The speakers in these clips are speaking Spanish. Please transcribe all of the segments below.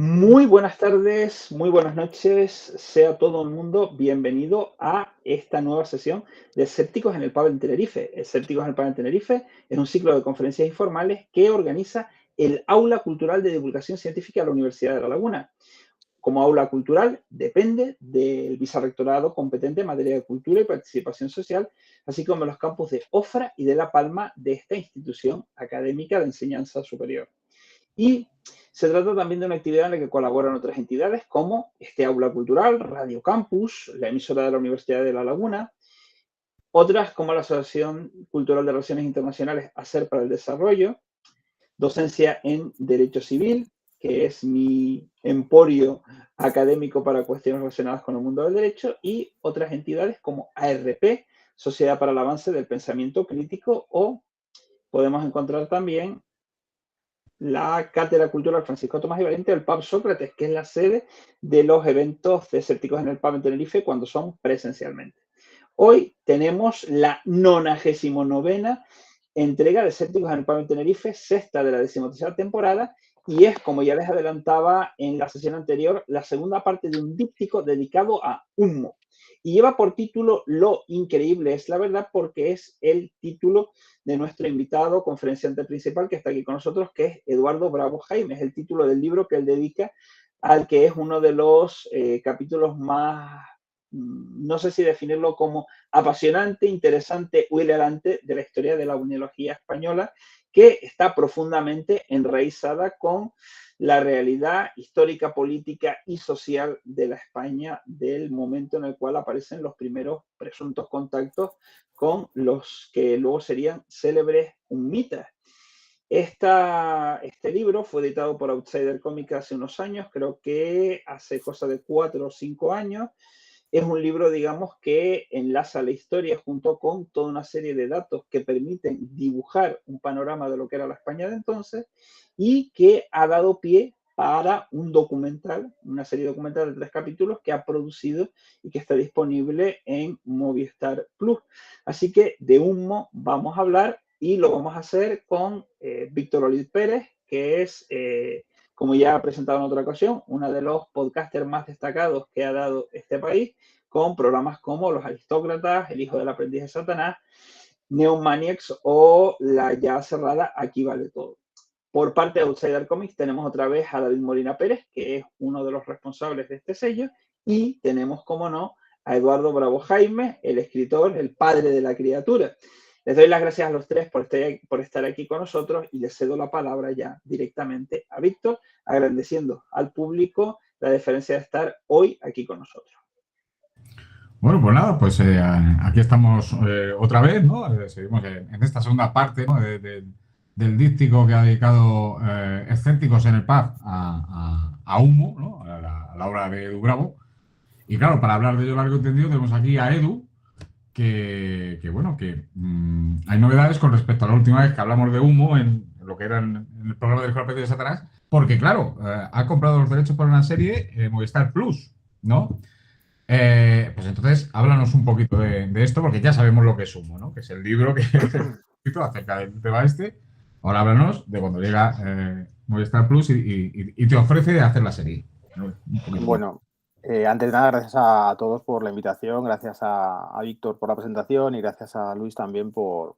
Muy buenas tardes, muy buenas noches, sea todo el mundo bienvenido a esta nueva sesión de Escépticos en el Pub en Tenerife. Escépticos en el Pub en Tenerife es un ciclo de conferencias informales que organiza el Aula Cultural de Divulgación Científica de la Universidad de La Laguna. Como aula cultural depende del vicerrectorado competente en materia de cultura y participación social, así como los campus de Ofra y de La Palma de esta institución académica de enseñanza superior. Y se trata también de una actividad en la que colaboran otras entidades como este aula cultural, Radio Campus, la emisora de la Universidad de La Laguna, otras como la Asociación Cultural de Relaciones Internacionales Hacer para el Desarrollo, docencia en Derecho Civil, que es mi emporio académico para cuestiones relacionadas con el mundo del derecho, y otras entidades como ARP, Sociedad para el Avance del Pensamiento Crítico, o podemos encontrar también la Cátedra Cultural Francisco Tomás y Valiente del Pub Sócrates, que es la sede de los eventos de Escépticos en el Pub en Tenerife cuando son presencialmente. Hoy tenemos la 99ª entrega de Escépticos en el Pub en Tenerife, sexta de la 13ª temporada, y es, como ya les adelantaba en la sesión anterior, la segunda parte de un díptico dedicado a Humo. Y lleva por título Lo increíble es la verdad, porque es el título de nuestro invitado conferenciante principal que está aquí con nosotros, que es Eduardo Bravo Jaime. Es el título del libro que él dedica al que es uno de los capítulos más, no sé si definirlo como apasionante, interesante o hilarante de la historia de la unología española, que está profundamente enraizada con la realidad histórica, política y social de la España del momento en el cual aparecen los primeros presuntos contactos con los que luego serían célebres humitas. Este libro fue editado por Outsider Comics hace unos años, creo que hace cosa de 4 o 5 años. Es un libro, digamos, que enlaza la historia junto con toda una serie de datos que permiten dibujar un panorama de lo que era la España de entonces y que ha dado pie para un documental, una serie documental de 3 capítulos que ha producido y que está disponible en Movistar Plus. Así que de Humo vamos a hablar y lo vamos a hacer con Víctor Olid Pérez, que es como ya ha presentado en otra ocasión, uno de los podcasters más destacados que ha dado este país, con programas como Los Aristócratas, El Hijo del Aprendiz de Satanás, Neomaniacs o la ya cerrada Aquí Vale Todo. Por parte de Outsider Comics tenemos otra vez a David Molina Pérez, que es uno de los responsables de este sello, y tenemos, como no, a Eduardo Bravo Jaime, el escritor, el padre de la criatura. Les doy las gracias a los tres por estar aquí con nosotros y les cedo la palabra ya directamente a Víctor, agradeciendo al público la deferencia de estar hoy aquí con nosotros. Bueno, pues nada, pues aquí estamos otra vez, ¿no? Seguimos en esta segunda parte, ¿no? Del díptico que ha dedicado Escépticos en el Pub a Humo, ¿no? A la obra de Edu Bravo. Y claro, para hablar de ello largo y tendido, tenemos aquí a Edu, que hay novedades con respecto a la última vez que hablamos de Humo en lo que era en el programa del Jorge de Satanás, porque claro, ha comprado los derechos para una serie Movistar Plus, ¿no? Pues entonces, háblanos un poquito de esto, porque ya sabemos lo que es Humo, ¿no? Que es el libro que es el escrito acerca del tema este. Ahora háblanos de cuando llega Movistar Plus y te ofrece hacer la serie. ¿No? Un poquito. Bueno, antes de nada, gracias a todos por la invitación, gracias a Víctor por la presentación y gracias a Luis también por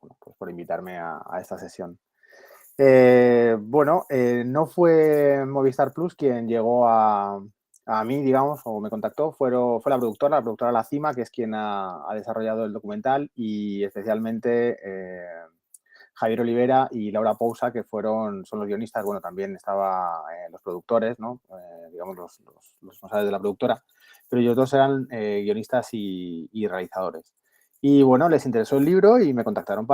invitarme a esta sesión. No fue Movistar Plus quien llegó a mí, digamos, o me contactó, fue la productora La Cima, que es quien ha desarrollado el documental, y especialmente Javier Olivera y Laura Pousa, que son los guionistas. Bueno, también estaban los productores, ¿no? Digamos, los responsables de la productora, pero ellos dos eran guionistas y realizadores. Y bueno, les interesó el libro y me contactaron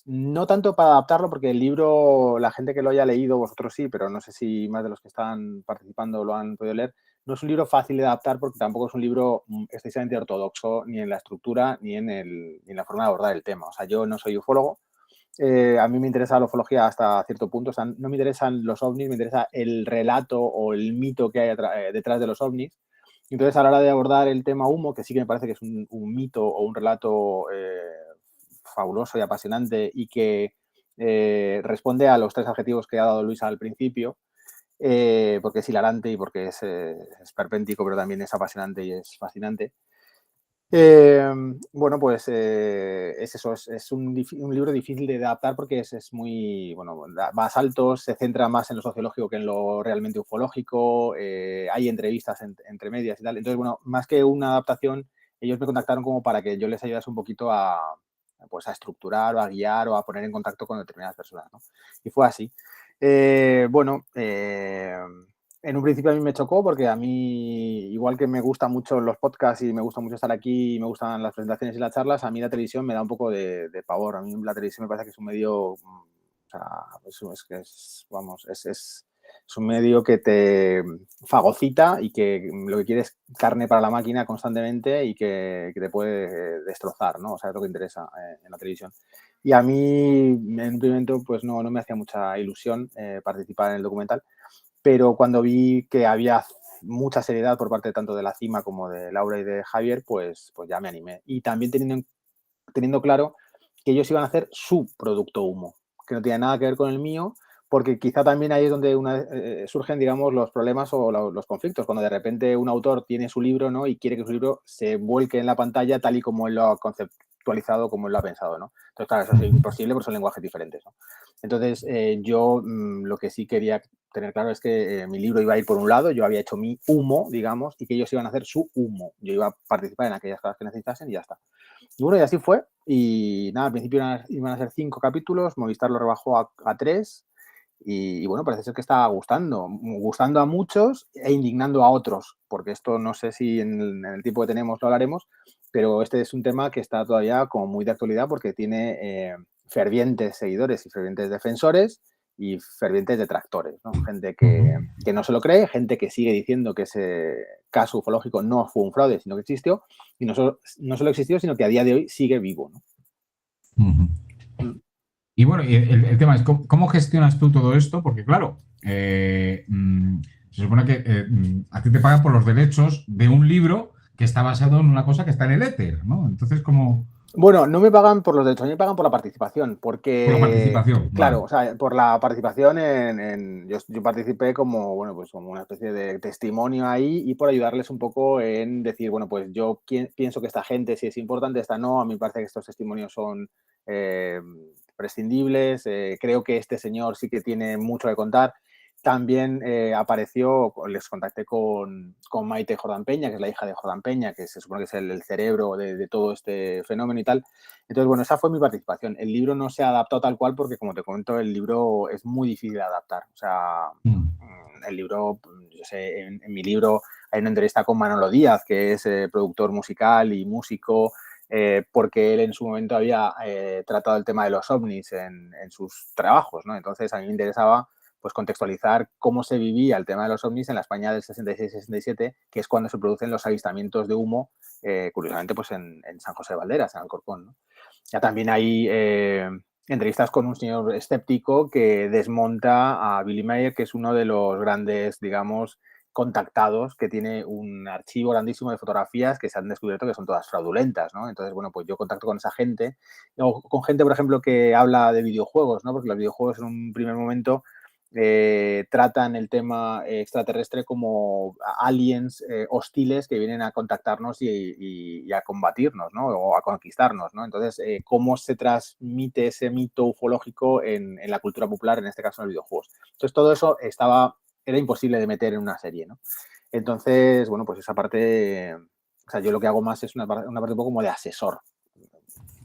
no tanto para adaptarlo, porque el libro, la gente que lo haya leído, vosotros sí, pero no sé si más de los que están participando lo han podido leer, no es un libro fácil de adaptar porque tampoco es un libro excesivamente ortodoxo ni en la estructura ni en la forma de abordar el tema. O sea, yo no soy ufólogo, a mí me interesa la ufología hasta cierto punto. O sea, no me interesan los ovnis, me interesa el relato o el mito que hay detrás de los ovnis. Entonces, a la hora de abordar el tema Humo, que sí que me parece que es un mito o un relato fabuloso y apasionante y que responde a los 3 adjetivos que ha dado Luis al principio, porque es hilarante y porque es esperpéntico, pero también es apasionante y es fascinante. Bueno, pues es eso, es un libro difícil de adaptar porque es muy, bueno, va a saltos, se centra más en lo sociológico que en lo realmente ufológico, hay entrevistas entre medias y tal. Entonces, bueno, más que una adaptación, ellos me contactaron como para que yo les ayudase un poquito pues a estructurar o a guiar o a poner en contacto con determinadas personas, ¿no? Y fue así. Bueno, en un principio a mí me chocó porque a mí, igual que me gustan mucho los podcasts y me gusta mucho estar aquí y me gustan las presentaciones y las charlas, a mí la televisión me da un poco de pavor. A mí la televisión me parece que es un medio, o sea, es un medio que te fagocita y que lo que quiere es carne para la máquina constantemente y que te puede destrozar, ¿no? O sea, es lo que interesa en la televisión. Y a mí, en un primer momento, pues no me hacía mucha ilusión participar en el documental. Pero cuando vi que había mucha seriedad por parte tanto de la CIMA como de Laura y de Javier, pues ya me animé. Y también teniendo claro que ellos iban a hacer su producto humo, que no tiene nada que ver con el mío, porque quizá también ahí es donde surgen, digamos, los problemas o los conflictos, cuando de repente un autor tiene su libro, ¿no? Y quiere que su libro se vuelque en la pantalla tal y como él lo ha conceptualizado, como él lo ha pensado, ¿no? Entonces, claro, eso es imposible porque son lenguajes diferentes, ¿no? Entonces, yo lo que sí quería tener claro es que mi libro iba a ir por un lado, yo había hecho mi humo, digamos, y que ellos iban a hacer su humo. Yo iba a participar en aquellas cosas que necesitasen y ya está. Y bueno, y así fue. Y nada, al principio iban a ser 5 capítulos, Movistar lo rebajó a 3. Y bueno, parece ser que está gustando a muchos e indignando a otros, porque esto no sé si en el tiempo que tenemos lo hablaremos, pero este es un tema que está todavía como muy de actualidad porque tiene fervientes seguidores y fervientes defensores y fervientes detractores, ¿no? Gente que no se lo cree, gente que sigue diciendo que ese caso ufológico no fue un fraude, sino que existió, y no solo existió, sino que a día de hoy sigue vivo, ¿no? Y bueno, el tema es, ¿cómo gestionas tú todo esto? Porque claro, se supone que a ti te pagan por los derechos de un libro que está basado en una cosa que está en el éter, ¿no? Entonces, ¿cómo...? Bueno, no me pagan por los derechos, a mí me pagan por la participación, porque... Por la participación, claro, vale. o sea, por la participación yo participé como, bueno, pues como una especie de testimonio ahí y por ayudarles un poco en decir, bueno, pues yo pienso que esta gente sí es importante, esta no, a mí me parece que estos testimonios son prescindibles, creo que este señor sí que tiene mucho que contar. También apareció, les contacté con Maite Jordán Peña, que es la hija de Jordán Peña, que se supone que es el cerebro de todo este fenómeno y tal. Entonces, bueno, esa fue mi participación. El libro no se ha adaptado tal cual porque, como te comento, el libro es muy difícil de adaptar. O sea, el libro, yo sé, en mi libro hay una entrevista con Manolo Díaz, que es productor musical y músico, porque él en su momento había tratado el tema de los ovnis en sus trabajos, ¿no? Entonces, a mí me interesaba pues contextualizar cómo se vivía el tema de los ovnis en la España del 66-67, que es cuando se producen los avistamientos de humo, curiosamente, pues en San José de Valderas, en Alcorcón, ¿no? Ya también hay entrevistas con un señor escéptico que desmonta a Billy Mayer, que es uno de los grandes, digamos, contactados, que tiene un archivo grandísimo de fotografías que se han descubierto que son todas fraudulentas, ¿no? Entonces, bueno, pues yo contacto con esa gente, o con gente, por ejemplo, que habla de videojuegos, ¿no? Porque los videojuegos en un primer momento tratan el tema extraterrestre como aliens hostiles que vienen a contactarnos y a combatirnos, ¿no? O a conquistarnos, ¿no? Entonces, ¿cómo se transmite ese mito ufológico en la cultura popular, en este caso en los videojuegos? Entonces, todo eso era imposible de meter en una serie, ¿no? Entonces, bueno, pues esa parte, o sea, yo lo que hago más es una parte un poco como de asesor,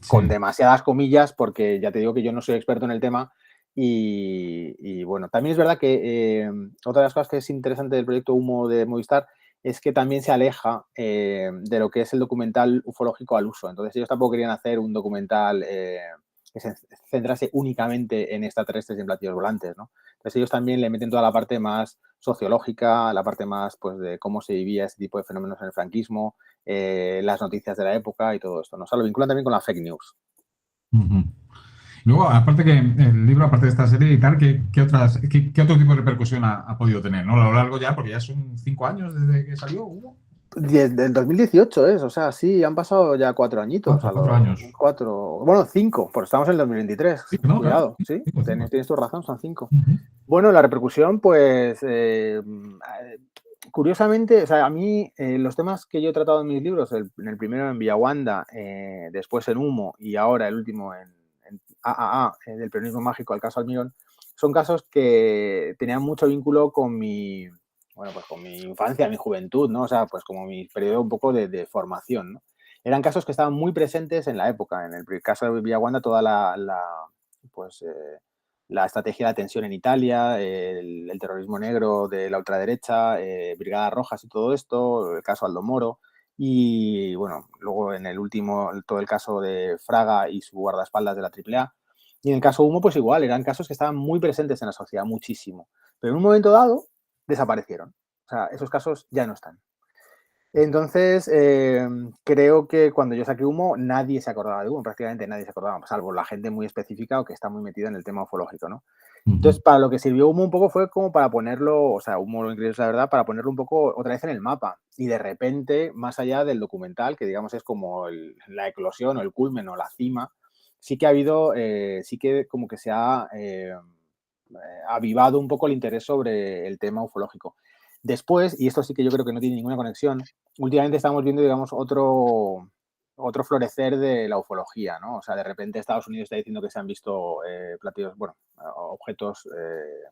con demasiadas comillas, porque ya te digo que yo no soy experto en el tema. Y bueno, también es verdad que otra de las cosas que es interesante del proyecto Humo de Movistar es que también se aleja de lo que es el documental ufológico al uso. Entonces ellos tampoco querían hacer un documental que se centrase únicamente en extraterrestres y en platillos volantes, ¿no? Entonces ellos también le meten toda la parte más sociológica, la parte más pues de cómo se vivía ese tipo de fenómenos en el franquismo, las noticias de la época y todo esto, ¿no? O sea, lo vinculan también con la fake news. Luego, aparte que el libro, aparte de esta serie y tal, ¿qué otro tipo de repercusión ha podido tener, ¿no? A lo largo ya, porque ya son 5 años desde que salió, Hugo. Del 2018 o sea, sí, han pasado ya 4 añitos. 4 años. 4, bueno, 5, porque estamos en el 2023. Sí, ¿no? Claro. Cuidado, sí, Cinco, cinco. tienes tu razón, son 5. Ujú. Bueno, la repercusión, pues, curiosamente, o sea, a mí los temas que yo he tratado en mis libros, en el primero en Villawanda, después en Humo y ahora el último en AAA, del peronismo mágico al caso Almirón, son casos que tenían mucho vínculo con bueno, pues con mi infancia, mi juventud, ¿no? O sea, pues como mi periodo un poco de formación, ¿no? Eran casos que estaban muy presentes en la época. En el caso de Villawanda, toda pues, la estrategia de la tensión en Italia, el terrorismo negro de la ultraderecha, Brigadas Rojas y todo esto, el caso Aldo Moro. Y bueno, luego en el último, todo el caso de Fraga y su guardaespaldas de la AAA. Y en el caso Humo, pues igual, eran casos que estaban muy presentes en la sociedad, muchísimo. Pero en un momento dado, desaparecieron. O sea, esos casos ya no están. Entonces, creo que cuando yo saqué Humo, nadie se acordaba de Humo, prácticamente nadie se acordaba, salvo la gente muy específica o que está muy metida en el tema ufológico, ¿no? Entonces, para lo que sirvió Humo un poco fue como para ponerlo, o sea, Humo lo increíble es la verdad, para ponerlo un poco otra vez en el mapa. Y de repente, más allá del documental, que digamos es como la eclosión o el culmen o la cima, sí que ha habido, sí que como que se ha avivado un poco el interés sobre el tema ufológico. Después, y esto sí que yo creo que no tiene ninguna conexión, últimamente estamos viendo, digamos, otro florecer de la ufología, ¿no? O sea, de repente Estados Unidos está diciendo que se han visto platillos, bueno, objetos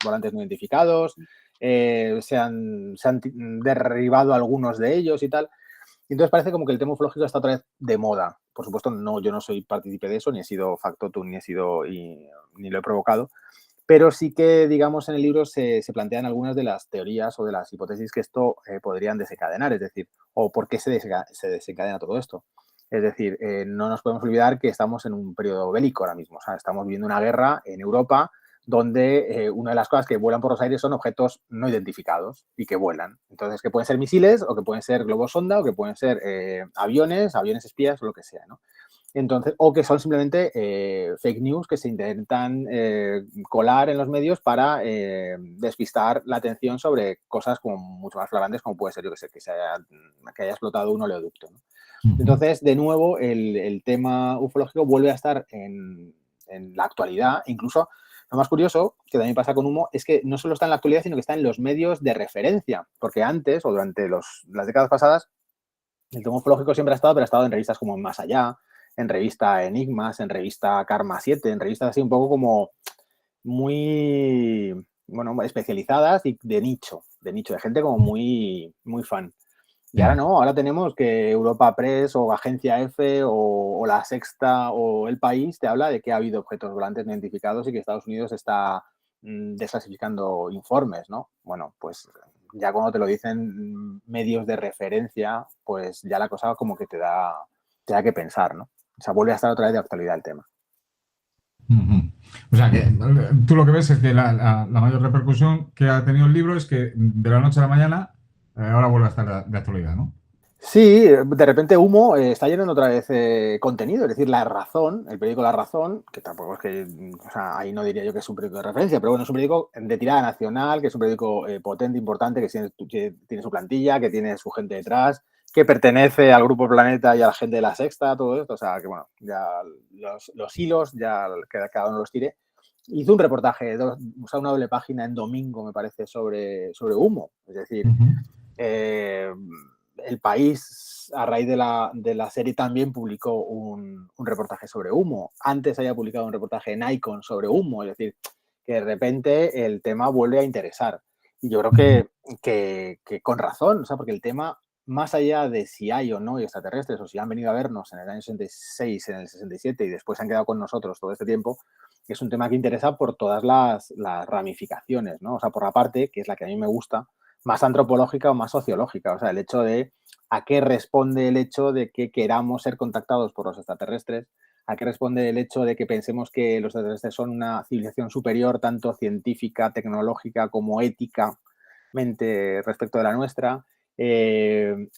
volantes no identificados, se han derribado algunos de ellos y tal. Y entonces parece como que el tema ufológico está otra vez de moda. Por supuesto, no, yo no soy partícipe de eso, ni he sido factotum, ni lo he provocado. Pero sí que, digamos, en el libro se plantean algunas de las teorías o de las hipótesis que esto podrían desencadenar, es decir, o por qué se desencadena todo esto. Es decir, no nos podemos olvidar que estamos en un periodo bélico ahora mismo. O sea, estamos viviendo una guerra en Europa donde una de las cosas que vuelan por los aires son objetos no identificados y que vuelan. Entonces, que pueden ser misiles o que pueden ser globos sonda o que pueden ser aviones espías o lo que sea, ¿no? Entonces, o que son simplemente fake news que se intentan colar en los medios para despistar la atención sobre cosas como mucho más flagrantes, como puede ser, yo que sé, que haya explotado un oleoducto, ¿no? Entonces, de nuevo, el tema ufológico vuelve a estar en la actualidad. Incluso, lo más curioso, que también pasa con Humo, es que no solo está en la actualidad, sino que está en los medios de referencia. Porque antes, o durante las décadas pasadas, el tema ufológico siempre ha estado, pero ha estado en revistas como Más Allá, en revista Enigmas, en revista Karma 7, en revistas así un poco como muy, bueno, especializadas y de gente como muy, muy fan. Y ahora no, ahora tenemos que Europa Press o Agencia F o La Sexta o El País te habla de que ha habido objetos volantes no identificados y que Estados Unidos está desclasificando informes, ¿no? Bueno, pues ya cuando te lo dicen medios de referencia, pues ya la cosa como que te da que pensar, ¿no? O sea, vuelve a estar otra vez de actualidad el tema. O sea, que tú lo que ves es que la mayor repercusión que ha tenido el libro es que de la noche a la mañana ahora vuelve a estar de actualidad, ¿no? Sí, de repente Humo está llenando otra vez contenido, es decir, La Razón, el periódico La Razón, que tampoco es que, o sea, ahí no diría yo que es un periódico de referencia, pero bueno, es un periódico de tirada nacional, que es un periódico potente, importante, que tiene su plantilla, que tiene su gente detrás, que pertenece al Grupo Planeta y a la gente de La Sexta, todo esto, o sea, que bueno, ya los hilos, ya que cada uno los tire. Hizo un reportaje, o sea, una doble página en domingo, me parece, sobre Humo, es decir, El País, a raíz de la serie, también publicó un reportaje sobre Humo. Antes había publicado un reportaje en Icon sobre Humo, es decir, que de repente el tema vuelve a interesar. Y yo creo que con razón, o sea, porque el tema, más allá de si hay o no extraterrestres, o si han venido a vernos en el año 66, en el 67 y después han quedado con nosotros todo este tiempo, es un tema que interesa por todas las ramificaciones, ¿no? O sea, por la parte, que es la que a mí me gusta, más antropológica o más sociológica. O sea, el hecho de a qué responde el hecho de que queramos ser contactados por los extraterrestres, a qué responde el hecho de que pensemos que los extraterrestres son una civilización superior, tanto científica, tecnológica como éticamente respecto de la nuestra.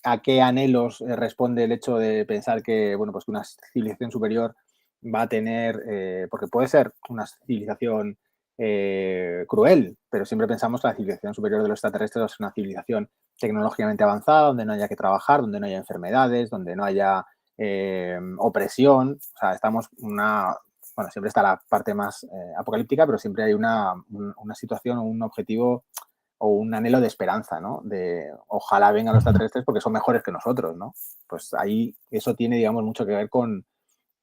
A qué anhelos responde el hecho de pensar que, bueno, pues que una civilización superior va a tener, porque puede ser una civilización cruel, pero siempre pensamos que la civilización superior de los extraterrestres es una civilización tecnológicamente avanzada, donde no haya que trabajar, donde no haya enfermedades, donde no haya opresión. O sea, bueno, siempre está la parte más apocalíptica, pero siempre hay una situación o un objetivo o un anhelo de esperanza, ¿no? De ojalá vengan los extraterrestres porque son mejores que nosotros, ¿no? Pues ahí eso tiene, digamos, mucho que ver con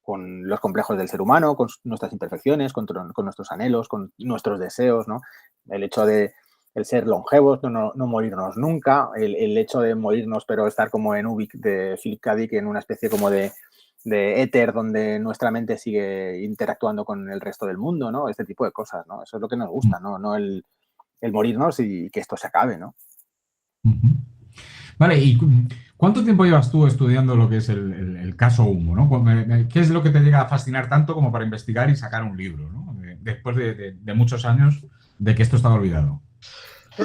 los complejos del ser humano, con nuestras imperfecciones, con nuestros anhelos, con nuestros deseos, ¿no? El hecho de el ser longevos, no morirnos nunca, el hecho de morirnos pero estar como en Ubik de Philip K. Dick, en una especie como de éter donde nuestra mente sigue interactuando con el resto del mundo, ¿no? Este tipo de cosas, ¿no? Eso es lo que nos gusta, ¿no? No el morirnos y que esto se acabe, ¿no? Vale, ¿y cuánto tiempo llevas tú estudiando lo que es el caso Humo, ¿no? ¿Qué es lo que te llega a fascinar tanto como para investigar y sacar un libro, ¿no? Después de muchos años de que esto estaba olvidado.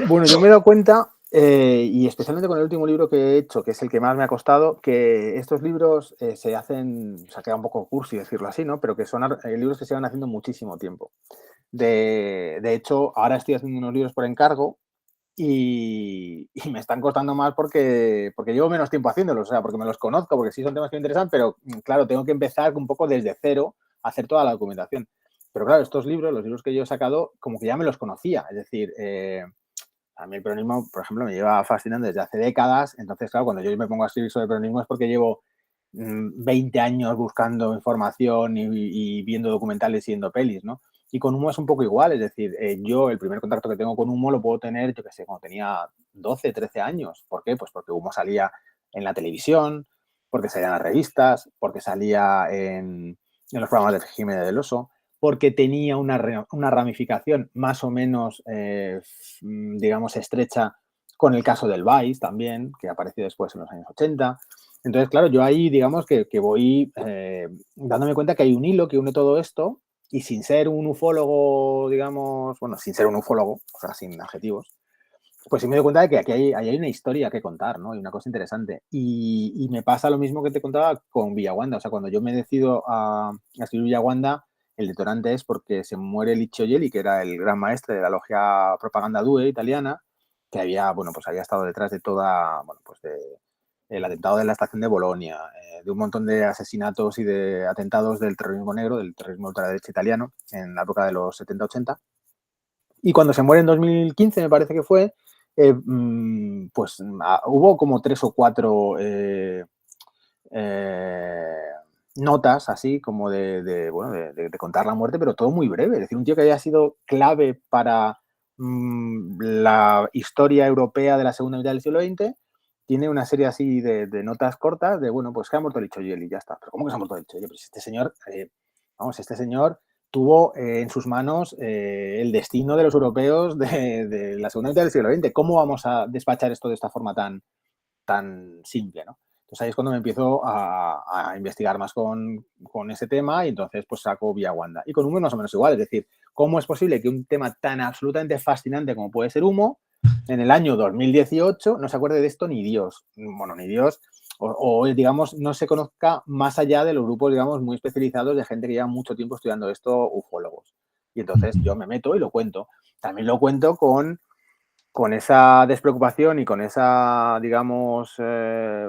Bueno, yo me he dado cuenta, y especialmente con el último libro que he hecho, que es el que más me ha costado, que estos libros se hacen, o sea, queda un poco cursi decirlo así, ¿no? Pero que son libros que se van haciendo muchísimo tiempo. De hecho, ahora estoy haciendo unos libros por encargo y me están costando más porque llevo menos tiempo haciéndolos, o sea, porque me los conozco, porque sí son temas que me interesan, pero claro, tengo que empezar un poco desde cero a hacer toda la documentación. Pero claro, estos libros, los libros que yo he sacado, como que ya me los conocía, es decir, a mí el peronismo, por ejemplo, me lleva fascinando desde hace décadas, entonces, claro, cuando yo me pongo a escribir sobre peronismo es porque llevo 20 años buscando información y viendo documentales y viendo pelis, ¿no? Y con Humo es un poco igual, es decir, yo el primer contacto que tengo con Humo lo puedo tener, yo qué sé, cuando tenía 12, 13 años. ¿Por qué? Pues porque Humo salía en la televisión, porque salía en las revistas, porque salía en los programas de Jiménez del Oso, porque tenía una ramificación más o menos, digamos, estrecha con el caso del Vice también, que apareció después en los años 80. Entonces, claro, yo ahí, digamos, que voy dándome cuenta que hay un hilo que une todo esto y sin ser un ufólogo, digamos, bueno, sin ser un ufólogo, o sea, sin adjetivos, pues sí me doy cuenta de que aquí hay una historia que contar, ¿no? Y una cosa interesante. Y me pasa lo mismo que te contaba con Villaguanda. O sea, cuando yo me decido a escribir Villaguanda, el detonante es porque se muere Licio Gelli, que era el gran maestre de la logia Propaganda Due italiana, que había, bueno, pues había estado detrás de toda, bueno, pues el atentado de la estación de Bolonia, de un montón de asesinatos y de atentados del terrorismo negro, del terrorismo ultraderecha italiano, en la época de los 70-80. Y cuando se muere en 2015, me parece que fue, pues hubo como 3 o 4 notas así como de contar la muerte, pero todo muy breve. Es decir, un tío que había sido clave para la historia europea de la segunda mitad del siglo XX, tiene una serie así de notas cortas de, bueno, pues que ha muerto Licio Gelli y ya está. ¿Pero cómo que se ha muerto Licio Gelli? Pues este señor, este señor tuvo en sus manos el destino de los europeos de la segunda mitad del siglo XX. ¿Cómo vamos a despachar esto de esta forma tan simple, ¿no? Entonces ahí es cuando me empiezo a investigar más con ese tema y entonces pues saco Villaguanda. Y con Humo más o menos igual, es decir, ¿cómo es posible que un tema tan absolutamente fascinante como puede ser Humo, en el año 2018 no se acuerde de esto ni Dios? Bueno, ni Dios, o digamos, no se conozca más allá de los grupos, digamos, muy especializados de gente que lleva mucho tiempo estudiando esto, ufólogos. Y entonces yo me meto y lo cuento. También lo cuento con esa despreocupación y con esa, digamos,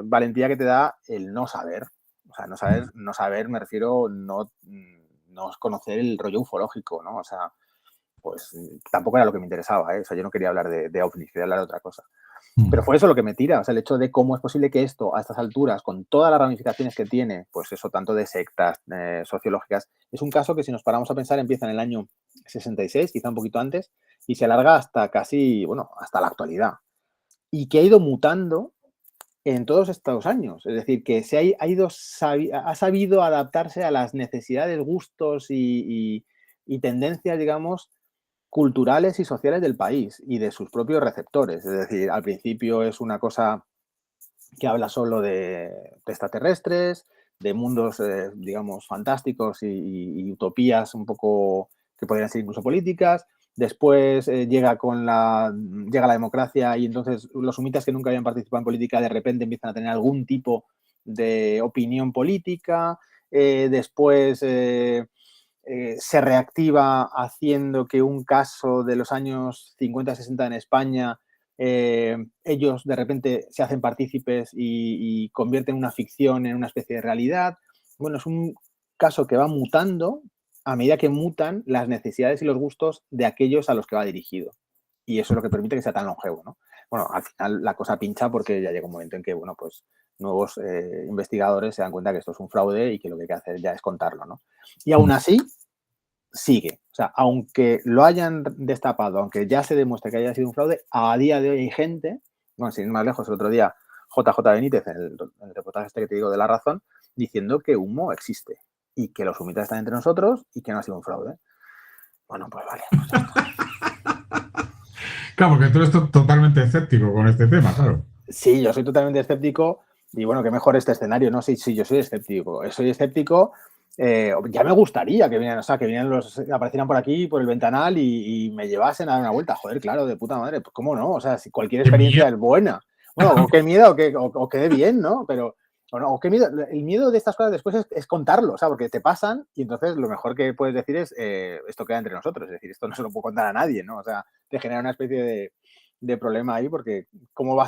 valentía que te da el no saber. O sea, no saber me refiero no conocer el rollo ufológico, ¿no? O sea, pues tampoco era lo que me interesaba, ¿eh? O sea, yo no quería hablar de ovnis, quería hablar de otra cosa. Pero fue eso lo que me tira, o sea, el hecho de cómo es posible que esto, a estas alturas, con todas las ramificaciones que tiene, pues eso, tanto de sectas sociológicas, es un caso que si nos paramos a pensar empieza en el año 66, quizá un poquito antes, y se alarga hasta casi, bueno, hasta la actualidad. Y que ha ido mutando en todos estos años. Es decir, que ha sabido adaptarse a las necesidades, gustos y tendencias, digamos, culturales y sociales del país y de sus propios receptores. Es decir, al principio es una cosa que habla solo de extraterrestres, de mundos, digamos, fantásticos y utopías un poco que podrían ser incluso políticas. Después llega la democracia y entonces los humitas que nunca habían participado en política de repente empiezan a tener algún tipo de opinión política. Después se reactiva haciendo que un caso de los años 50-60 en España, ellos de repente se hacen partícipes y convierten una ficción en una especie de realidad. Bueno, es un caso que va mutando a medida que mutan las necesidades y los gustos de aquellos a los que va dirigido. Y eso es lo que permite que sea tan longevo, ¿no? Bueno, al final la cosa pincha porque ya llega un momento en que, bueno, pues nuevos investigadores se dan cuenta que esto es un fraude y que lo que hay que hacer ya es contarlo, ¿no? Y aún así, sigue. O sea, aunque lo hayan destapado, aunque ya se demuestre que haya sido un fraude, a día de hoy hay gente, bueno, sin ir más lejos, el otro día JJ Benítez, en el reportaje este que te digo de La Razón, diciendo que humo existe y que los humitas están entre nosotros y que no ha sido un fraude. Bueno, pues vale. Pues ya está. Claro, porque tú eres totalmente escéptico con este tema, claro. Sí, yo soy totalmente escéptico y bueno, qué mejor este escenario, ¿no? Sí, yo soy escéptico. Soy escéptico. Ya me gustaría que vinieran, o sea, que aparecieran por aquí, por el ventanal y me llevasen a dar una vuelta. Joder, claro, de puta madre. Pues cómo no, o sea, si cualquier experiencia es buena. Bueno, o qué miedo, o quede bien, ¿no? Pero, o qué miedo. El miedo de estas cosas después es contarlo, o sea, porque te pasan y entonces lo mejor que puedes decir es esto queda entre nosotros, es decir, esto no se lo puedo contar a nadie, ¿no? O sea, te genera una especie de problema ahí porque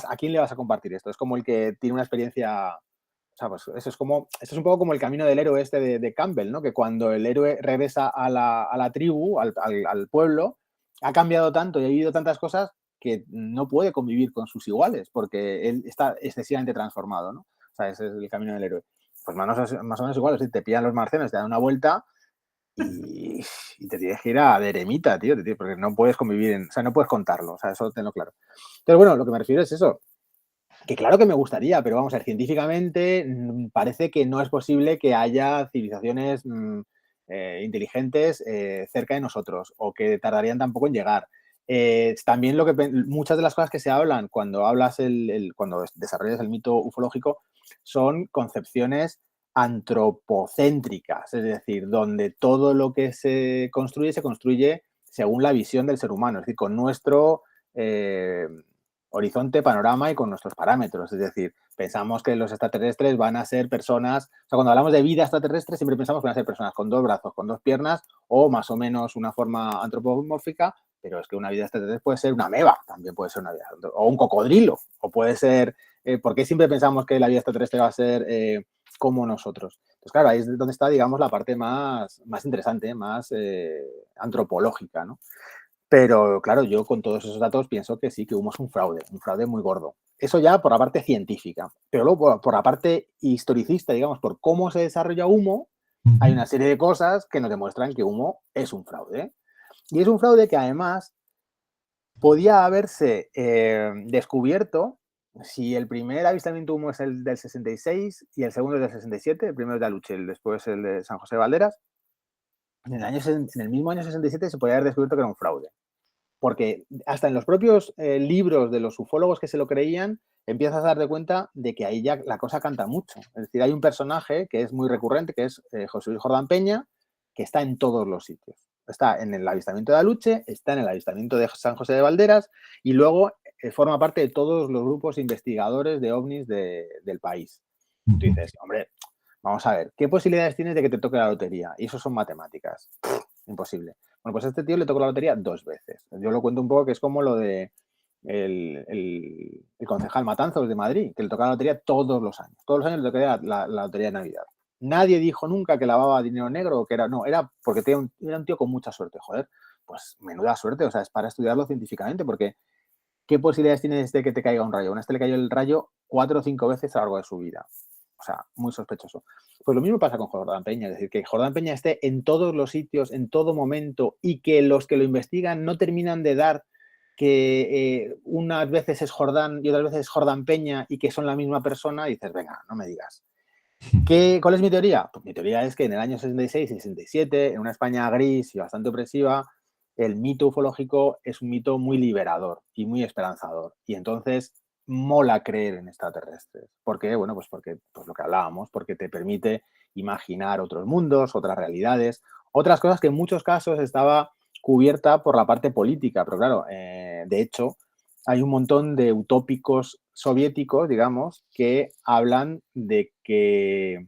¿a quién le vas a compartir esto? Es como el que tiene una experiencia, o sea, pues eso es un poco como el camino del héroe este de Campbell, ¿no? Que cuando el héroe regresa a la tribu, al pueblo, ha cambiado tanto y ha vivido tantas cosas que no puede convivir con sus iguales porque él está excesivamente transformado, ¿no? O sea, ese es el camino del héroe. Pues más o menos igual, si te pillan los marcianos, te dan una vuelta y te tienes que ir a de eremita, tío, porque no puedes convivir, o sea, no puedes contarlo, o sea, eso tenlo claro. Entonces, bueno, lo que me refiero es eso, que claro que me gustaría, pero vamos a ver, científicamente parece que no es posible que haya civilizaciones inteligentes cerca de nosotros o que tardarían tampoco en llegar. También muchas de las cosas que se hablan cuando cuando desarrollas el mito ufológico son concepciones antropocéntricas, es decir, donde todo lo que se construye según la visión del ser humano, es decir, con nuestro horizonte, panorama y con nuestros parámetros. Es decir, pensamos que los extraterrestres van a ser personas, o sea, cuando hablamos de vida extraterrestre siempre pensamos que van a ser personas con 2 brazos, con 2 piernas o más o menos una forma antropomórfica, pero es que una vida extraterrestre puede ser una ameba, también puede ser una vida, o un cocodrilo, o puede ser, ¿por qué siempre pensamos que la vida extraterrestre va a ser como nosotros? Pues claro, ahí es donde está, digamos, la parte más interesante, más antropológica, ¿no? Pero claro, yo con todos esos datos pienso que sí, que hubo un fraude muy gordo. Eso ya por la parte científica. Pero luego por la parte historicista, digamos, por cómo se desarrolla humo, hay una serie de cosas que nos demuestran que humo es un fraude. Y es un fraude que además podía haberse descubierto si el primer avistamiento de humo es el del 66 y el segundo es del 67, el primero es de Aluche, después el de San José de Valderas. En el mismo año 67 se podía haber descubierto que era un fraude. Porque hasta en los propios libros de los ufólogos que se lo creían, empiezas a darte cuenta de que ahí ya la cosa canta mucho. Es decir, hay un personaje que es muy recurrente, que es José Luis Jordán Peña, que está en todos los sitios. Está en el avistamiento de Aluche, está en el avistamiento de San José de Valderas y luego forma parte de todos los grupos investigadores de ovnis del país. Tú dices, hombre, vamos a ver, ¿qué posibilidades tienes de que te toque la lotería? Y eso son matemáticas. Imposible. Bueno, pues a este tío le tocó la lotería 2 veces. Yo lo cuento un poco que es como lo de el concejal Matanzos de Madrid, que le tocaba la lotería todos los años. Todos los años le tocaba la lotería de Navidad. Nadie dijo nunca que lavaba dinero negro o que era... No, era porque era un tío con mucha suerte. Joder, pues menuda suerte. O sea, es para estudiarlo científicamente porque ¿qué posibilidades tienes de que te caiga un rayo? A este le cayó el rayo 4 o 5 veces a lo largo de su vida. O sea, muy sospechoso. Pues lo mismo pasa con Jordán Peña, es decir, que Jordán Peña esté en todos los sitios, en todo momento, y que los que lo investigan no terminan de dar que unas veces es Jordán y otras veces es Jordán Peña y que son la misma persona, y dices, venga, no me digas. ¿Cuál es mi teoría? Pues mi teoría es que en el año 66 y 67, en una España gris y bastante opresiva, el mito ufológico es un mito muy liberador y muy esperanzador. Y entonces mola creer en extraterrestres. ¿Por qué? Bueno, pues porque lo que hablábamos, porque te permite imaginar otros mundos, otras realidades, otras cosas que en muchos casos estaba cubierta por la parte política. Pero claro, de hecho, hay un montón de utópicos soviéticos, digamos, que hablan de que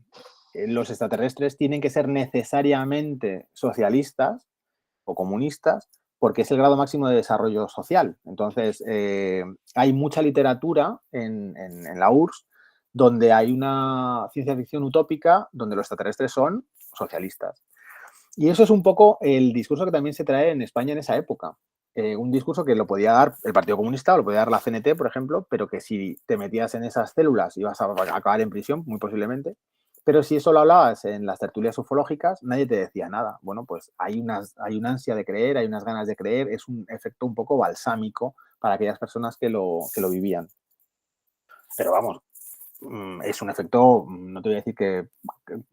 los extraterrestres tienen que ser necesariamente socialistas o comunistas porque es el grado máximo de desarrollo social. Entonces, hay mucha literatura en la URSS donde hay una ciencia ficción utópica donde los extraterrestres son socialistas. Y eso es un poco el discurso que también se trae en España en esa época. Un discurso que lo podía dar el Partido Comunista o lo podía dar la CNT, por ejemplo, pero que si te metías en esas células ibas a acabar en prisión, muy posiblemente. Pero si eso lo hablabas en las tertulias ufológicas, nadie te decía nada. Bueno, pues hay una ansia de creer, hay unas ganas de creer, es un efecto un poco balsámico para aquellas personas que lo vivían. Pero vamos, es un efecto, no te voy a decir que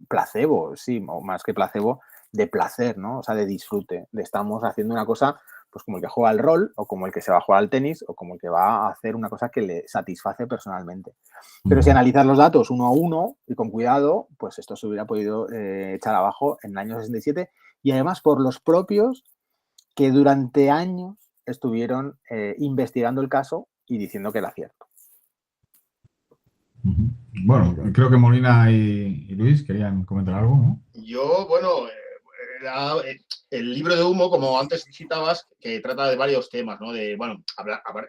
placebo, sí, o más que placebo, de placer, ¿no? O sea, de disfrute, de estamos haciendo una cosa, pues como el que juega al rol, o como el que se va a jugar al tenis, o como el que va a hacer una cosa que le satisface personalmente. Pero si analizas los datos uno a uno y con cuidado, pues esto se hubiera podido echar abajo en el año 67 y además por los propios que durante años estuvieron investigando el caso y diciendo que era cierto. Bueno, creo que Molina y Luis querían comentar algo, ¿no? Yo, bueno, el libro de humo, como antes citabas, que trata de varios temas, ¿no? De, bueno,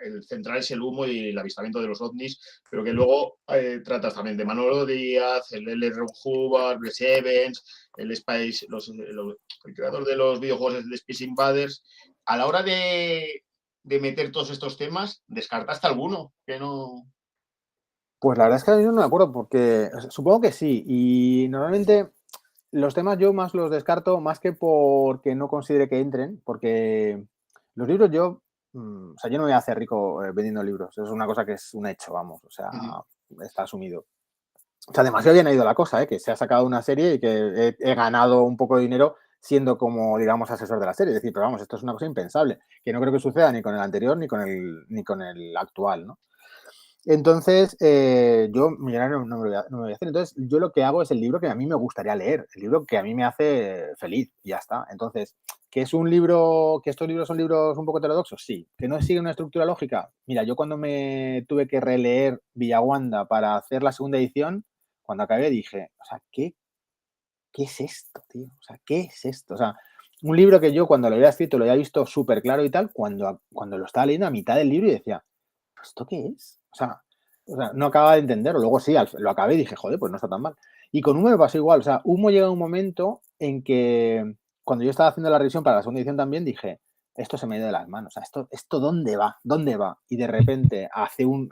el central es el humo y el avistamiento de los ovnis, pero que luego tratas también de Manolo Díaz, el L. Ron Hubbard, Bless Evans, el Space, el creador de los videojuegos de Space Invaders. A la hora de meter todos estos temas, ¿descartaste alguno? Que no... Pues la verdad es que yo no me acuerdo porque supongo que sí. Y normalmente los temas yo más los descarto más que porque no considere que entren, porque los libros yo, o sea, yo no me voy a hacer rico vendiendo libros. Eso es una cosa que es un hecho, vamos, o sea, está asumido. O sea, demasiado bien ha ido la cosa, que se ha sacado una serie y que he ganado un poco de dinero siendo como, digamos, asesor de la serie. Es decir, pero vamos, esto es una cosa impensable, que no creo que suceda ni con el anterior ni con el actual, ¿no? Entonces, yo millonario no me voy a hacer. Entonces, yo lo que hago es el libro que a mí me gustaría leer, el libro que a mí me hace feliz y ya está. Entonces, ¿que es un libro, que estos libros son libros un poco heterodoxos? Sí. ¿Que no siguen una estructura lógica? Mira, yo cuando me tuve que releer Villaguanda para hacer la segunda edición, cuando acabé dije, o sea, ¿qué es esto, tío? O sea, ¿qué es esto? O sea, un libro que yo cuando lo había escrito lo había visto súper claro y tal, cuando lo estaba leyendo a mitad del libro y decía, ¿esto qué es? O sea, no acababa de entenderlo. Luego sí, lo acabé y dije, joder, pues no está tan mal. Y con Humo me pasó igual. O sea, Humo llega un momento en que cuando yo estaba haciendo la revisión para la segunda edición también dije, esto se me ha ido de las manos. O sea, ¿esto dónde va? ¿Dónde va? Y de repente hace un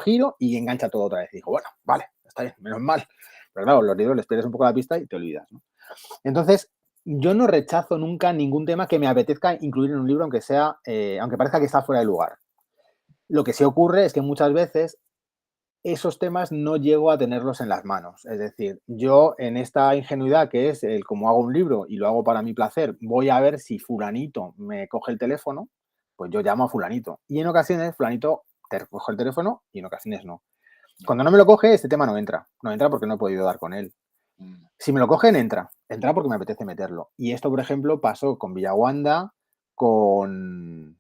giro y engancha todo otra vez. Y digo, bueno, vale, está bien, menos mal. Pero claro, los libros les pierdes un poco la pista y te olvidas, ¿no? Entonces, yo no rechazo nunca ningún tema que me apetezca incluir en un libro, aunque sea, aunque parezca que está fuera de lugar. Lo que sí ocurre es que muchas veces esos temas no llego a tenerlos en las manos. Es decir, yo en esta ingenuidad que es el como hago un libro y lo hago para mi placer, voy a ver si fulanito me coge el teléfono, pues yo llamo a fulanito. Y en ocasiones fulanito te coge el teléfono y en ocasiones no. Cuando no me lo coge, este tema no entra. No entra porque no he podido dar con él. Si me lo cogen, entra. Entra porque me apetece meterlo. Y esto, por ejemplo, pasó con Villaguanda, con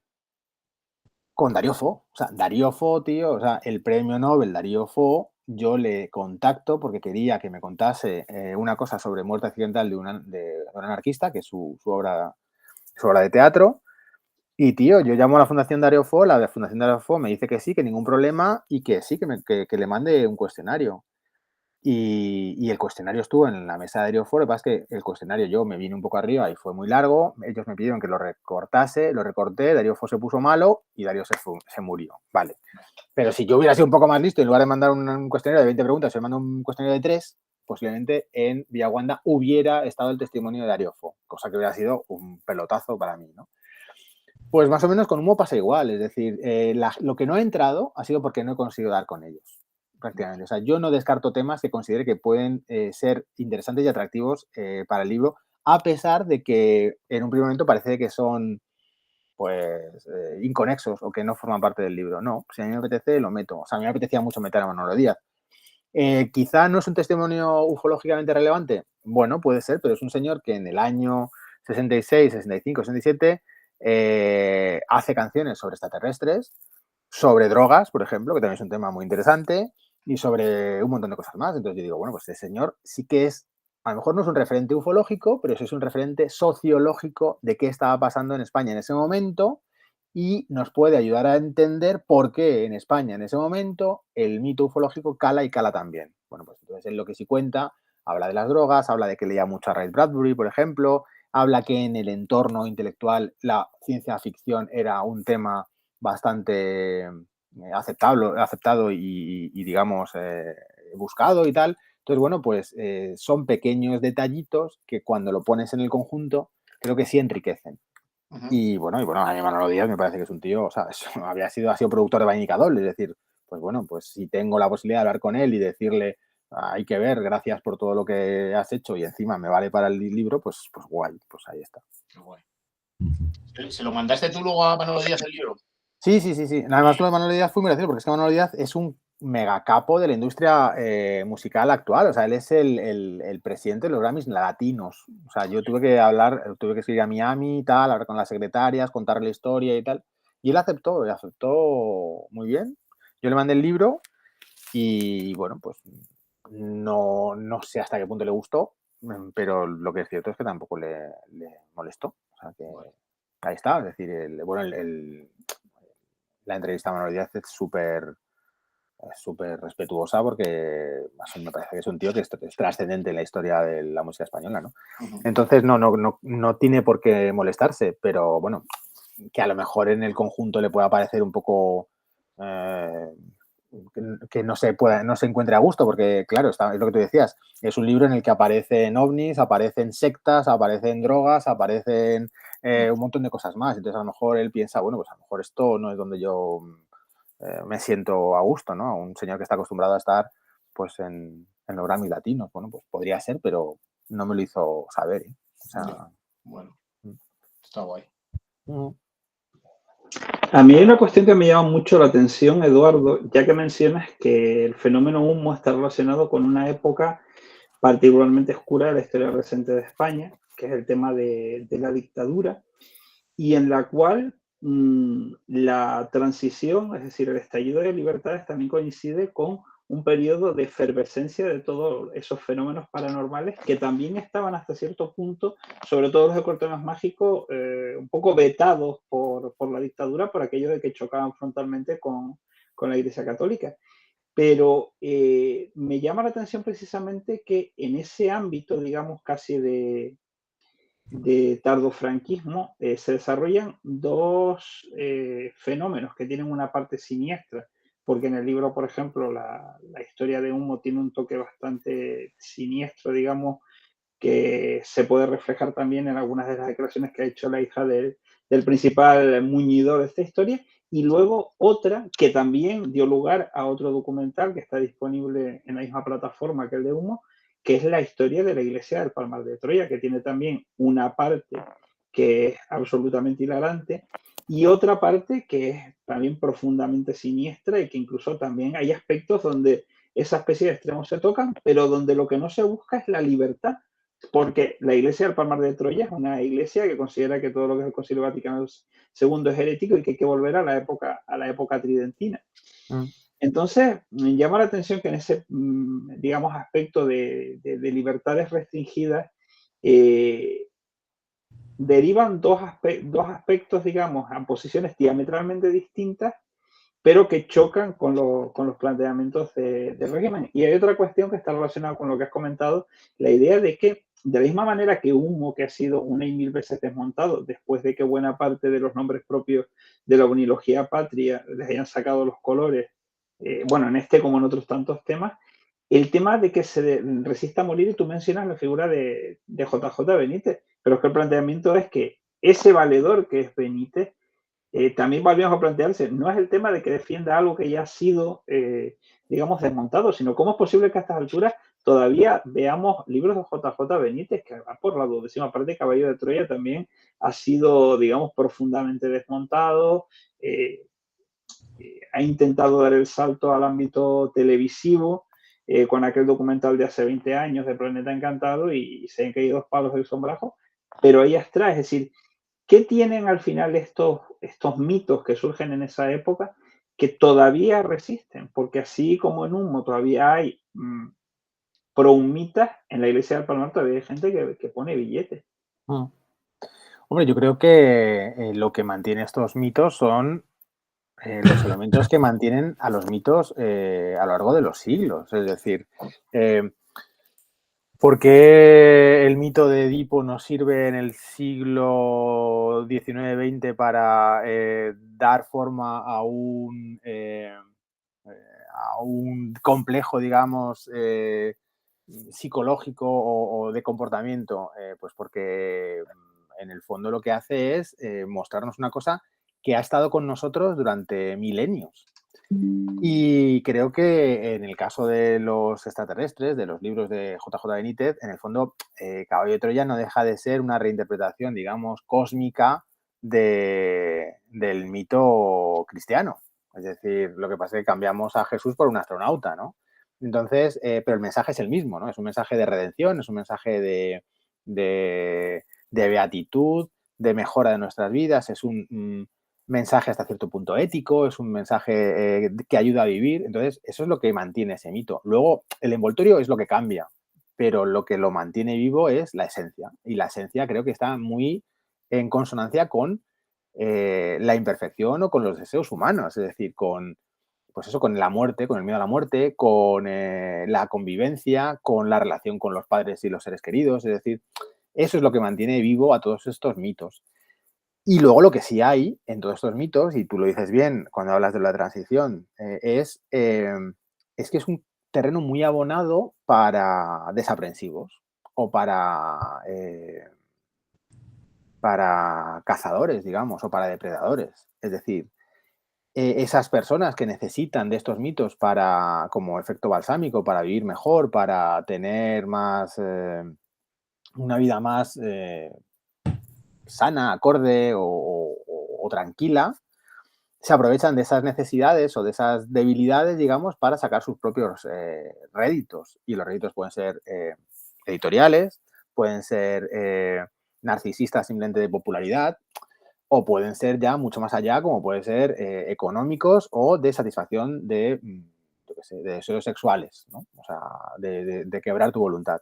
Darío Fo. O sea, Darío Fo, tío, o sea, el premio Nobel Darío Fo, yo le contacto porque quería que me contase una cosa sobre muerte accidental de un anarquista, que es su obra de teatro. Y, tío, yo llamo a la Fundación Darío Fo, la Fundación Darío Fo me dice que sí, que ningún problema y que sí, que le mande un cuestionario. Y el cuestionario estuvo en la mesa de Darío Fo. Lo que pasa es que el cuestionario yo me vine un poco arriba y fue muy largo. Ellos me pidieron que lo recortase, lo recorté, Darío Fo se puso malo y Darío se murió. Vale. Pero si yo hubiera sido un poco más listo, en lugar de mandar un cuestionario de 20 preguntas, yo mando un cuestionario de 3, posiblemente en Villaguanda hubiera estado el testimonio de Darío Fo, cosa que hubiera sido un pelotazo para mí, ¿no? Pues más o menos con Humo pasa igual. Es decir, lo que no ha entrado ha sido porque no he conseguido dar con ellos. Prácticamente. O sea, yo no descarto temas que considere que pueden ser interesantes y atractivos para el libro, a pesar de que en un primer momento parece que son pues inconexos o que no forman parte del libro. No, si a mí me apetece, lo meto. O sea, a mí me apetecía mucho meter a Manolo Díaz. Quizá no es un testimonio ufológicamente relevante. Bueno, puede ser, pero es un señor que en el año 66, 65, 67 hace canciones sobre extraterrestres, sobre drogas, por ejemplo, que también es un tema muy interesante, y sobre un montón de cosas más. Entonces yo digo, bueno, pues este señor sí que es a lo mejor no es un referente ufológico, pero sí es un referente sociológico de qué estaba pasando en España en ese momento y nos puede ayudar a entender por qué en España en ese momento el mito ufológico cala y cala también. Bueno, pues entonces en lo que sí cuenta, habla de las drogas, habla de que leía mucho a Ray Bradbury, por ejemplo, habla que en el entorno intelectual la ciencia ficción era un tema bastante aceptado y digamos, buscado y tal. Entonces, bueno, pues son pequeños detallitos que cuando lo pones en el conjunto, creo que sí enriquecen. Y bueno, a mí Manolo Díaz me parece que es un tío, o sea, ha sido productor de Vainica Doble, es decir, pues bueno, pues si tengo la posibilidad de hablar con él y decirle, hay que ver, gracias por todo lo que has hecho y encima me vale para el libro, pues guay, pues ahí está. Qué guay. ¿Se lo mandaste tú luego a Manolo Díaz el libro? Sí. Además, lo de Manolo Díaz fue muy gracioso porque es que Manolo Díaz es un mega capo de la industria musical actual. O sea, él es el presidente de los Grammys latinos. O sea, yo tuve que escribir a Miami y tal, hablar con las secretarias, contarle la historia y tal. Y él aceptó muy bien. Yo le mandé el libro y bueno, pues no sé hasta qué punto le gustó, pero lo que es cierto es que tampoco le molestó. O sea, que ahí está. Es decir, la entrevista a Manolo Díaz es súper respetuosa porque me parece que es un tío que es trascendente en la historia de la música española, ¿no? Entonces no tiene por qué molestarse, pero bueno, que a lo mejor en el conjunto le pueda parecer un poco que no se encuentre a gusto, porque claro, es lo que tú decías, es un libro en el que aparecen ovnis, aparecen sectas, aparecen drogas, aparecen un montón de cosas más. Entonces a lo mejor él piensa, bueno, pues a lo mejor esto no es donde yo me siento a gusto, ¿no? Un señor que está acostumbrado a estar pues en los Grammy latinos. Bueno, pues podría ser, pero no me lo hizo saber, ¿eh? O sea, bueno, está guay. A mí hay una cuestión que me llama mucho la atención, Eduardo, ya que mencionas que el fenómeno humo está relacionado con una época particularmente oscura de la historia reciente de España, que es el tema de la dictadura, y en la cual la transición, es decir, el estallido de libertades también coincide con un periodo de efervescencia de todos esos fenómenos paranormales que también estaban hasta cierto punto, sobre todo los de corte más mágico, un poco vetados por la dictadura, por aquello de que chocaban frontalmente con la Iglesia Católica. Pero me llama la atención precisamente que en ese ámbito, digamos, casi de tardofranquismo, se desarrollan dos fenómenos que tienen una parte siniestra, porque en el libro, por ejemplo, la historia de Humo tiene un toque bastante siniestro, digamos, que se puede reflejar también en algunas de las declaraciones que ha hecho la hija del principal muñidor de esta historia, y luego otra que también dio lugar a otro documental que está disponible en la misma plataforma que el de Humo, que es la historia de la iglesia del Palmar de Troya, que tiene también una parte que es absolutamente hilarante y otra parte que es también profundamente siniestra y que incluso también hay aspectos donde esa especie de extremos se tocan, pero donde lo que no se busca es la libertad, porque la iglesia del Palmar de Troya es una iglesia que considera que todo lo que es el Concilio Vaticano II es herético y que hay que volver a la época tridentina. Entonces, me llama la atención que en ese, digamos, aspecto de libertades restringidas, derivan dos aspectos, digamos, a posiciones diametralmente distintas, pero que chocan con los planteamientos del régimen. Y hay otra cuestión que está relacionada con lo que has comentado, la idea de que, de la misma manera que Humo, que ha sido una y mil veces desmontado, después de que buena parte de los nombres propios de la unilogía patria les hayan sacado los colores, bueno, en este como en otros tantos temas, el tema de que se resista a morir, y tú mencionas la figura de JJ Benítez, pero es que el planteamiento es que ese valedor que es Benítez, también volvemos a plantearse, no es el tema de que defienda algo que ya ha sido, digamos, desmontado, sino cómo es posible que a estas alturas todavía veamos libros de JJ Benítez, que va por la 12ª parte de Caballo de Troya también ha sido, digamos, profundamente desmontado, ha intentado dar el salto al ámbito televisivo, con aquel documental de hace 20 años de Planeta Encantado y se han caído dos palos del sombrajo, pero ahí está, es decir, ¿qué tienen al final estos mitos que surgen en esa época que todavía resisten? Porque así como en Humo todavía hay pro-humitas, en la iglesia del Palmar todavía hay gente que pone billetes. Hombre, yo creo que lo que mantiene estos mitos son los elementos que mantienen a los mitos a lo largo de los siglos. Es decir, ¿por qué el mito de Edipo nos sirve en el siglo XIX-XX para dar forma a un complejo, digamos, psicológico o de comportamiento? Pues porque en el fondo lo que hace es mostrarnos una cosa que ha estado con nosotros durante milenios. Y creo que en el caso de los extraterrestres, de los libros de J.J. Benítez, en el fondo, Caballo de Troya no deja de ser una reinterpretación, digamos, cósmica del mito cristiano. Es decir, lo que pasa es que cambiamos a Jesús por un astronauta, ¿no? Entonces, pero el mensaje es el mismo, ¿no? Es un mensaje de redención, es un mensaje de beatitud, de mejora de nuestras vidas, es un mensaje hasta cierto punto ético, es un mensaje que ayuda a vivir. Entonces, eso es lo que mantiene ese mito. Luego, el envoltorio es lo que cambia, pero lo que lo mantiene vivo es la esencia. Y la esencia creo que está muy en consonancia con la imperfección o con los deseos humanos, es decir, pues eso, con la muerte, con el miedo a la muerte, con la convivencia, con la relación con los padres y los seres queridos. Es decir, eso es lo que mantiene vivo a todos estos mitos. Y luego lo que sí hay en todos estos mitos, y tú lo dices bien cuando hablas de la transición, es que es un terreno muy abonado para desaprensivos o para cazadores, digamos, o para depredadores. Es decir, esas personas que necesitan de estos mitos para, como efecto balsámico, para vivir mejor, para tener más, una vida más sana, acorde o tranquila, se aprovechan de esas necesidades o de esas debilidades, digamos, para sacar sus propios réditos. Y los réditos pueden ser editoriales, pueden ser narcisistas simplemente de popularidad, o pueden ser ya mucho más allá, como pueden ser económicos o de satisfacción de, yo qué sé, de deseos sexuales, ¿no? O sea, de quebrar tu voluntad.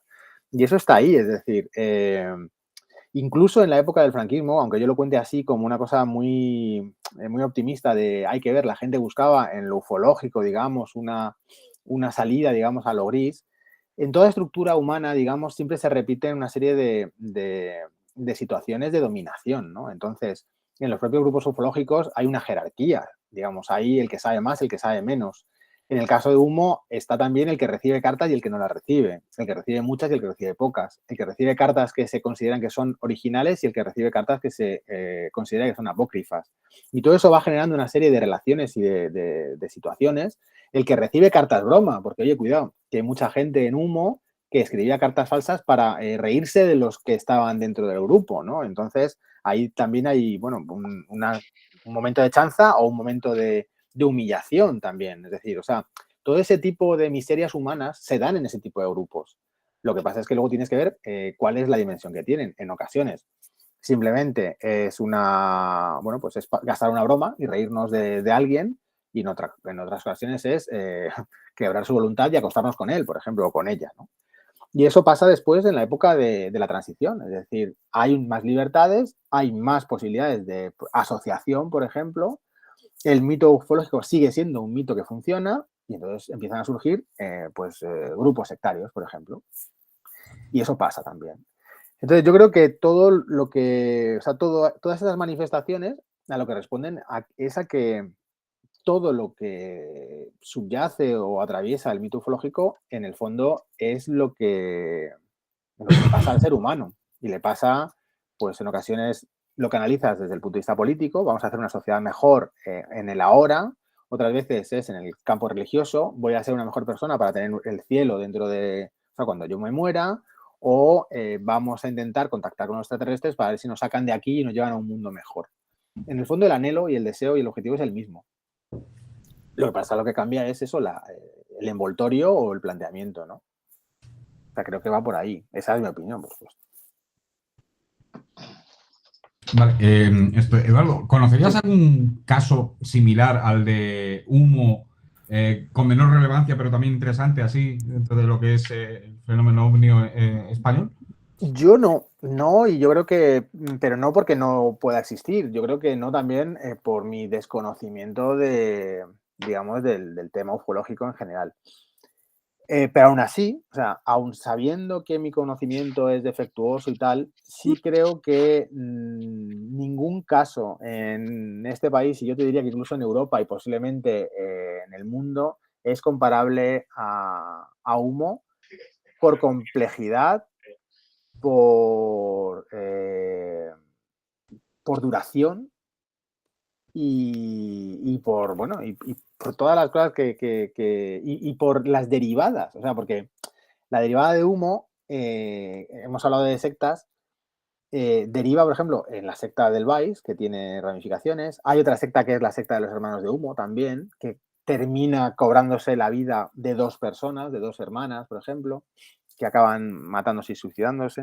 Y eso está ahí, es decir, incluso en la época del franquismo, aunque yo lo cuente así como una cosa muy, muy optimista de hay que ver, la gente buscaba en lo ufológico, digamos, una salida, digamos, a lo gris. En toda estructura humana, digamos, siempre se repiten una serie de situaciones de dominación, ¿no? Entonces, en los propios grupos ufológicos hay una jerarquía, digamos, hay el que sabe más, el que sabe menos. En el caso de Humo está también el que recibe cartas y el que no las recibe, el que recibe muchas y el que recibe pocas, el que recibe cartas que se consideran que son originales y el que recibe cartas que se considera que son apócrifas. Y todo eso va generando una serie de relaciones y de situaciones. El que recibe cartas broma, porque oye, cuidado, que hay mucha gente en Humo que escribía cartas falsas para reírse de los que estaban dentro del grupo, ¿no? Entonces, ahí también hay, bueno, un momento de chanza o un momento de humillación también. Es decir, o sea, todo ese tipo de miserias humanas se dan en ese tipo de grupos. Lo que pasa es que luego tienes que ver cuál es la dimensión que tienen. En ocasiones simplemente es bueno, pues es gastar una broma y reírnos de alguien, y en otras ocasiones es quebrar su voluntad y acostarnos con él, por ejemplo, o con ella, ¿no? Y eso pasa después en la época de la transición, es decir, hay más libertades, hay más posibilidades de asociación, por ejemplo. El mito ufológico sigue siendo un mito que funciona y entonces empiezan a surgir grupos sectarios, por ejemplo. Y eso pasa también. Entonces yo creo que todo lo que, o sea, todas esas manifestaciones a lo que responden es a que todo lo que subyace o atraviesa el mito ufológico, en el fondo, es lo que pasa al ser humano. Y le pasa, pues en ocasiones lo que analizas desde el punto de vista político, vamos a hacer una sociedad mejor en el ahora, otras veces es en el campo religioso, voy a ser una mejor persona para tener el cielo dentro de, o sea, cuando yo me muera, o vamos a intentar contactar con los extraterrestres para ver si nos sacan de aquí y nos llevan a un mundo mejor. En el fondo el anhelo y el deseo y el objetivo es el mismo. Lo que pasa, lo que cambia es eso, el envoltorio o el planteamiento, ¿no? O sea, creo que va por ahí. Esa es mi opinión, por supuesto. Vale, Eduardo, ¿conocerías algún caso similar al de Humo con menor relevancia, pero también interesante, así, dentro de lo que es el fenómeno ovni español? Yo no, y yo creo que, pero no porque no pueda existir, yo creo que no también por mi desconocimiento de, digamos, del tema ufológico en general. Pero aún así, o sea, aún sabiendo que mi conocimiento es defectuoso y tal, sí creo que ningún caso en este país, y yo te diría que incluso en Europa y posiblemente en el mundo, es comparable a Humo por complejidad, por duración y por, bueno, y por todas las cosas y por las derivadas. O sea, porque la derivada de Humo, hemos hablado de sectas, deriva, por ejemplo, en la secta del Vais, que tiene ramificaciones. Hay otra secta que es la secta de los hermanos de Humo también, que termina cobrándose la vida de dos personas, de dos hermanas, por ejemplo, que acaban matándose y suicidándose.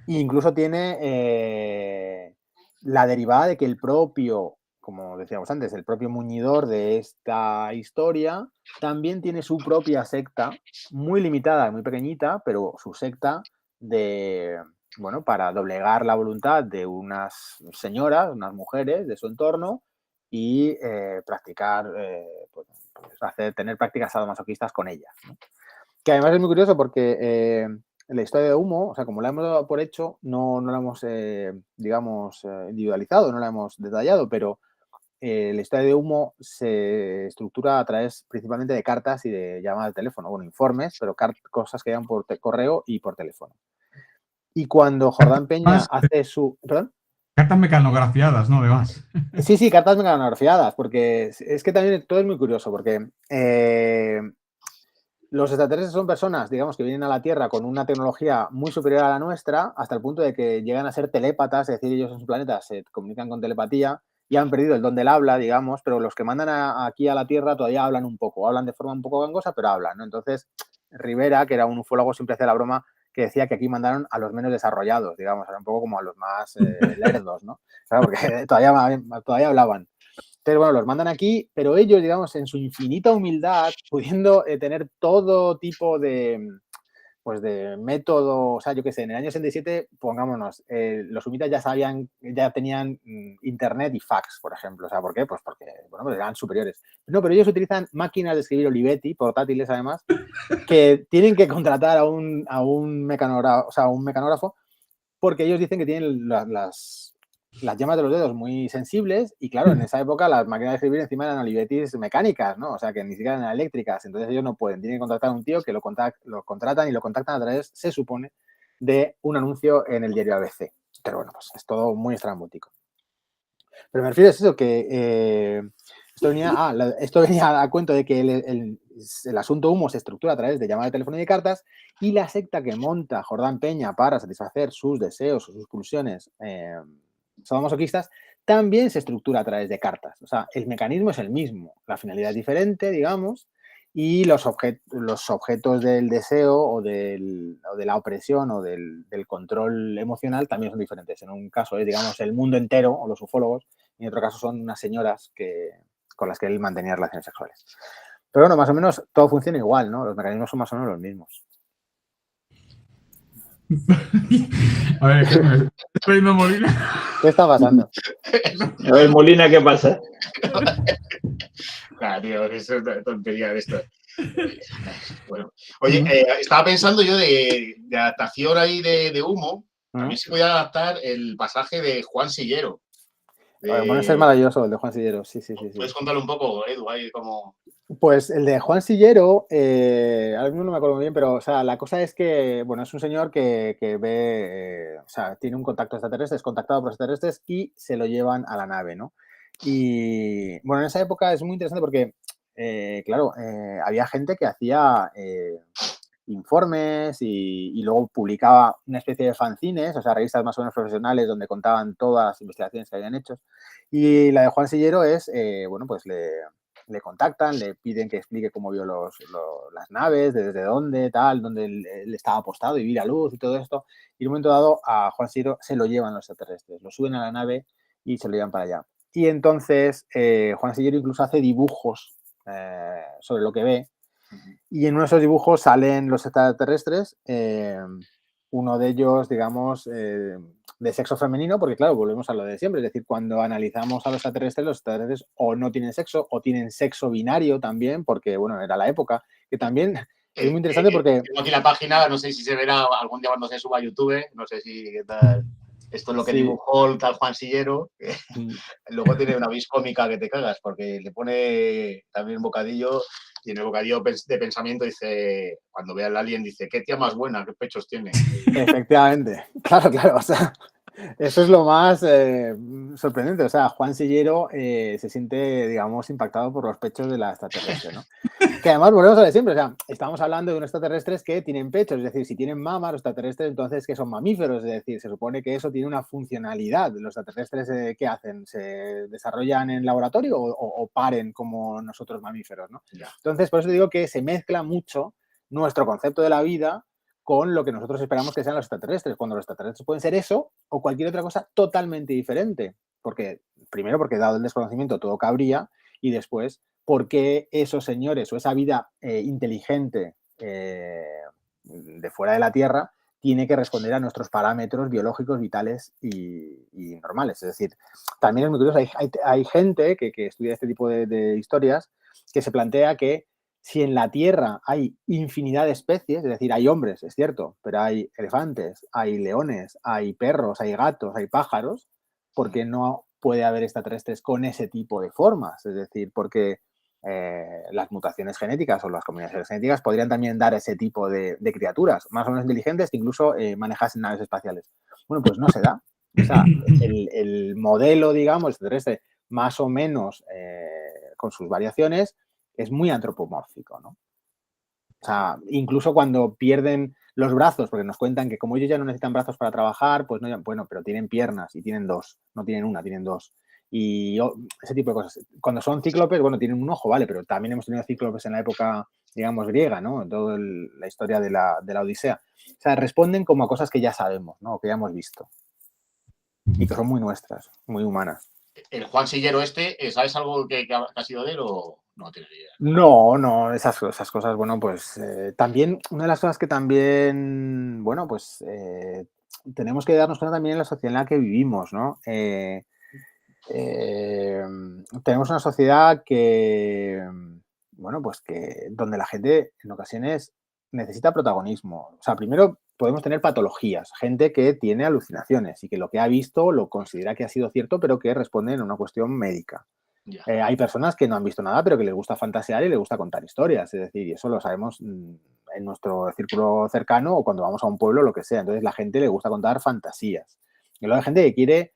E incluso tiene la derivada de que el propio, como decíamos antes, el propio muñidor de esta historia también tiene su propia secta, muy limitada, muy pequeñita, pero su secta de, bueno, para doblegar la voluntad de unas señoras, unas mujeres de su entorno y practicar, tener prácticas sadomasoquistas con ellas, ¿no? Que además es muy curioso porque la historia de Humo, o sea, como la hemos dado por hecho, no la hemos, digamos, individualizado, no la hemos detallado, pero la historia de Humo se estructura a través principalmente de cartas y de llamadas de teléfono, bueno, informes, pero cosas que llegan por correo y por teléfono. Y cuando Jordán Peña hace su... ¿Perdón? Cartas mecanografiadas, ¿no? Además. Sí, cartas mecanografiadas, porque es que también todo es muy curioso, porque los extraterrestres son personas, digamos, que vienen a la Tierra con una tecnología muy superior a la nuestra, hasta el punto de que llegan a ser telépatas, es decir, ellos en su planeta se comunican con telepatía y han perdido el don del habla, digamos, pero los que mandan aquí a la Tierra todavía hablan un poco, hablan de forma un poco gangosa, pero hablan, ¿no? Entonces, Rivera, que era un ufólogo, siempre hacía la broma que decía que aquí mandaron a los menos desarrollados, digamos, era un poco como a los más lerdos, ¿no? Claro, porque todavía hablaban. Entonces, bueno, los mandan aquí, pero ellos, digamos, en su infinita humildad, pudiendo tener todo tipo de, pues de método, o sea, yo qué sé, en el año 67, pongámonos, los humitas ya tenían internet y fax, por ejemplo. O sea, ¿por qué? Pues porque, bueno, pues eran superiores. No, pero ellos utilizan máquinas de escribir Olivetti, portátiles además, que tienen que contratar a un mecanógrafo, porque ellos dicen que tienen las llamas de los dedos muy sensibles y claro, en esa época las máquinas de escribir encima eran Olivettis mecánicas, ¿no? O sea, que ni siquiera eran eléctricas, entonces ellos no pueden, tienen que contratar a un tío que lo contratan y lo contactan a través, se supone, de un anuncio en el diario ABC. Pero bueno, pues es todo muy estrambótico. Pero me refiero a eso, que esto venía a cuento de que el asunto Humo se estructura a través de llamadas de teléfono y de cartas, y la secta que monta Jordán Peña para satisfacer sus deseos o sus pulsiones sadomasoquistas también se estructura a través de cartas. O sea, el mecanismo es el mismo, la finalidad es diferente, digamos, y los objetos del deseo o de la opresión o del control emocional también son diferentes. En un caso es, digamos, el mundo entero o los ufólogos, y en otro caso son unas señoras con las que él mantenía relaciones sexuales. Pero bueno, más o menos todo funciona igual, ¿no? Los mecanismos son más o menos los mismos. A ver, ¿qué me está trayendo Molina? ¿Qué está pasando? A ver, Molina, ¿qué pasa? Claro, tío, eso es tontería de esto. Bueno, oye, estaba pensando yo de adaptación ahí de Humo. También se podía adaptar el pasaje de Juan Sillero. Bueno, ese es maravilloso, el de Juan Sillero. Sí. ¿Puedes contarle un poco, Edu, ahí cómo...? Pues el de Juan Sillero, ahora mismo no me acuerdo muy bien, pero o sea, la cosa es que, bueno, es un señor que ve, o sea, tiene un contacto extraterrestre, es contactado por extraterrestres y se lo llevan a la nave, ¿no? Y bueno, en esa época es muy interesante porque, claro, había gente que hacía informes y luego publicaba una especie de fanzines, o sea, revistas más o menos profesionales donde contaban todas las investigaciones que habían hecho. Y la de Juan Sillero es, bueno, pues le contactan, le piden que explique cómo vio las naves, desde dónde, tal, dónde él estaba apostado y vi la luz y todo esto. Y en un momento dado a Juan Sillero se lo llevan los extraterrestres, lo suben a la nave y se lo llevan para allá. Y entonces Juan Sillero incluso hace dibujos sobre lo que ve. Y en uno de esos dibujos salen los extraterrestres, uno de ellos, digamos, de sexo femenino, porque claro, volvemos a lo de siempre, es decir, cuando analizamos a los extraterrestres o no tienen sexo o tienen sexo binario también, porque, bueno, era la época, que también es muy interesante porque... Tengo aquí la página, no sé si se verá algún día cuando se suba a YouTube, no sé si qué tal. Esto es lo que dibujó el tal Juan Sillero. Luego tiene una vis cómica que te cagas, porque le pone también un bocadillo, y en el bocadillo de pensamiento dice, cuando ve al alien, dice, qué tía más buena, qué pechos tiene. Efectivamente, claro, o sea, eso es lo más sorprendente. O sea, Juan Sillero se siente, digamos, impactado por los pechos de la extraterrestre, ¿no? Que además volvemos a lo de siempre, o sea, estamos hablando de unos extraterrestres que tienen pechos, es decir, si tienen mamas los extraterrestres, entonces que son mamíferos, es decir, se supone que eso tiene una funcionalidad. ¿Los extraterrestres qué hacen? ¿Se desarrollan en laboratorio o paren como nosotros mamíferos, ¿no? Ya. Entonces, por eso digo que se mezcla mucho nuestro concepto de la vida con lo que nosotros esperamos que sean los extraterrestres, cuando los extraterrestres pueden ser eso o cualquier otra cosa totalmente diferente. Porque, primero, porque dado el desconocimiento todo cabría, y después, porque esos señores o esa vida inteligente de fuera de la Tierra tiene que responder a nuestros parámetros biológicos, vitales y normales. Es decir, también es muy curioso, hay gente que estudia este tipo de historias que se plantea que si en la Tierra hay infinidad de especies, es decir, hay hombres, es cierto, pero hay elefantes, hay leones, hay perros, hay gatos, hay pájaros, ¿por qué no puede haber extraterrestres con ese tipo de formas? Es decir, porque las mutaciones genéticas o las combinaciones genéticas podrían también dar ese tipo de criaturas, más o menos inteligentes, que incluso manejasen naves espaciales. Bueno, pues no se da. O sea, el modelo, digamos, extraterrestre, más o menos con sus variaciones, es muy antropomórfico, ¿no? O sea, incluso cuando pierden los brazos, porque nos cuentan que como ellos ya no necesitan brazos para trabajar, pues no, bueno, pero tienen piernas y tienen dos, no tienen una, tienen dos. Y ese tipo de cosas. Cuando son cíclopes, bueno, tienen un ojo, vale, pero también hemos tenido cíclopes en la época, digamos, griega, ¿no? En toda la historia de la Odisea. O sea, responden como a cosas que ya sabemos, ¿no? O que ya hemos visto. Y que son muy nuestras, muy humanas. El Juan Sillero ¿sabes algo que ha sido de él o no tienes idea? No, esas cosas, bueno, pues también, una de las cosas que también, bueno, pues tenemos que darnos cuenta también en la sociedad en la que vivimos, ¿no? Tenemos una sociedad que, bueno, pues que donde la gente en ocasiones necesita protagonismo. O sea, primero podemos tener patologías, gente que tiene alucinaciones y que lo que ha visto lo considera que ha sido cierto, pero que responde en una cuestión médica. Hay personas que no han visto nada, pero que les gusta fantasear y les gusta contar historias. Es decir, y eso lo sabemos en nuestro círculo cercano o cuando vamos a un pueblo, lo que sea. Entonces, la gente le gusta contar fantasías. Y luego hay gente que quiere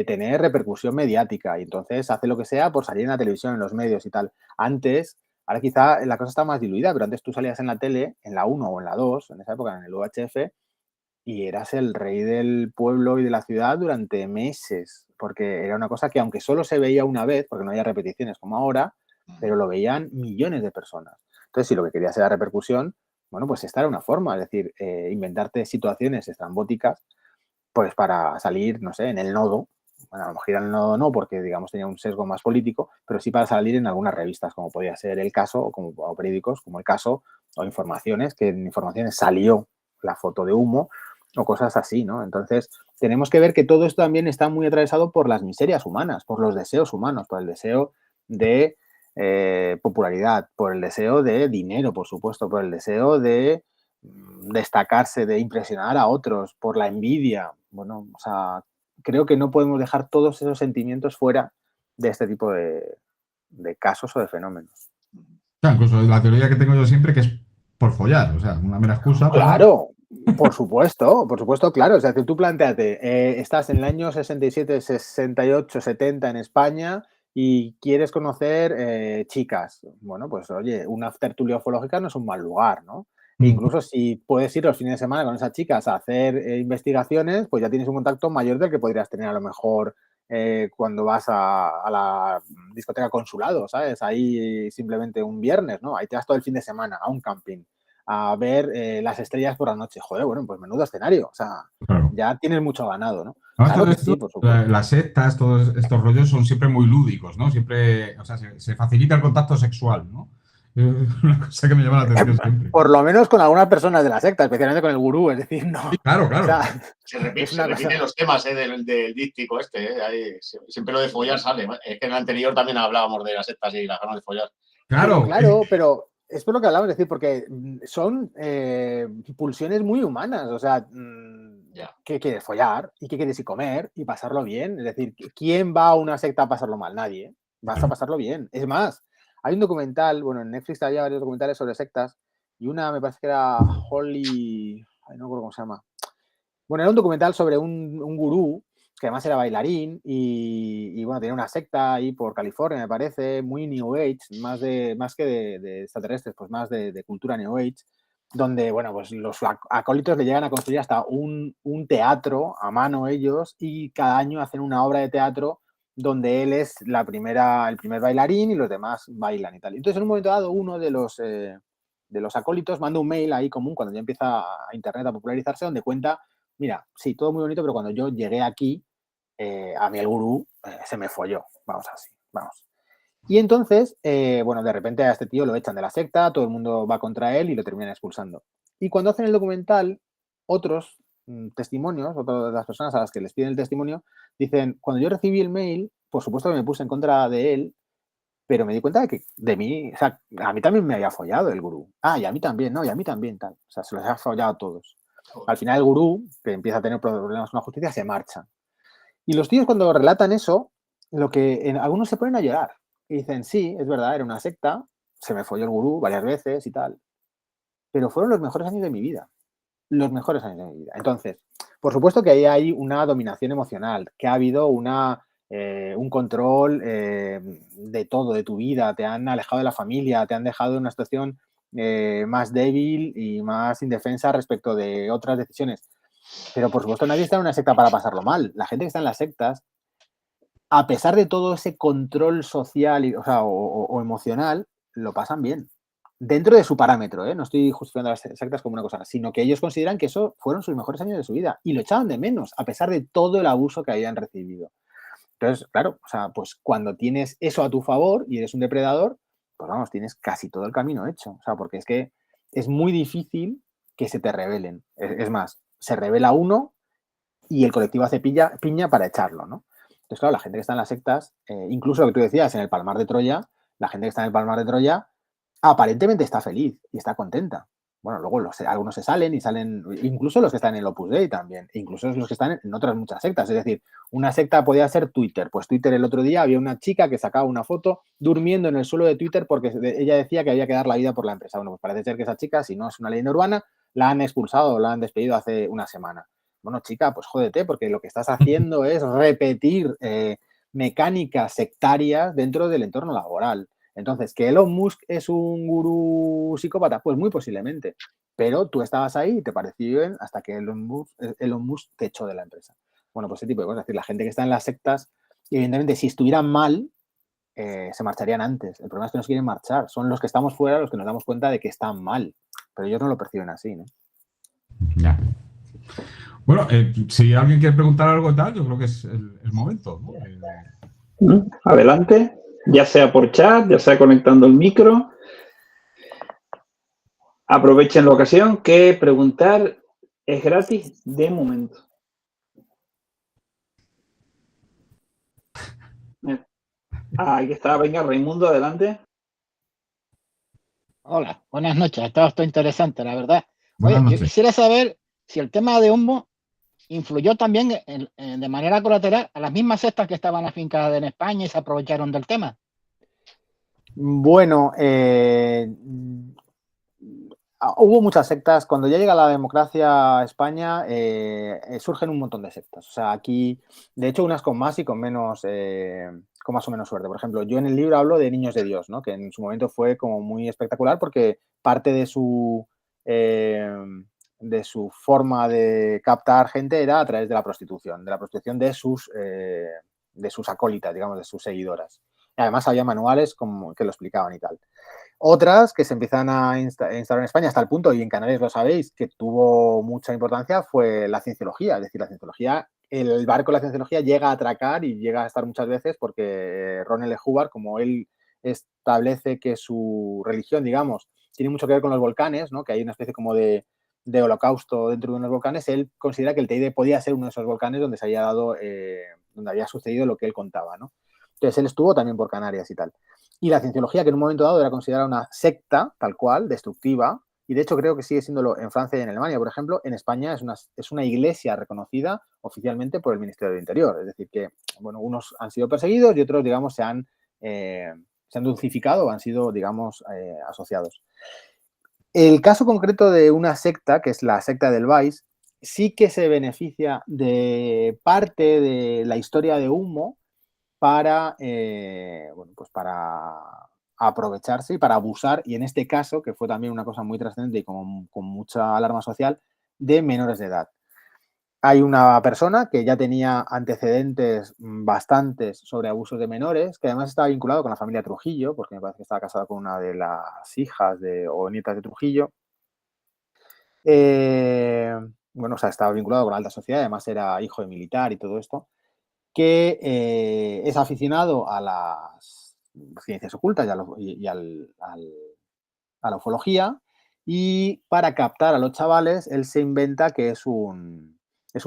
tener repercusión mediática y entonces hace lo que sea por salir en la televisión, en los medios y tal. Antes, ahora quizá la cosa está más diluida, pero antes tú salías en la tele, en la 1 o en la 2, en esa época, en el UHF, y eras el rey del pueblo y de la ciudad durante meses, porque era una cosa que aunque solo se veía una vez, porque no había repeticiones como ahora, pero lo veían millones de personas. Entonces, si lo que querías era repercusión, bueno, pues esta era una forma, es decir, inventarte situaciones estrambóticas, pues para salir, no sé, en el nodo. Bueno, a lo mejor en el nodo no, porque digamos tenía un sesgo más político, pero sí para salir en algunas revistas, como podía ser El Caso, o periódicos como El Caso, o Informaciones, que en Informaciones salió la foto de humo, o cosas así, ¿no? Entonces, tenemos que ver que todo esto también está muy atravesado por las miserias humanas, por los deseos humanos, por el deseo de popularidad, por el deseo de dinero, por supuesto, por el deseo de destacarse, de impresionar a otros, por la envidia. Bueno, o sea, creo que no podemos dejar todos esos sentimientos fuera de este tipo de casos o de fenómenos. Claro, incluso la teoría que tengo yo siempre que es por follar, o sea, una mera excusa para... Claro, por supuesto, claro. O sea, que tú planteate, estás en el año 67, 68, 70 en España y quieres conocer chicas. Bueno, pues oye, una tertulia ufológica no es un mal lugar, ¿no? E incluso si puedes ir los fines de semana con esas chicas a hacer investigaciones, pues ya tienes un contacto mayor del que podrías tener a lo mejor cuando vas a la discoteca Consulado, ¿sabes? Ahí simplemente un viernes, ¿no? Ahí te das todo el fin de semana a un camping a ver las estrellas por la noche. Joder, bueno, pues menudo escenario. O sea, Claro. ya tienes mucho ganado, ¿no? No, Claro todo que esto, sí, por supuesto. las sectas, todos estos rollos son siempre muy lúdicos, ¿no? Siempre, o sea, se facilita el contacto sexual, ¿no? Es una cosa que me llama la atención siempre. Por lo menos con algunas personas de la secta, especialmente con el gurú, es decir, no. Sí, claro, O claro. sea, Se es una repiten cosa. los temas del díptico este. Ahí, siempre lo de follar sale. Es que en el anterior también hablábamos de las sectas y las ganas de follar. Claro, Claro, pero es por lo que hablamos, es decir, porque son pulsiones muy humanas. O sea, Ya. ¿qué quieres? Follar y qué quieres y comer y pasarlo bien. Es decir, ¿quién va a una secta a pasarlo mal? Nadie. Vas a pasarlo bien. Es más, hay un documental, bueno, en Netflix había varios documentales sobre sectas y una me parece que era Holy, ay, no recuerdo cómo se llama. Bueno, era un documental sobre un gurú que además era bailarín y bueno, tenía una secta ahí por California, me parece, muy New Age, más que de extraterrestres, pues más de cultura New Age, donde, bueno, pues los acólitos le llegan a construir hasta un teatro a mano ellos y cada año hacen una obra de teatro donde él es el primer bailarín y los demás bailan y tal. Entonces, en un momento dado, uno de los acólitos manda un mail ahí común cuando ya empieza a Internet a popularizarse, donde cuenta, mira, sí, todo muy bonito, pero cuando yo llegué aquí, a mí el gurú se me folló, vamos así, vamos. Y entonces, bueno, de repente a este tío lo echan de la secta, todo el mundo va contra él y lo terminan expulsando. Y cuando hacen el documental, otros testimonios, otras de las personas a las que les piden el testimonio, dicen, cuando yo recibí el mail, por supuesto que me puse en contra de él, pero me di cuenta de que de mí, o sea, a mí también me había follado el gurú. Ah, y a mí también, ¿no? Y a mí también, tal. O sea, se los ha follado a todos. Al final el gurú, que empieza a tener problemas con la justicia, se marcha. Y los tíos cuando relatan eso, algunos se ponen a llorar. Y dicen, sí, es verdad, era una secta, se me folló el gurú varias veces y tal. Pero fueron los mejores años de mi vida. Los mejores años de mi vida. Entonces, por supuesto que ahí hay una dominación emocional, que ha habido un control de todo, de tu vida, te han alejado de la familia, te han dejado en una situación más débil y más indefensa respecto de otras decisiones. Pero por supuesto nadie está en una secta para pasarlo mal. La gente que está en las sectas, a pesar de todo ese control social o emocional, lo pasan bien. Dentro de su parámetro, ¿eh? No estoy justificando las sectas como una cosa, sino que ellos consideran que eso fueron sus mejores años de su vida y lo echaban de menos, a pesar de todo el abuso que habían recibido. Entonces, claro, o sea, pues cuando tienes eso a tu favor y eres un depredador, pues vamos, tienes casi todo el camino hecho. O sea, porque es que es muy difícil que se te rebelen. Es más, se revela uno y el colectivo hace piña para echarlo, ¿no? Entonces, claro, la gente que está en las sectas, incluso lo que tú decías, en el Palmar de Troya, la gente que está en el Palmar de Troya aparentemente está feliz y está contenta. Bueno, luego algunos se salen y salen, incluso los que están en el Opus Dei también, incluso los que están en otras muchas sectas. Es decir, una secta podía ser Twitter. Pues Twitter el otro día había una chica que sacaba una foto durmiendo en el suelo de Twitter porque ella decía que había que dar la vida por la empresa. Bueno, pues parece ser que esa chica, si no es una leyenda urbana, la han expulsado o la han despedido hace una semana. Bueno, chica, pues jódete, porque lo que estás haciendo es repetir mecánicas sectarias dentro del entorno laboral. Entonces, ¿que Elon Musk es un gurú psicópata? Pues muy posiblemente. Pero tú estabas ahí y te pareció bien hasta que Elon Musk te echó de la empresa. Bueno, pues ese tipo de cosas. Es decir, la gente que está en las sectas, evidentemente, si estuvieran mal, se marcharían antes. El problema es que no se quieren marchar. Son los que estamos fuera los que nos damos cuenta de que están mal. Pero ellos no lo perciben así, ¿no? Ya. Bueno, si alguien quiere preguntar algo y tal, yo creo que es el momento, ¿no? Adelante, ya sea por chat, ya sea conectando el micro. Aprovechen la ocasión que preguntar es gratis de momento. Ahí está, venga, Raimundo, adelante. Hola, buenas noches. Todo esto interesante, la verdad. Buenas Oye, yo noches. quisiera saber si el tema de humo influyó también de manera colateral a las mismas sectas que estaban afincadas en España y se aprovecharon del tema. Bueno, hubo muchas sectas. Cuando ya llega la democracia a España, surgen un montón de sectas. O sea, aquí, de hecho, unas con más y con menos, con más o menos suerte. Por ejemplo, yo en el libro hablo de Niños de Dios, ¿no? Que en su momento fue como muy espectacular porque parte de su forma de captar gente era a través de la prostitución de sus acólitas, digamos, de sus seguidoras. Y además había manuales como que lo explicaban y tal. Otras que se empiezan a instalar en España hasta el punto, y en Canarias lo sabéis, que tuvo mucha importancia, fue la cienciología. Es decir, la cienciología, el barco de la cienciología llega a atracar y llega a estar muchas veces porque Ron L. Hubbard, como él establece que su religión, digamos, tiene mucho que ver con los volcanes, ¿no? Que hay una especie como de holocausto dentro de unos volcanes, él considera que el Teide podía ser uno de esos volcanes donde se había dado, donde había sucedido lo que él contaba, ¿no? Entonces él estuvo también por Canarias y tal. Y la cienciología, que en un momento dado era considerada una secta, tal cual, destructiva, y de hecho creo que sigue siéndolo en Francia y en Alemania, por ejemplo, en España es una iglesia reconocida oficialmente por el Ministerio del Interior. Es decir, que, bueno, unos han sido perseguidos y otros, digamos, se han dulcificado o han sido, digamos, asociados. El caso concreto de una secta, que es la secta del Vais, sí que se beneficia de parte de la historia de Humo para, bueno, pues para aprovecharse y para abusar, y en este caso, que fue también una cosa muy trascendente y con mucha alarma social, de menores de edad. Hay una persona que ya tenía antecedentes bastantes sobre abusos de menores, que además estaba vinculado con la familia Trujillo, porque me parece que estaba casado con una de las hijas o nietas de Trujillo. Bueno, o sea, estaba vinculado con la alta sociedad, además era hijo de militar y todo esto, que es aficionado a las ciencias ocultas y a la ufología, y para captar a los chavales, él se inventa que es un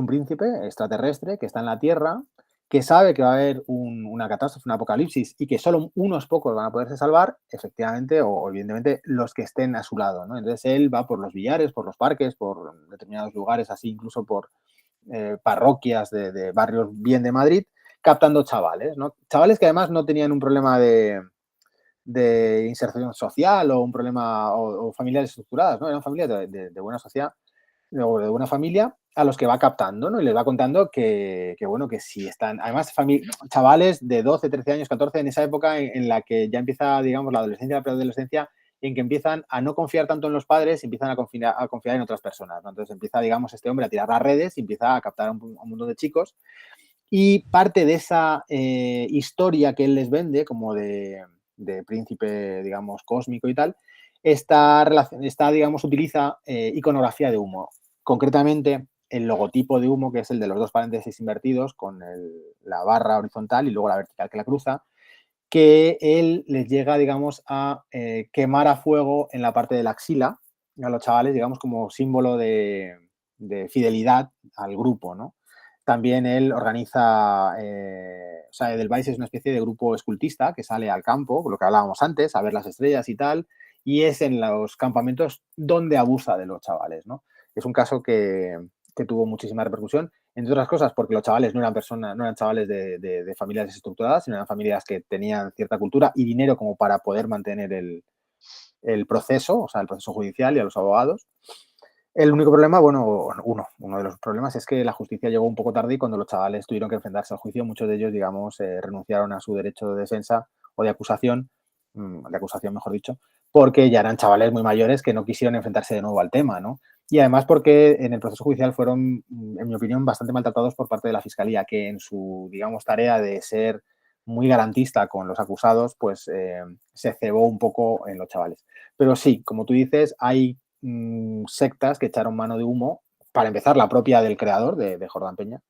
príncipe extraterrestre que está en la Tierra, que sabe que va a haber una catástrofe, un apocalipsis, y que solo unos pocos van a poderse salvar, efectivamente, o evidentemente los que estén a su lado, ¿no? Entonces él va por los billares, por los parques, por determinados lugares, así incluso por parroquias de barrios bien de Madrid, captando chavales, ¿no? Chavales que además no tenían un problema de inserción social o un problema o familias estructuradas, ¿no? Eran familias de buena sociedad o de buena familia a los que va captando, ¿no? Y les va contando que bueno, que si están, además, chavales de 12, 13 años, 14, en esa época en la que ya empieza, digamos, la adolescencia, la preadolescencia, en que empiezan a no confiar tanto en los padres y empiezan a confiar en otras personas, ¿no? Entonces empieza, digamos, este hombre a tirar las redes y empieza a captar a un montón de chicos, y parte de esa historia que él les vende, como de príncipe, digamos, cósmico y tal, digamos, utiliza iconografía de Humo. Concretamente, el logotipo de Humo, que es el de los dos paréntesis invertidos con la barra horizontal y luego la vertical que la cruza, que él les llega, digamos, a quemar a fuego en la parte de la axila a los chavales, digamos, como símbolo de fidelidad al grupo, ¿no? También él organiza, o sea, Edelweiss es una especie de grupo escultista que sale al campo, lo que hablábamos antes, a ver las estrellas y tal, y es en los campamentos donde abusa de los chavales, ¿no? Es un caso que tuvo muchísima repercusión, entre otras cosas porque los chavales no eran chavales de familias desestructuradas, sino eran familias que tenían cierta cultura y dinero como para poder mantener el proceso, o sea, el proceso judicial y a los abogados. El único problema, bueno, uno de los problemas es que la justicia llegó un poco tarde, y cuando los chavales tuvieron que enfrentarse al juicio, muchos de ellos, digamos, renunciaron a su derecho de defensa o de acusación mejor dicho, porque ya eran chavales muy mayores que no quisieron enfrentarse de nuevo al tema, ¿no? Y además porque en el proceso judicial fueron, en mi opinión, bastante maltratados por parte de la Fiscalía, que en su, digamos, tarea de ser muy garantista con los acusados, pues se cebó un poco en los chavales. Pero sí, como tú dices, hay sectas que echaron mano de Humo, para empezar la propia del creador, de Jordán Peña,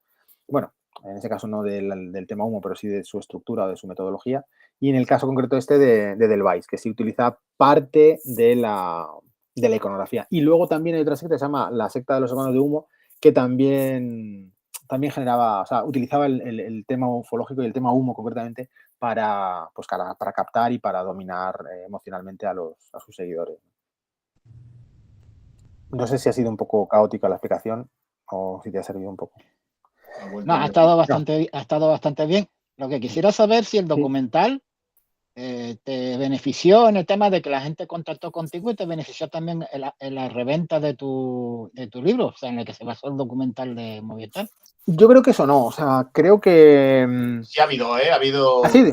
bueno, en ese caso no del tema Humo, pero sí de su estructura o de su metodología, y en el caso concreto este de Edelweiss, que sí utiliza parte de la iconografía. Y luego también hay otra secta que se llama la secta de los hermanos de Humo, que también generaba, o sea, utilizaba el tema ufológico y el tema Humo concretamente para captar y para dominar emocionalmente a sus seguidores. No sé si ha sido un poco caótica la explicación o si te ha servido un poco. No, ha estado bastante bien. Lo que quisiera saber si el documental te benefició en el tema de que la gente contactó contigo, y te benefició también en la reventa de tu libro, o sea, en el que se basó el documental de Movistar. Yo creo que eso no, o sea, creo que... Sí ha habido, ha habido... ¿Ah, sí?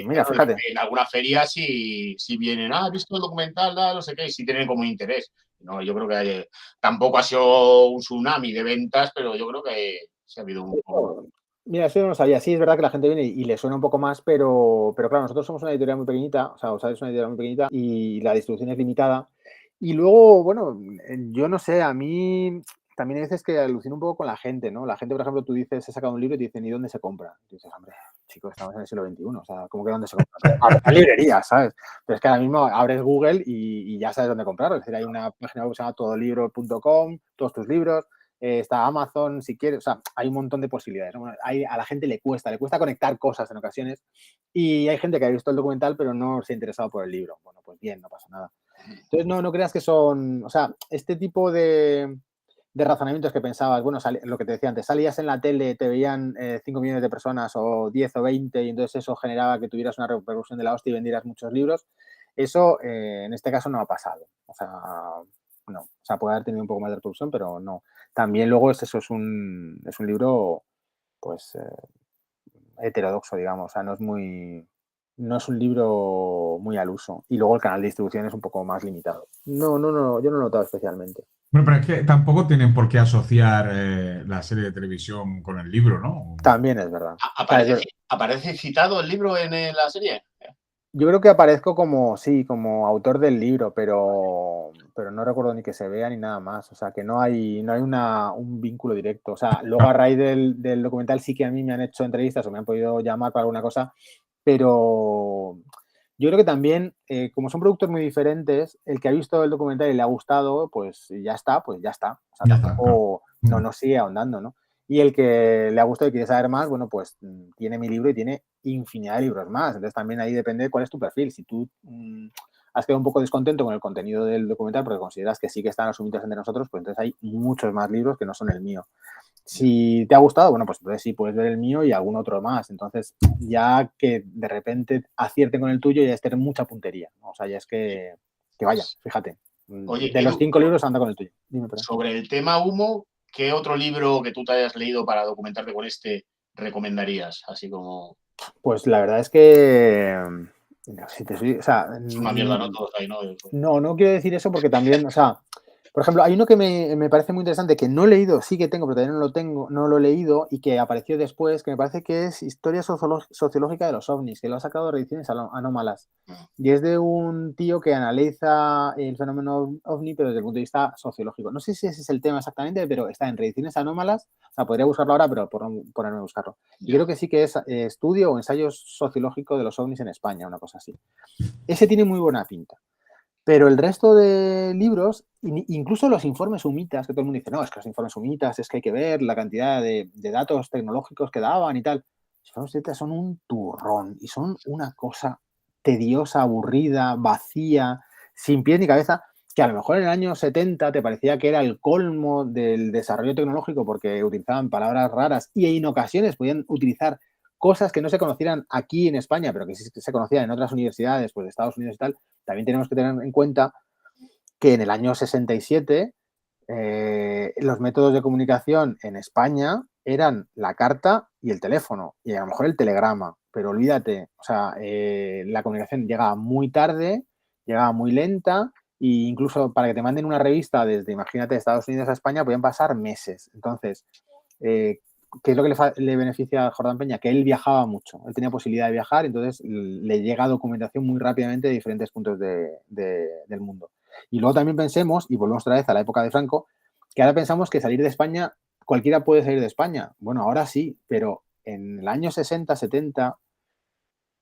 Mira, claro, fíjate. en alguna feria sí vienen, ¿has visto el documental? No sé qué, y sí tienen como interés. No, yo creo que tampoco ha sido un tsunami de ventas, pero yo creo que sí ha habido un poco... Mira, eso yo no lo sabía. Sí, es verdad que la gente viene y le suena un poco más, pero claro, nosotros somos una editorial muy pequeñita, o sea, Osadas es una editorial muy pequeñita y la distribución es limitada. Y luego, bueno, yo no sé, a mí también hay veces que alucino un poco con la gente, ¿no? La gente, por ejemplo, tú dices, he sacado un libro y te dicen, ¿y dónde se compra? Y dices, hombre, chicos, estamos en el siglo XXI, o sea, ¿cómo que dónde se compra? A librerías, ¿sabes? Pero es que ahora mismo abres Google y ya sabes dónde comprarlo. Es decir, hay una página web que se llama todolibro.com, todos tus libros. Está Amazon, si quieres, o sea, hay un montón de posibilidades, ¿no? A la gente le cuesta conectar cosas en ocasiones y hay gente que ha visto el documental pero no se ha interesado por el libro. Bueno, pues bien, no pasa nada. Entonces, no creas que son, o sea, este tipo de razonamientos que pensabas, bueno, lo que te decía antes, salías en la tele, te veían 5 millones de personas o 10 o 20 y entonces eso generaba que tuvieras una repercusión de la hostia y vendieras muchos libros. Eso en este caso no ha pasado. O sea, no. O sea, puede haber tenido un poco más de repercusión, pero no. También luego eso es un libro, pues, heterodoxo, digamos. O sea, no es un libro muy al uso. Y luego el canal de distribución es un poco más limitado. No, yo no lo he notado especialmente. Bueno, pero es que tampoco tienen por qué asociar la serie de televisión con el libro, ¿no? También es verdad. ¿Aparece citado el libro en la serie? Yo creo que aparezco como autor del libro, pero no recuerdo ni que se vea ni nada más. O sea, que no hay un vínculo directo. O sea, luego a raíz del documental sí que a mí me han hecho entrevistas o me han podido llamar para alguna cosa, pero yo creo que también, como son productos muy diferentes, el que ha visto el documental y le ha gustado, pues ya está. O sea, Ya tampoco está. no sigue ahondando, ¿no? Y el que le ha gustado y quiere saber más, bueno, pues tiene mi libro y tiene infinidad de libros más. Entonces también ahí depende de cuál es tu perfil. Si tú has quedado un poco descontento con el contenido del documental porque consideras que sí que están asumidos entre nosotros, pues entonces hay muchos más libros que no son el mío. Si te ha gustado, bueno, pues entonces sí puedes ver el mío y algún otro más. Entonces, ya que de repente acierten con el tuyo, ya es tener mucha puntería, ¿no? O sea, ya es que vaya, fíjate. Oye, de los 5 libros anda con el tuyo. Dime, sobre el tema humo, ¿qué otro libro que tú te hayas leído para documentarte con este recomendarías? Así como... Pues la verdad es que... Si te soy, o sea, Es una mierda, ¿no? Todos ahí, ¿no? No quiero decir eso porque también, o sea, por ejemplo, hay uno que me parece muy interesante, que no he leído, sí que tengo, pero todavía no lo he leído y que apareció después, que me parece que es Historia Sociológica de los OVNIs, que lo ha sacado de Reediciones Anómalas. Y es de un tío que analiza el fenómeno OVNI, pero desde el punto de vista sociológico. No sé si ese es el tema exactamente, pero está en Reediciones Anómalas. O sea, podría buscarlo ahora, pero por no ponerme a buscarlo. Y creo que sí que es estudio o ensayo sociológico de los OVNIs en España, una cosa así. Ese tiene muy buena pinta. Pero el resto de libros, incluso los informes humitas, que todo el mundo dice, no, es que los informes humitas es que hay que ver la cantidad de datos tecnológicos que daban y tal. Los informes humitas son un turrón y son una cosa tediosa, aburrida, vacía, sin pies ni cabeza, que a lo mejor en el año 70 te parecía que era el colmo del desarrollo tecnológico porque utilizaban palabras raras y en ocasiones podían utilizar cosas que no se conocieran aquí en España, pero que sí se conocían en otras universidades, pues de Estados Unidos y tal. También tenemos que tener en cuenta que en el año 67 los métodos de comunicación en España eran la carta y el teléfono, y a lo mejor el telegrama, pero olvídate, o sea, la comunicación llegaba muy tarde, llegaba muy lenta, e incluso para que te manden una revista desde, imagínate, Estados Unidos a España, podían pasar meses. Entonces, ¿qué es lo que le beneficia a Jordán Peña? Que él viajaba mucho, él tenía posibilidad de viajar, entonces le llega documentación muy rápidamente de diferentes puntos del mundo. Y luego también pensemos, y volvemos otra vez a la época de Franco, que ahora pensamos que salir de España, cualquiera puede salir de España. Bueno, ahora sí, pero en el año 60, 70,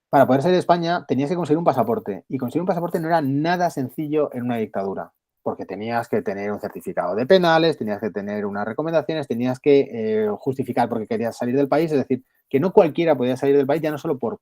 para poder salir de España tenías que conseguir un pasaporte. Y conseguir un pasaporte no era nada sencillo en una dictadura, porque tenías que tener un certificado de penales, tenías que tener unas recomendaciones, tenías que justificar por qué querías salir del país. Es decir, que no cualquiera podía salir del país, ya no solo por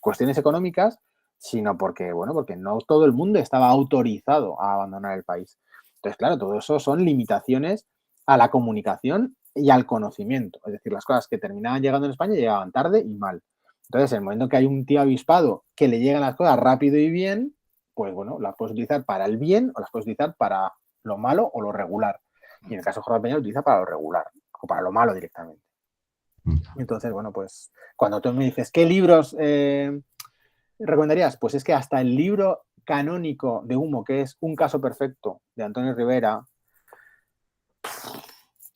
cuestiones económicas, sino porque, bueno, porque no todo el mundo estaba autorizado a abandonar el país. Entonces, claro, todo eso son limitaciones a la comunicación y al conocimiento. Es decir, las cosas que terminaban llegando en España llegaban tarde y mal. Entonces, en el momento que hay un tío avispado que le llegan las cosas rápido y bien, pues bueno, las puedes utilizar para el bien o las puedes utilizar para lo malo o lo regular. Y en el caso de Jordán Peña lo utiliza para lo regular o para lo malo directamente. Entonces, bueno, pues cuando tú me dices, ¿qué libros recomendarías? Pues es que hasta el libro canónico de Humo, que es Un caso perfecto, de Antonio Rivera,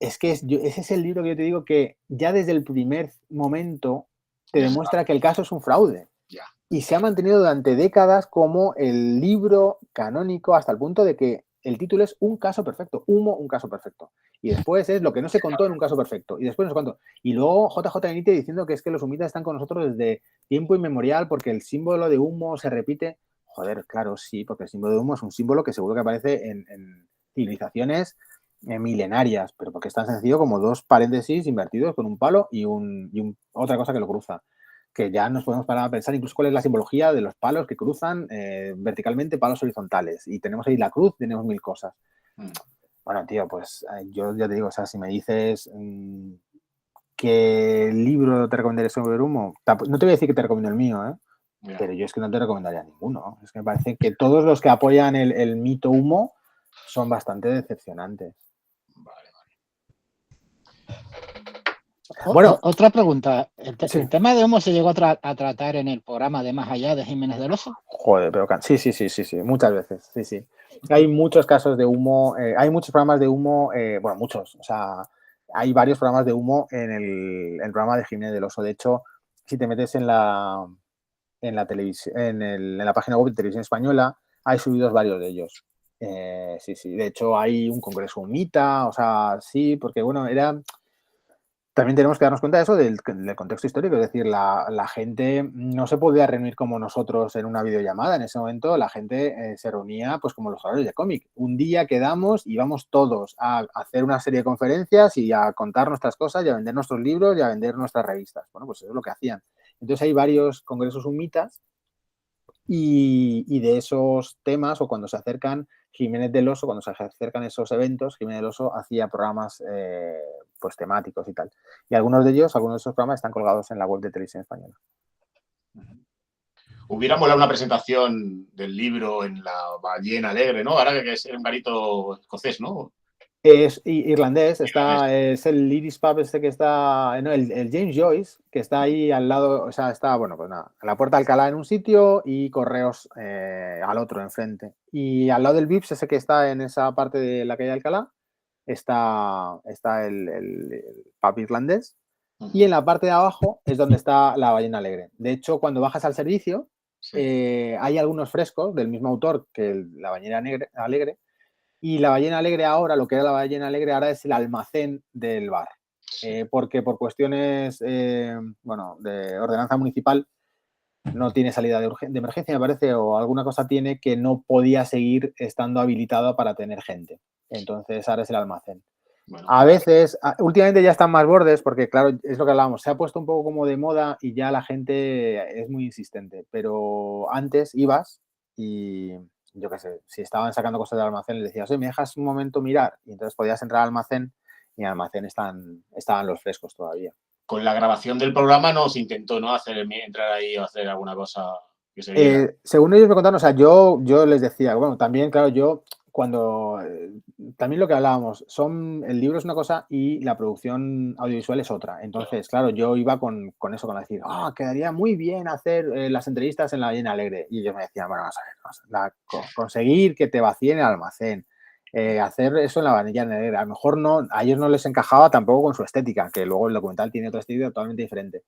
Es que ese es el libro que yo te digo que ya desde el primer momento te demuestra que el caso es un fraude. Ya. Y se ha mantenido durante décadas como el libro canónico hasta el punto de que el título es Un caso perfecto, Humo, un caso perfecto. Y después es lo que no se contó en un caso perfecto. Y después no sé cuánto. Y luego JJ Benítez diciendo que es que los humitas están con nosotros desde tiempo inmemorial porque el símbolo de humo se repite. Joder, claro, sí, porque el símbolo de humo es un símbolo que seguro que aparece en civilizaciones milenarias, pero porque es tan sencillo como dos paréntesis invertidos con un palo y otra cosa que lo cruza. Que ya nos podemos parar a pensar incluso cuál es la simbología de los palos que cruzan verticalmente, palos horizontales. Y tenemos ahí la cruz, tenemos mil cosas. Bueno, tío, pues yo ya te digo, o sea, si me dices qué libro te recomendaría sobre humo, no te voy a decir que te recomiendo el mío, pero yo es que no te recomendaría ninguno. Es que me parece que todos los que apoyan el mito humo son bastante decepcionantes. Bueno, otra pregunta. Sí. ¿El tema de humo se llegó a tratar en el programa de Más Allá de Jiménez del Oso? Joder, pero sí, muchas veces, sí. Hay muchos casos de humo, hay muchos programas de humo, bueno, muchos, o sea, hay varios programas de humo en el programa de Jiménez del Oso. De hecho, si te metes en la televisión, en la página web de Televisión Española, hay subidos varios de ellos. Sí. De hecho, hay un congreso humita, o sea, sí, porque bueno, también tenemos que darnos cuenta de eso, del contexto histórico, es decir, la gente no se podía reunir como nosotros en una videollamada. En ese momento la gente se reunía pues como los jugadores de cómic. Un día quedamos y vamos todos a hacer una serie de conferencias y a contar nuestras cosas y a vender nuestros libros y a vender nuestras revistas. Bueno, pues eso es lo que hacían. Entonces hay varios congresos humitas y de esos temas, o cuando se acercan Jiménez del Oso, cuando se acercan esos eventos, Jiménez del Oso hacía programas pues temáticos y tal. Y algunos de esos programas están colgados en la web de Televisión Española. Hubiera molado una presentación del libro en la Ballena Alegre, ¿no? Ahora que es un garito escocés, ¿no? Es irlandés, es el Iris Pub este que está, no, el James Joyce, que está ahí al lado, o sea, está, bueno, pues nada, la Puerta de Alcalá en un sitio y Correos al otro, enfrente. Y al lado del Vips, ese que está en esa parte de la calle de Alcalá, está el pub irlandés. Y en la parte de abajo es donde está la Ballena Alegre. De hecho, cuando bajas al servicio, hay algunos frescos del mismo autor que la Ballena Alegre. Y la Ballena Alegre ahora, lo que era la Ballena Alegre ahora es el almacén del bar. Porque por cuestiones, de ordenanza municipal, no tiene salida de emergencia, me parece, o alguna cosa tiene que no podía seguir estando habilitado para tener gente. Entonces ahora es el almacén. Bueno, a veces, últimamente ya están más bordes porque, claro, es lo que hablábamos, se ha puesto un poco como de moda y ya la gente es muy insistente, pero antes ibas y yo qué sé, si estaban sacando cosas del almacén, le decías, oye, ¿me dejas un momento mirar? Y entonces podías entrar al almacén y en el almacén estaban los frescos todavía. Con la grabación del programa no se intentó, ¿no? Entrar ahí o hacer alguna cosa que se viera. Según ellos me contaron, o sea, yo les decía, bueno, también, claro, yo cuando también lo que hablábamos, el libro es una cosa y la producción audiovisual es otra. Entonces, claro, yo iba con eso, con decir, quedaría muy bien hacer las entrevistas en la Ballena Alegre. Y ellos me decían, bueno, vamos a ver, conseguir que te vacíen el almacén, hacer eso en la Ballena Alegre. A lo mejor a ellos no les encajaba tampoco con su estética, que luego el documental tiene otra estética totalmente diferente.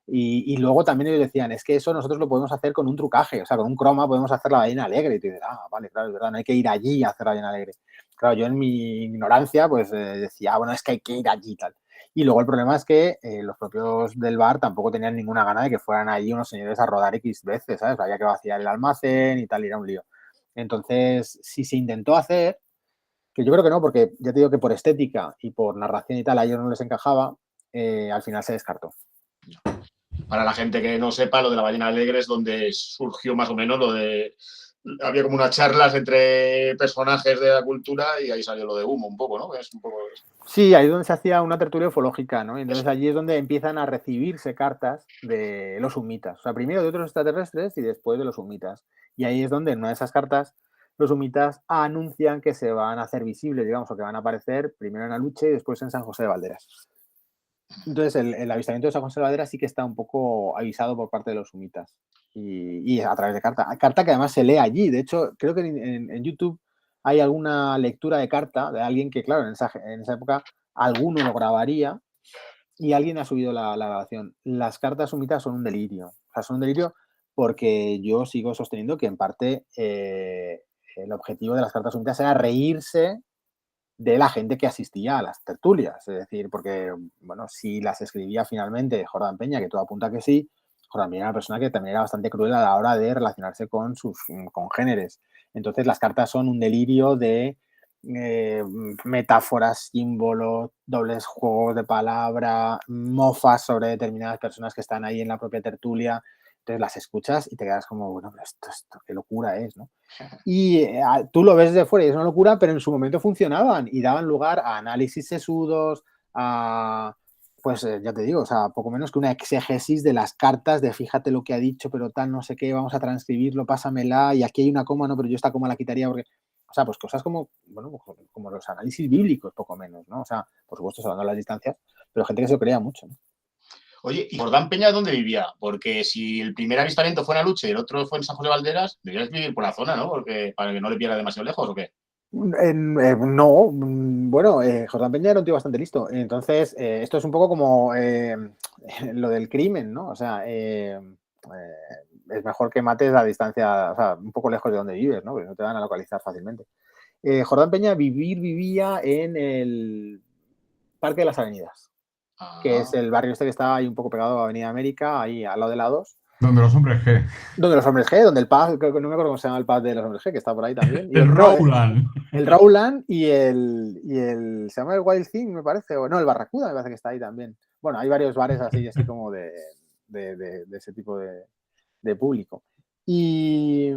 Y luego también ellos decían, es que eso nosotros lo podemos hacer con un trucaje, o sea, con un croma podemos hacer la Ballena Alegre. Y tú dices, vale, claro, es verdad, no hay que ir allí a hacer la Ballena Alegre. Claro, yo en mi ignorancia, pues decía, bueno, es que hay que ir allí y tal. Y luego el problema es que los propios del bar tampoco tenían ninguna gana de que fueran allí unos señores a rodar X veces, ¿sabes? Había que vaciar el almacén y tal, y era un lío. Entonces, si se intentó hacer, que yo creo que no, porque ya te digo que por estética y por narración y tal a ellos no les encajaba, al final se descartó. Para la gente que no sepa, lo de la Ballena Alegre es donde surgió más o menos lo de... Había como unas charlas entre personajes de la cultura y ahí salió lo de humo un poco, ¿no? Es un poco... Sí, ahí es donde se hacía una tertulia ufológica, ¿no? Entonces allí es donde empiezan a recibirse cartas de los humitas. O sea, primero de otros extraterrestres y después de los humitas. Y ahí es donde en una de esas cartas los humitas anuncian que se van a hacer visibles, digamos, o que van a aparecer primero en Aluche y después en San José de Valderas. Entonces, el avistamiento de San José de Valderas sí que está un poco avisado por parte de los humitas. Y a través de carta. Carta que además se lee allí. De hecho, creo que en YouTube hay alguna lectura de carta de alguien que, claro, en esa época alguno lo grabaría y alguien ha subido la grabación. Las cartas sumitas son un delirio. O sea, son un delirio porque yo sigo sosteniendo que en parte el objetivo de las cartas sumitas era reírse de la gente que asistía a las tertulias. Es decir, porque, bueno, si las escribía finalmente Jordán Peña, que todo apunta que sí, Jordán Peña era una persona que también era bastante cruel a la hora de relacionarse con sus congéneres. Entonces, las cartas son un delirio de metáforas, símbolos, dobles juegos de palabra, mofas sobre determinadas personas que están ahí en la propia tertulia. Entonces las escuchas y te quedas como, bueno, esto qué locura es, ¿no? Y tú lo ves desde fuera y es una locura, pero en su momento funcionaban y daban lugar a análisis sesudos, a, pues ya te digo, o sea, poco menos que una exégesis de las cartas, de fíjate lo que ha dicho, pero tal, no sé qué, vamos a transcribirlo, pásamela, y aquí hay una coma, no, pero yo esta coma la quitaría porque... O sea, pues cosas como, bueno, como los análisis bíblicos, poco menos, ¿no? O sea, por supuesto, salvando las distancias, pero gente que se lo creía mucho, ¿no? Oye, ¿y Jordán Peña dónde vivía? Porque si el primer avistamiento fue en Aluche y el otro fue en San José de Valderas, deberías vivir por la zona, ¿no? Porque para que no le pierda demasiado lejos, ¿o qué? No, bueno, Jordán Peña era un tío bastante listo. Entonces, esto es un poco como lo del crimen, ¿no? O sea, es mejor que mates a distancia, o sea, un poco lejos de donde vives, ¿no? Porque no te van a localizar fácilmente. Jordán Peña vivía en el Parque de las Avenidas, que es el barrio este que está ahí un poco pegado a Avenida América, ahí al lado de la 2. Donde los hombres G. Donde los hombres G, donde el pub, no me acuerdo cómo se llama el pub de los hombres G, que está por ahí también. Y el Rowland. El Rowland y se llama el Wild Thing, me parece, o no, el Barracuda me parece que está ahí también. Bueno, hay varios bares así como de ese tipo de público. Y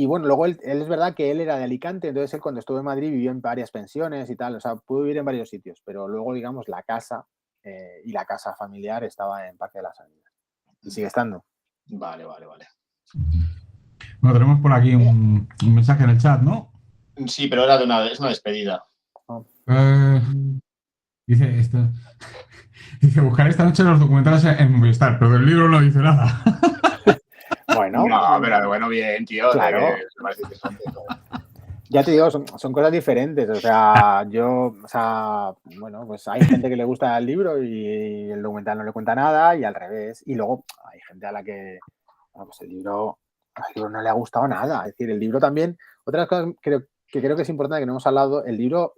bueno, luego él es verdad que él era de Alicante, entonces él cuando estuvo en Madrid vivió en varias pensiones y tal, o sea, pudo vivir en varios sitios, pero luego, digamos, la casa y la casa familiar estaba en Parque de las Avenidas. Y sigue estando. Vale. Bueno, tenemos por aquí un mensaje en el chat, ¿no? Sí, pero era es una despedida. Dice esto. Dice, buscar esta noche los documentales en Movistar, pero del libro no dice nada. Bueno. No, pero bueno, bien, tío. Claro. Ya te digo, son cosas diferentes. O sea, bueno, pues hay gente que le gusta el libro y el documental no le cuenta nada y al revés. Y luego hay gente a la que pues el libro no le ha gustado nada. Es decir, el libro también, otras cosas creo que es importante que no hemos hablado, el libro,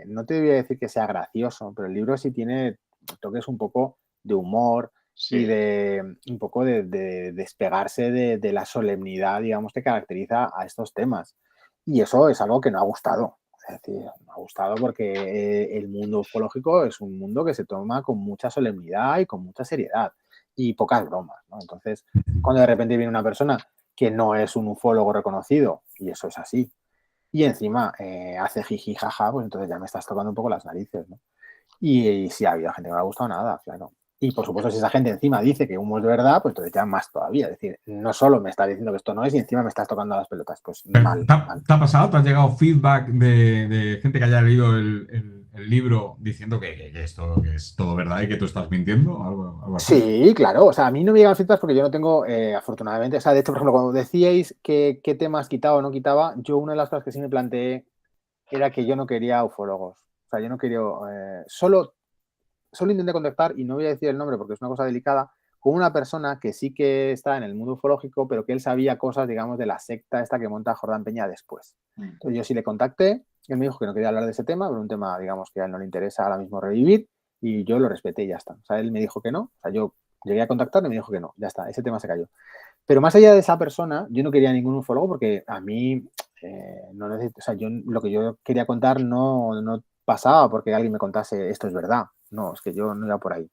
no te voy a decir que sea gracioso, pero el libro sí tiene toques un poco de humor, sí, y de un poco de despegarse de la solemnidad, digamos, que caracteriza a estos temas. Y eso es algo que no ha gustado. Es decir, no ha gustado porque el mundo ufológico es un mundo que se toma con mucha solemnidad y con mucha seriedad y pocas bromas, ¿no? Entonces, cuando de repente viene una persona que no es un ufólogo reconocido, y eso es así, y encima hace jiji, jaja, pues entonces ya me estás tocando un poco las narices, ¿no? Y sí ha habido gente que no le ha gustado nada, claro. Y por supuesto, si esa gente encima dice que humo es de verdad, pues entonces ya más todavía. Es decir, no solo me estás diciendo que esto no es y encima me estás tocando las pelotas. Pues mal. ¿Te ha pasado? ¿Te ha llegado feedback de gente que haya leído el libro diciendo que esto que es todo verdad y que tú estás mintiendo? ¿Algo así? Sí, claro. O sea, a mí no me llegan feedback porque yo no tengo, afortunadamente, o sea, de hecho, por ejemplo, cuando decíais qué temas quitaba o no quitaba, yo una de las cosas que sí me planteé era que yo no quería ufólogos. O sea, yo no quería, solo intenté contactar, y no voy a decir el nombre porque es una cosa delicada, con una persona que sí que está en el mundo ufológico, pero que él sabía cosas, digamos, de la secta esta que monta Jordán Peña después. Entonces yo sí le contacté, él me dijo que no quería hablar de ese tema, pero un tema, digamos, que a él no le interesa ahora mismo revivir, y yo lo respeté y ya está. O sea, él me dijo que no, o sea, yo llegué a contactarle y me dijo que no, ya está, ese tema se cayó. Pero más allá de esa persona, yo no quería ningún ufólogo porque a mí no necesito, o sea, lo que yo quería contar no pasaba porque alguien me contase esto es verdad. No, es que yo no iba por ahí.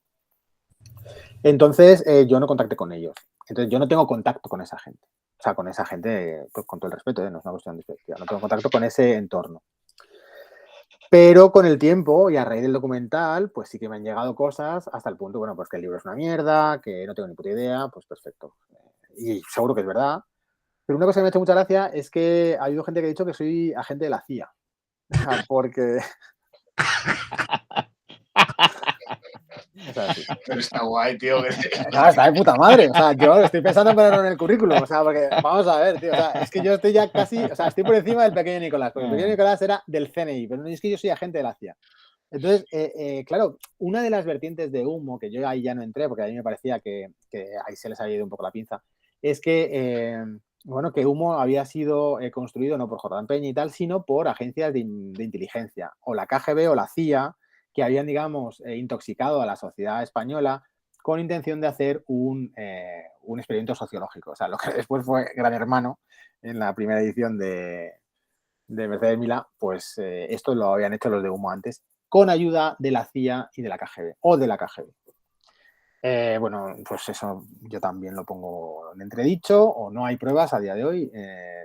Entonces, yo no contacté con ellos. Entonces, yo no tengo contacto con esa gente. O sea, con esa gente, pues, con todo el respeto, no es una cuestión de despectiva. No tengo contacto con ese entorno. Pero con el tiempo y a raíz del documental, pues sí que me han llegado cosas hasta el punto, bueno, pues que el libro es una mierda, que no tengo ni puta idea, pues perfecto. Y seguro que es verdad. Pero una cosa que me ha hecho mucha gracia es que ha habido gente que ha dicho que soy agente de la CIA. Porque... O sea, sí. Pero está guay, tío. No, está de puta madre. O sea, yo estoy pensando en ponerlo en el currículum. O sea, porque vamos a ver, tío. O sea, es que yo estoy ya casi, o sea, estoy por encima del pequeño Nicolás. Porque el pequeño Nicolás era del CNI, pero no es que yo soy agente de la CIA. Entonces, claro, una de las vertientes de humo, que yo ahí ya no entré, porque a mí me parecía que ahí se les había ido un poco la pinza, es que, bueno, que humo había sido construido no por Jordán Peña y tal, sino por agencias de inteligencia, o la KGB o la CIA, que habían, digamos, intoxicado a la sociedad española con intención de hacer un experimento sociológico. O sea, lo que después fue Gran Hermano en la primera edición de Mercedes Milá, pues esto lo habían hecho los de humo antes, con ayuda de la CIA y de la KGB, o de la KGB. Bueno, pues eso yo también lo pongo en entredicho, o no hay pruebas a día de hoy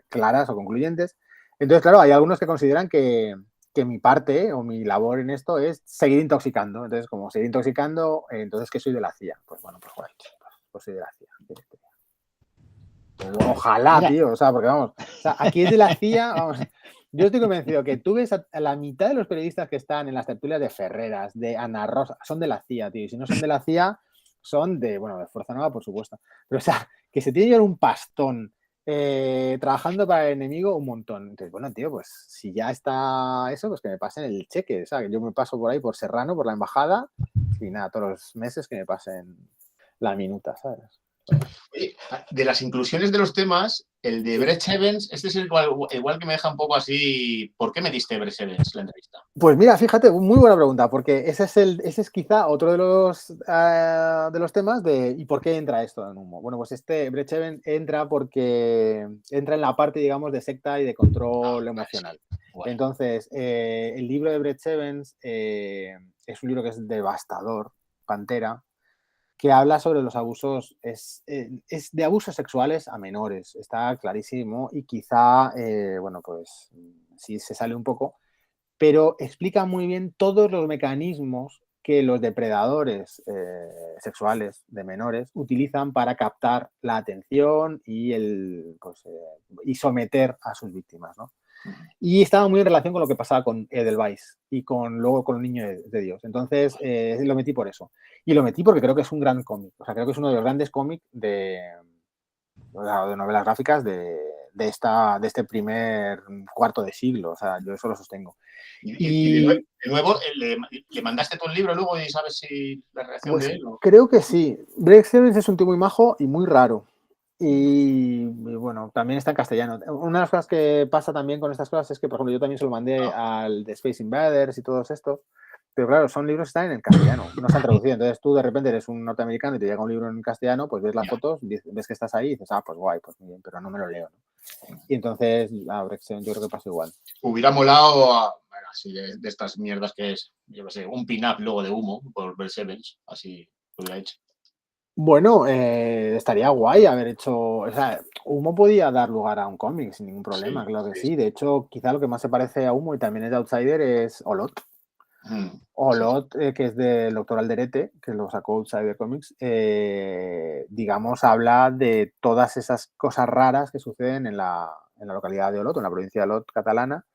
claras o concluyentes. Entonces, claro, hay algunos que consideran que mi parte o mi labor en esto es seguir intoxicando. Entonces, como seguir intoxicando, entonces, ¿qué soy de la CIA? Pues bueno, pues soy de la CIA. Ojalá, Mira. tío, o sea, porque vamos, o sea, aquí es de la CIA, vamos, yo estoy convencido que tú ves a la mitad de los periodistas que están en las tertulias de Ferreras, de Ana Rosa, son de la CIA, tío, y si no son de la CIA, son de, bueno, de Fuerza Nueva, por supuesto, pero o sea, que se tiene que llevar un pastón trabajando para el enemigo un montón. Entonces, bueno, tío, pues si ya está eso, pues que me pasen el cheque, ¿sabes? Yo me paso por ahí por Serrano, por la embajada, y nada, todos los meses que me pasen la minuta, ¿sabes? Oye, de las inclusiones de los temas, el de Brett Evans, este es igual que me deja un poco así. ¿Por qué metiste Brett Evans la entrevista? Pues mira, fíjate, muy buena pregunta, porque ese es quizá otro de los temas de ¿y por qué entra esto en humo? Bueno, pues Brett Evans entra porque entra en la parte, digamos, de secta y de control emocional. Sí. Bueno. Entonces, el libro de Brett Evans es un libro que es devastador, Pantera, que habla sobre los abusos, es de abusos sexuales a menores, está clarísimo y quizá, bueno, pues sí se sale un poco, pero explica muy bien todos los mecanismos que los depredadores sexuales de menores utilizan para captar la atención y, y someter a sus víctimas, ¿no? Y estaba muy en relación con lo que pasaba con Edelweiss y luego con el niño de Dios. Entonces lo metí por eso. Y lo metí porque creo que es un gran cómic. O sea, creo que es uno de los grandes cómics de novelas gráficas de este primer cuarto de siglo. O sea, yo eso lo sostengo. Y de nuevo, ¿le mandaste tú el libro luego y sabes si la reacción pues de él? Creo que sí. Brett Evans es un tío muy majo y muy raro. Y bueno, también está en castellano. Una de las cosas que pasa también con estas cosas es que, por ejemplo, yo también se lo mandé al de Space Invaders y todos estos, pero claro, son libros que están en castellano, no se han traducido. Entonces tú de repente eres un norteamericano y te llega un libro en castellano, pues ves las fotos, ves que estás ahí y dices, ah, pues guay, pues muy bien, pero no me lo leo, ¿no? Y entonces, yo creo que pasa igual. Hubiera molado así de estas mierdas que es, yo qué sé, un pin-up luego de humo por Brett Evans, así lo hubiera hecho. Bueno, estaría guay haber hecho, o sea, Humo podía dar lugar a un cómic sin ningún problema, claro que sí. De hecho, quizá lo que más se parece a Humo y también es de Outsider es Olot. Olot, que es del doctor Alderete, que lo sacó Outsider Comics, digamos, habla de todas esas cosas raras que suceden en la localidad de Olot, en la provincia de Olot catalana,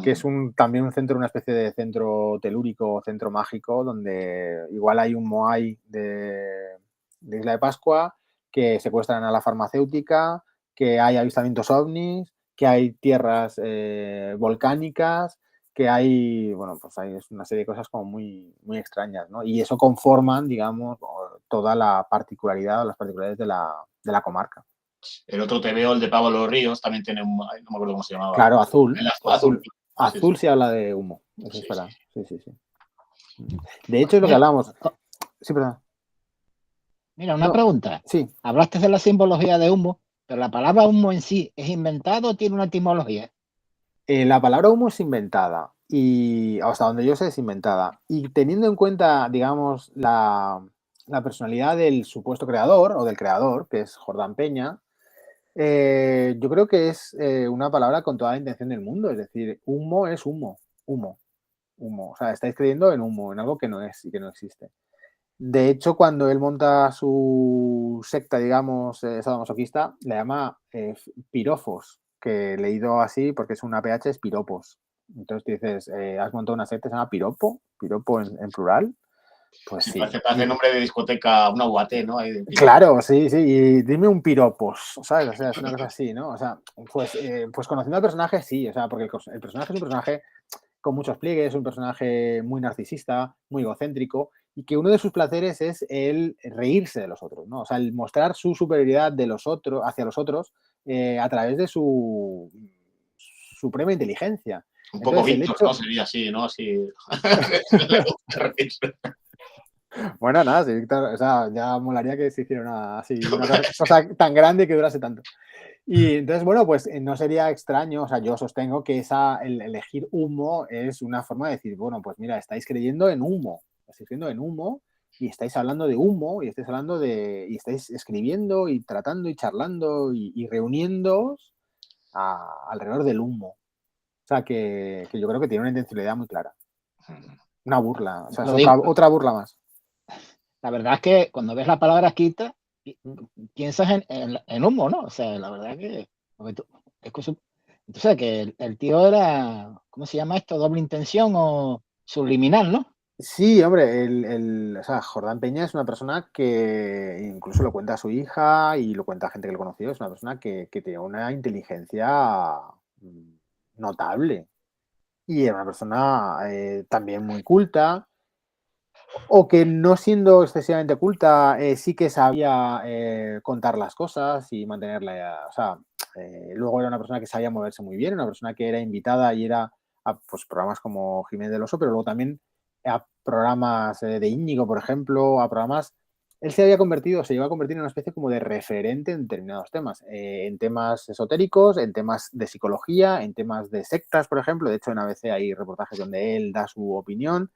que es también un centro, una especie de centro telúrico, centro mágico, donde igual hay un Moai de Isla de Pascua, que secuestran a la farmacéutica, que hay avistamientos ovnis, que hay tierras volcánicas, que hay, bueno, pues hay una serie de cosas como muy, muy extrañas, ¿no? Y eso conforman, digamos, toda la particularidad o las particularidades de la comarca. El otro TVO, el de Pablo Ríos, también tiene no me acuerdo cómo se llamaba. Claro, Azul. Azul Sí habla de humo. Eso es verdad. Sí. De hecho, es lo que hablamos. Sí, perdón. Mira, una pregunta. Sí. Hablaste de la simbología de humo, pero la palabra humo en sí, ¿es inventado o tiene una etimología? La palabra humo es inventada y hasta donde yo sé es inventada. Y teniendo en cuenta, digamos, la personalidad del supuesto creador o del creador, que es Jordán Peña, yo creo que es una palabra con toda la intención del mundo. Es decir, humo es humo. O sea, estáis creyendo en humo, en algo que no es y que no existe. De hecho, cuando él monta su secta, digamos, sadomasoquista, le llama piropos, que leído así porque es una PH es piropos. Entonces dices, ¿has montado una secta que se llama piropo? ¿Piropo en plural? Pues sí. Parece nombre de discoteca, una UAT, ¿no? Claro, sí. Y dime un piropos, ¿sabes? O sea, es una cosa así, ¿no? O sea, pues conociendo al personaje, sí. O sea, porque el personaje es un personaje con muchos pliegues, un personaje muy narcisista, muy egocéntrico, y que uno de sus placeres es el reírse de los otros, ¿no? O sea, el mostrar su superioridad de los otros, hacia los otros a través de su suprema inteligencia. Un poco Entonces, Víctor, ¿no? Sería así, ¿no? Así. Bueno, nada, sí, Víctor, o sea, ya molaría que se hiciera así, una cosa tan grande que durase tanto. Y entonces, bueno, pues no sería extraño, o sea, yo sostengo que el elegir humo es una forma de decir, bueno, pues mira, estáis creyendo en humo, y estáis hablando de humo, y estáis escribiendo y tratando y charlando y reuniéndoos alrededor del humo. O sea, que yo creo que tiene una intencionalidad muy clara. Una burla, o sea, es otra burla más. La verdad es que cuando ves la palabra quita, piensas en humo, ¿no? O sea, la verdad que... Entonces, que el tío era, ¿cómo se llama esto? Doble intención o subliminal, ¿no? Sí, hombre, o sea, Jordán Peña es una persona que incluso lo cuenta a su hija y lo cuenta a gente que lo conoció, es una persona que tiene una inteligencia notable y era una persona también muy culta, o que no siendo excesivamente culta sí que sabía contar las cosas y mantenerla, o sea, luego era una persona que sabía moverse muy bien, una persona que era invitada y era a pues, programas como Jiménez del Oso, pero luego también a programas de Íñigo, por ejemplo, a programas... Él se iba a convertir en una especie como de referente en determinados temas, en temas esotéricos, en temas de psicología, en temas de sectas, por ejemplo. De hecho, en ABC hay reportajes donde él da su opinión.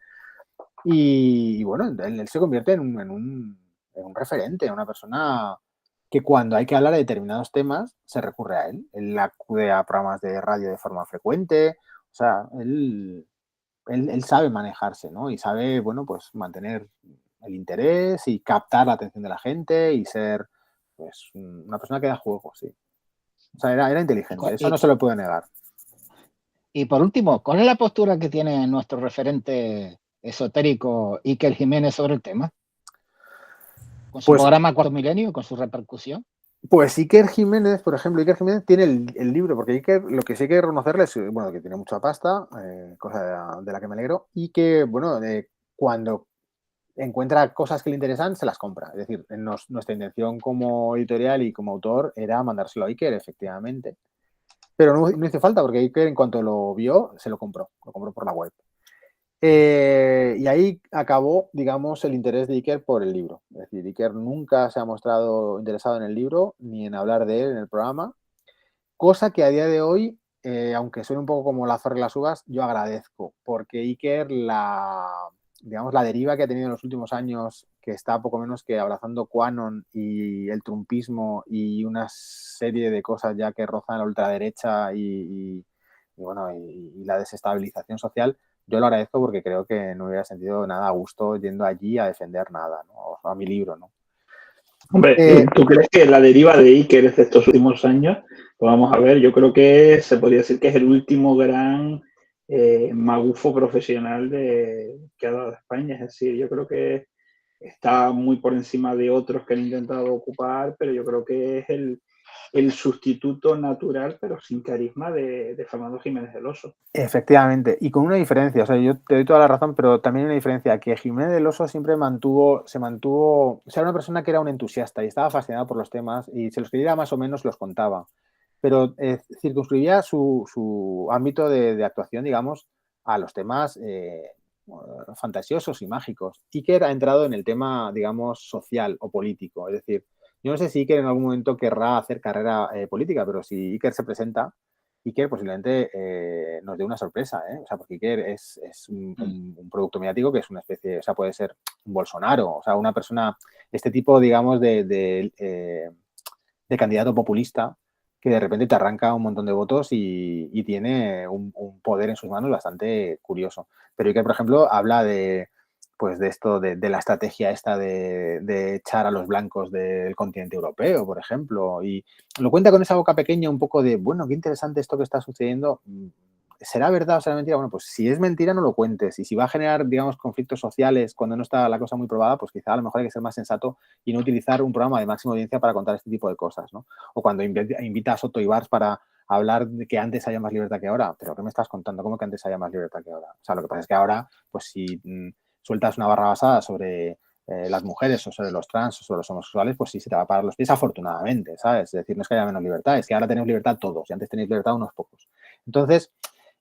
Y bueno, él se convierte en un referente, en una persona que cuando hay que hablar de determinados temas se recurre a él. Él acude a programas de radio de forma frecuente. O sea, él sabe manejarse, ¿no? Y sabe, bueno, pues mantener el interés y captar la atención de la gente y ser, pues, una persona que da juego, sí. O sea, era inteligente, eso no se lo puedo negar. Y por último, ¿cuál es la postura que tiene nuestro referente esotérico Iker Jiménez sobre el tema? Con su programa Cuarto Milenio, con su repercusión. Pues Iker Jiménez, por ejemplo, tiene el libro, porque Iker, lo que sí hay que reconocerle es, bueno, que tiene mucha pasta, cosa de la que me alegro, y que, bueno, cuando encuentra cosas que le interesan, se las compra. Es decir, nuestra intención como editorial y como autor era mandárselo a Iker, efectivamente. Pero no hizo falta, porque Iker, en cuanto lo vio, lo compró por la web. Y ahí acabó, digamos, el interés de Iker por el libro. Es decir, Iker nunca se ha mostrado interesado en el libro ni en hablar de él en el programa, cosa que a día de hoy, aunque suene un poco como la zorra y las uvas, yo agradezco, porque Iker, la deriva que ha tenido en los últimos años, que está poco menos que abrazando QAnon y el trumpismo y una serie de cosas ya que rozan la ultraderecha y la desestabilización social, yo lo agradezco porque creo que no hubiera sentido nada a gusto yendo allí a defender nada, ¿no? O a mi libro, ¿no? Hombre, ¿tú crees que la deriva de Iker de estos últimos años? Pues vamos a ver, yo creo que se podría decir que es el último gran magufo profesional que ha dado España. Es decir, yo creo que está muy por encima de otros que han intentado ocupar, pero yo creo que es el sustituto natural, pero sin carisma, de Fernando Jiménez del Oso. Efectivamente, y con una diferencia, o sea, yo te doy toda la razón, pero también una diferencia, que Jiménez del Oso siempre se mantuvo, o sea, era una persona que era un entusiasta y estaba fascinado por los temas y se los quería más o menos los contaba, pero circunscribía su ámbito de actuación, digamos, a los temas fantasiosos y mágicos. Iker ha entrado en el tema, digamos, social o político, es decir, yo no sé si Iker en algún momento querrá hacer carrera política, pero si Iker se presenta, Iker posiblemente nos dé una sorpresa, ¿eh? O sea, porque Iker es un producto mediático que es una especie, o sea, puede ser un Bolsonaro, o sea, una persona, este tipo, digamos, de candidato populista que de repente te arranca un montón de votos y tiene un poder en sus manos bastante curioso. Pero Iker, por ejemplo, habla de esto, de la estrategia esta de echar a los blancos del continente europeo, por ejemplo, y lo cuenta con esa boca pequeña un poco de, bueno, qué interesante esto que está sucediendo, ¿será verdad o será mentira? Bueno, pues si es mentira no lo cuentes, y si va a generar, digamos, conflictos sociales cuando no está la cosa muy probada, pues quizá a lo mejor hay que ser más sensato y no utilizar un programa de máxima audiencia para contar este tipo de cosas, ¿no? O cuando invita a Soto Ibars para hablar de que antes haya más libertad que ahora. ¿Pero qué me estás contando? ¿Cómo que antes haya más libertad que ahora? O sea, lo que pasa es que ahora, pues si sueltas una barra basada sobre las mujeres o sobre los trans o sobre los homosexuales, pues sí se te va a parar los pies afortunadamente, ¿sabes? Es decir, no es que haya menos libertad, es que ahora tenemos libertad todos y antes tenéis libertad unos pocos. Entonces,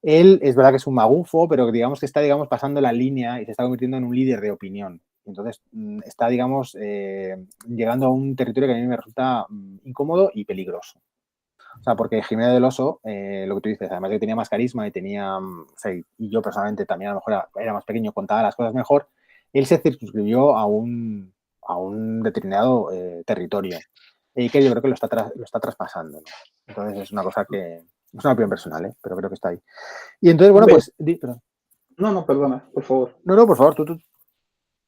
él es verdad que es un magufo, pero digamos que está, digamos, pasando la línea y se está convirtiendo en un líder de opinión. Entonces, está, digamos, llegando a un territorio que a mí me resulta incómodo y peligroso. O sea, porque Jiménez del Oso, lo que tú dices, además de que tenía más carisma y tenía, o sea, y yo personalmente también a lo mejor era más pequeño, contaba las cosas mejor, él se circunscribió a un determinado territorio. Y que yo creo que lo está traspasando, ¿no? Entonces es una cosa que es una opinión personal, pero creo que está ahí. Y entonces, bueno, pues... No, perdona, por favor. No, por favor, tú.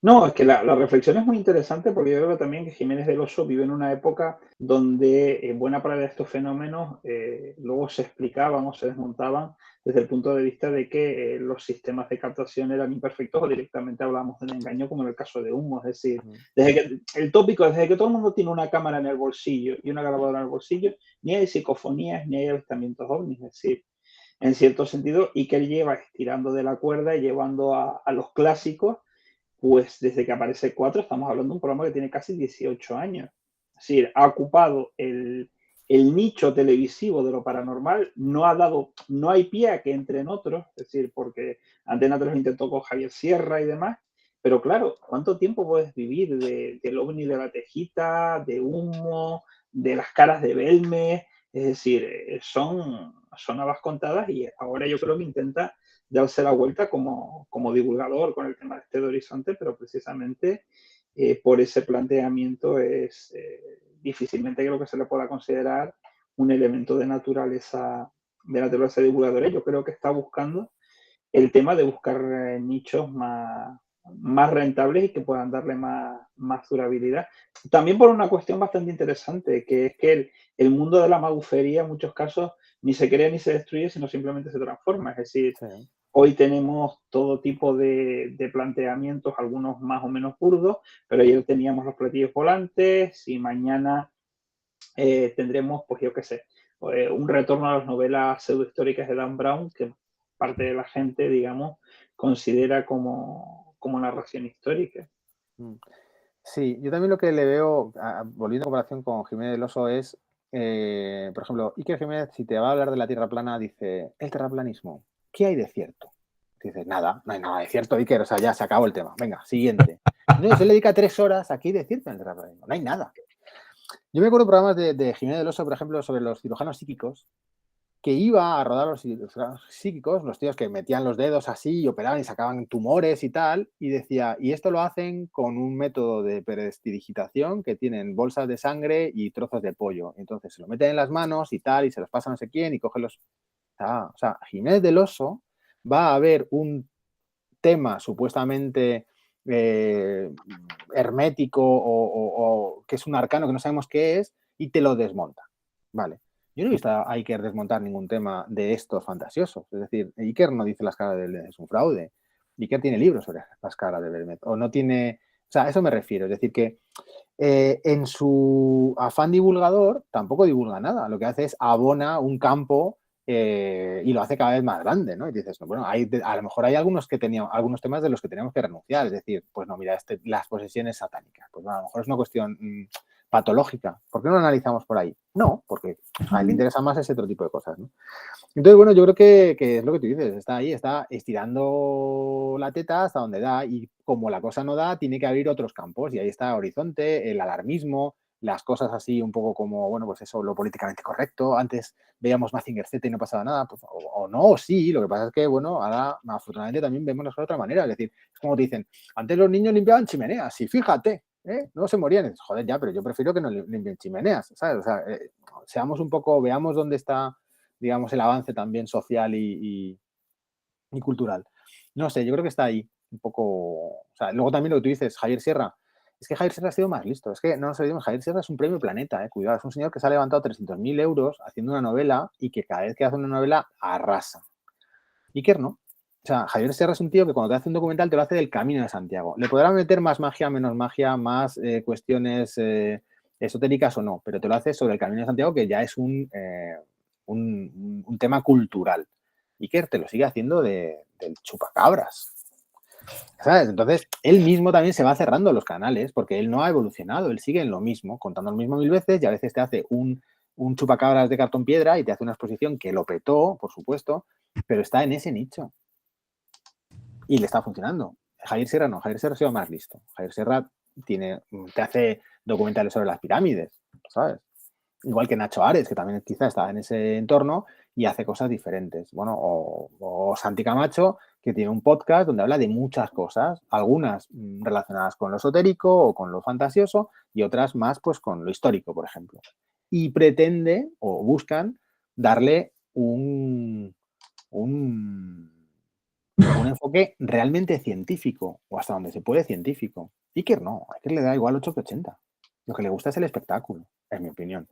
No, es que la reflexión es muy interesante porque yo creo también que Jiménez del Oso vive en una época donde buena parte de estos fenómenos luego se explicaban o se desmontaban desde el punto de vista de que los sistemas de captación eran imperfectos o directamente hablábamos de un engaño, como en el caso de Humo. Es decir, desde que todo el mundo tiene una cámara en el bolsillo y una grabadora en el bolsillo, ni hay psicofonías ni hay avistamientos ovnis. Es decir, en cierto sentido, Iker lleva estirando de la cuerda y llevando a los clásicos. Pues desde que aparece 4 estamos hablando de un programa que tiene casi 18 años. Es decir, ha ocupado el nicho televisivo de lo paranormal, no hay pie a que entren otros, es decir, porque Antena 3 intentó con Javier Sierra y demás, pero claro, ¿cuánto tiempo puedes vivir del ovni de la Tejita, de Humo, de las caras de Belme? Es decir, son habas contadas y ahora yo creo que intenta darse la vuelta como divulgador con el tema de Horizonte, pero precisamente por ese planteamiento es difícilmente creo que se le pueda considerar un elemento de naturaleza divulgadora. Yo creo que está buscando el tema de buscar nichos más rentables y que puedan darle más durabilidad. También por una cuestión bastante interesante, que es que el mundo de la magufería en muchos casos ni se crea ni se destruye, sino simplemente se transforma. Es decir, sí. Hoy tenemos todo tipo de planteamientos, algunos más o menos burdos, pero ayer teníamos los platillos volantes y mañana tendremos, pues yo qué sé, un retorno a las novelas pseudohistóricas de Dan Brown, que parte de la gente, digamos, considera como narración histórica. Sí, yo también lo que le veo, volviendo a comparación con Jiménez del Oso, es, por ejemplo, Iker Jiménez, si te va a hablar de la Tierra plana, dice, el terraplanismo, ¿qué hay de cierto? Dices, nada, no hay nada de cierto, Iker, o sea, ya se acabó el tema, venga, siguiente. Entonces, él le dedica 3 horas aquí de cierto en el terraplanismo, no hay nada. Yo me acuerdo de programas de Jiménez del Oso, por ejemplo, sobre los cirujanos psíquicos, que iba a rodar los cirujanos psíquicos, los tíos que metían los dedos así y operaban y sacaban tumores y tal, y decía, y esto lo hacen con un método de prestidigitación que tienen bolsas de sangre y trozos de pollo. Entonces se lo meten en las manos y tal, y se los pasa a no sé quién y coge los... o sea, Jiménez del Oso va a ver un tema supuestamente hermético o que es un arcano que no sabemos qué es y te lo desmonta. Vale. Yo no he visto a Iker desmontar ningún tema de estos fantasiosos. Es decir, Iker no dice las caras de Belmez es un fraude. Iker tiene libros sobre las caras de Belmez. O no tiene... O sea, a eso me refiero. Es decir, que en su afán divulgador tampoco divulga nada. Lo que hace es abona un campo y lo hace cada vez más grande, ¿no? Y dices, no, bueno, a lo mejor hay algunos temas de los que teníamos que renunciar. Es decir, pues no, mira, las posesiones satánicas. Pues bueno, a lo mejor es una cuestión... patológica. ¿Por qué no lo analizamos por ahí? No, porque a él le interesa más ese otro tipo de cosas, ¿no? Entonces, bueno, yo creo que es lo que tú dices, está ahí, está estirando la teta hasta donde da y como la cosa no da, tiene que abrir otros campos y ahí está Horizonte, el alarmismo, las cosas así un poco como, bueno, pues eso, lo políticamente correcto. Antes veíamos Mazinger Z y no pasaba nada, pues, o no, o sí, lo que pasa es que, bueno, ahora afortunadamente también vemos las cosas de otra manera, es decir, es como te dicen, antes los niños limpiaban chimeneas y fíjate, no se morían. Joder, ya, pero yo prefiero que no limpien chimeneas, ¿sabes? O sea, seamos un poco, veamos dónde está, digamos, el avance también social y cultural. No sé, yo creo que está ahí un poco... O sea, luego también lo que tú dices, Javier Sierra. Es que Javier Sierra ha sido más listo. Es que no nos olvidemos, Javier Sierra es un premio Planeta, cuidado. Es un señor que se ha levantado 300.000 euros haciendo una novela y que cada vez que hace una novela arrasa. Iker no. O sea, Javier Sierra es un tío que cuando te hace un documental te lo hace del Camino de Santiago. Le podrá meter más magia, menos magia, más cuestiones esotéricas o no, pero te lo hace sobre el Camino de Santiago, que ya es un un tema cultural. Iker te lo sigue haciendo del chupacabras. ¿Sabes? Entonces, él mismo también se va cerrando los canales porque él no ha evolucionado, él sigue en lo mismo, contando lo mismo 1000 veces y a veces te hace un chupacabras de cartón piedra y te hace una exposición que lo petó, por supuesto, pero está en ese nicho. Y le está funcionando. Javier Sierra no, Javier Sierra ha sido más listo. Javier Sierra te hace documentales sobre las pirámides, ¿sabes? Igual que Nacho Ares, que también quizá está en ese entorno y hace cosas diferentes. Bueno, o Santi Camacho, que tiene un podcast donde habla de muchas cosas, algunas relacionadas con lo esotérico o con lo fantasioso y otras más pues con lo histórico, por ejemplo. Y pretende o buscan darle un enfoque realmente científico o hasta donde se puede científico. Iker no, a Iker le da igual 8 que 80. Lo que le gusta es el espectáculo, en mi opinión.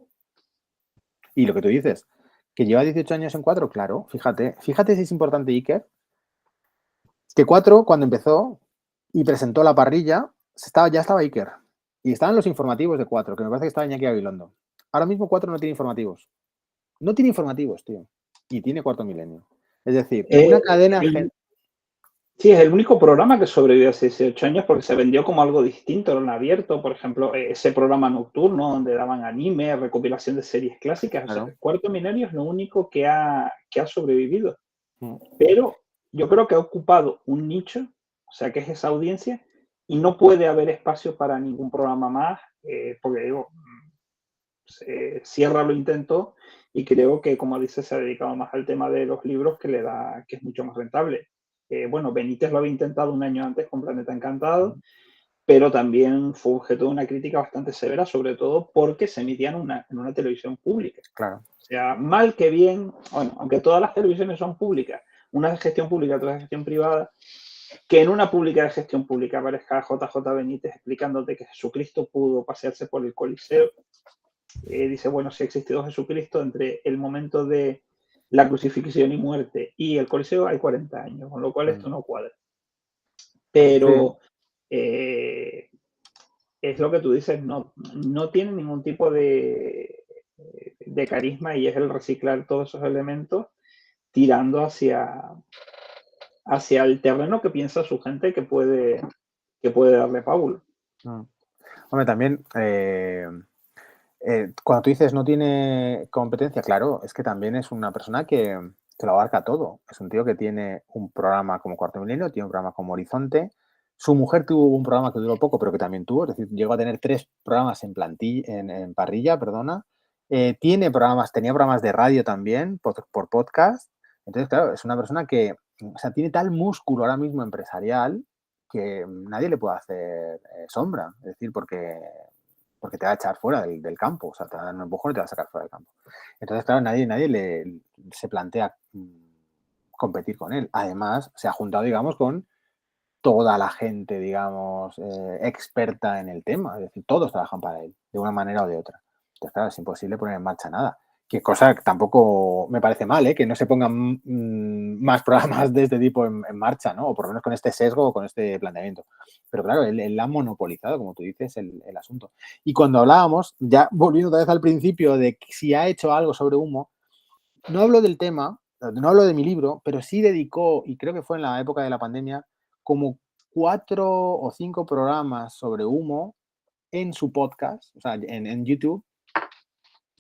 Y lo que tú dices, que lleva 18 años en 4, claro, fíjate si es importante Iker, que 4 cuando empezó y presentó la parrilla, ya estaba Iker. Y estaban los informativos de 4, que me parece que estaba Iñaki Gabilondo. Ahora mismo 4 no tiene informativos. No tiene informativos, tío. Y tiene Cuarto Milenio. Es decir, una cadena... Sí, es el único programa que sobrevivió hace 18 años porque se vendió como algo distinto, era un abierto, por ejemplo, ese programa nocturno donde daban anime, recopilación de series clásicas. Claro. O sea, el Cuarto Milenio es lo único que ha sobrevivido. Pero yo creo que ha ocupado un nicho, o sea, que es esa audiencia, y no puede haber espacio para ningún programa más, porque digo, Sierra lo intentó y creo que, como dice, se ha dedicado más al tema de los libros que es mucho más rentable. Bueno, Benítez lo había intentado un año antes con Planeta Encantado, pero también fue objeto de una crítica bastante severa, sobre todo porque se emitían en una televisión pública. Claro. O sea, mal que bien, bueno, aunque todas las televisiones son públicas, una de gestión pública, otra de gestión privada, que en una pública de gestión pública aparezca JJ Benítez explicándote que Jesucristo pudo pasearse por el Coliseo. Dice, bueno, si ha existido Jesucristo entre el momento de la crucifixión y muerte y el Coliseo hay 40 años, con lo cual esto no cuadra. Pero es lo que tú dices, no tiene ningún tipo de carisma y es el reciclar todos esos elementos tirando hacia el terreno que piensa su gente que puede darle pábulo. Hombre, también cuando tú dices no tiene competencia, claro, es que también es una persona que lo abarca todo. Es un tío que tiene un programa como Cuarto Milenio, tiene un programa como Horizonte. Su mujer tuvo un programa que duró poco, pero que también tuvo, es decir, llegó a tener 3 programas en parrilla, perdona. Tenía programas de radio también por podcast. Entonces, claro, es una persona que, o sea, tiene tal músculo ahora mismo empresarial que nadie le puede hacer sombra. Es decir, porque te va a echar fuera del campo, o sea, te va a dar un empujón y te va a sacar fuera del campo. Entonces, claro, nadie se plantea competir con él. Además, se ha juntado, digamos, con toda la gente, digamos, experta en el tema. Es decir, todos trabajan para él, de una manera o de otra. Entonces, claro, es imposible poner en marcha nada. Que cosa que tampoco me parece mal, que no se pongan más programas de este tipo en marcha, ¿no? O por lo menos con este sesgo o con este planteamiento. Pero claro, él ha monopolizado, como tú dices, el asunto. Y cuando hablábamos, ya volviendo otra vez al principio de si ha hecho algo sobre humo, no hablo del tema, no hablo de mi libro, pero sí dedicó, y creo que fue en la época de la pandemia, como 4 o 5 programas sobre humo en su podcast, o sea, en YouTube,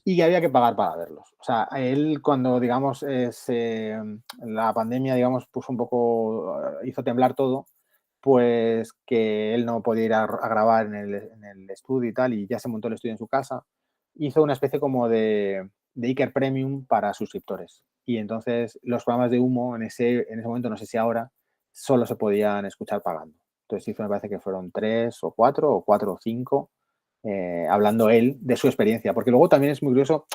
y que había que pagar para verlos. O sea, él cuando, digamos, la pandemia, digamos, puso un poco, hizo temblar todo, pues que él no podía ir a grabar en el estudio y tal, y ya se montó el estudio en su casa, hizo una especie como de Iker Premium para suscriptores. Y entonces los programas de humo en ese momento, no sé si ahora, solo se podían escuchar pagando. Entonces hizo, me parece que fueron 3 o 4 o 5, hablando él de su experiencia. Porque luego también es muy curioso,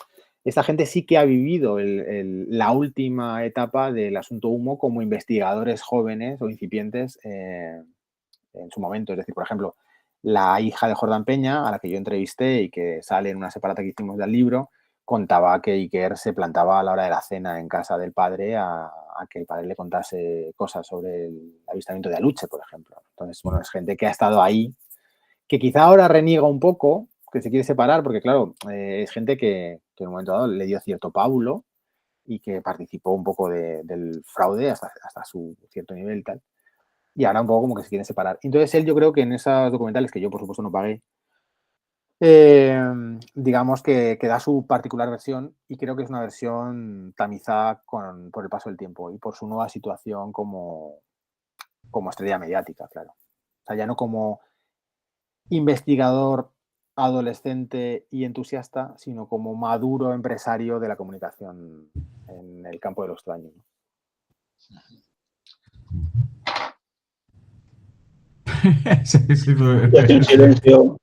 esta gente sí que ha vivido la última etapa del asunto humo como investigadores jóvenes o incipientes en su momento. Es decir, por ejemplo, la hija de Jordán Peña, a la que yo entrevisté y que sale en una separata que hicimos del libro, contaba que Iker se plantaba a la hora de la cena en casa del padre a que el padre le contase cosas sobre el avistamiento de Aluche, por ejemplo. Entonces, bueno, es gente que ha estado ahí, que quizá ahora reniega un poco, que se quiere separar, porque claro, es gente que en un momento dado le dio cierto pábulo y que participó un poco del fraude hasta su cierto nivel y tal. Y ahora un poco como que se quieren separar. Entonces él, yo creo que en esos documentales, que yo por supuesto no pagué, digamos que da su particular versión, y creo que es una versión tamizada por el paso del tiempo y por su nueva situación como estrella mediática, claro. O sea, ya no como investigador adolescente y entusiasta, sino como maduro empresario de la comunicación en el campo de lo extraño, ¿no? Sí, Y aquí un silencio.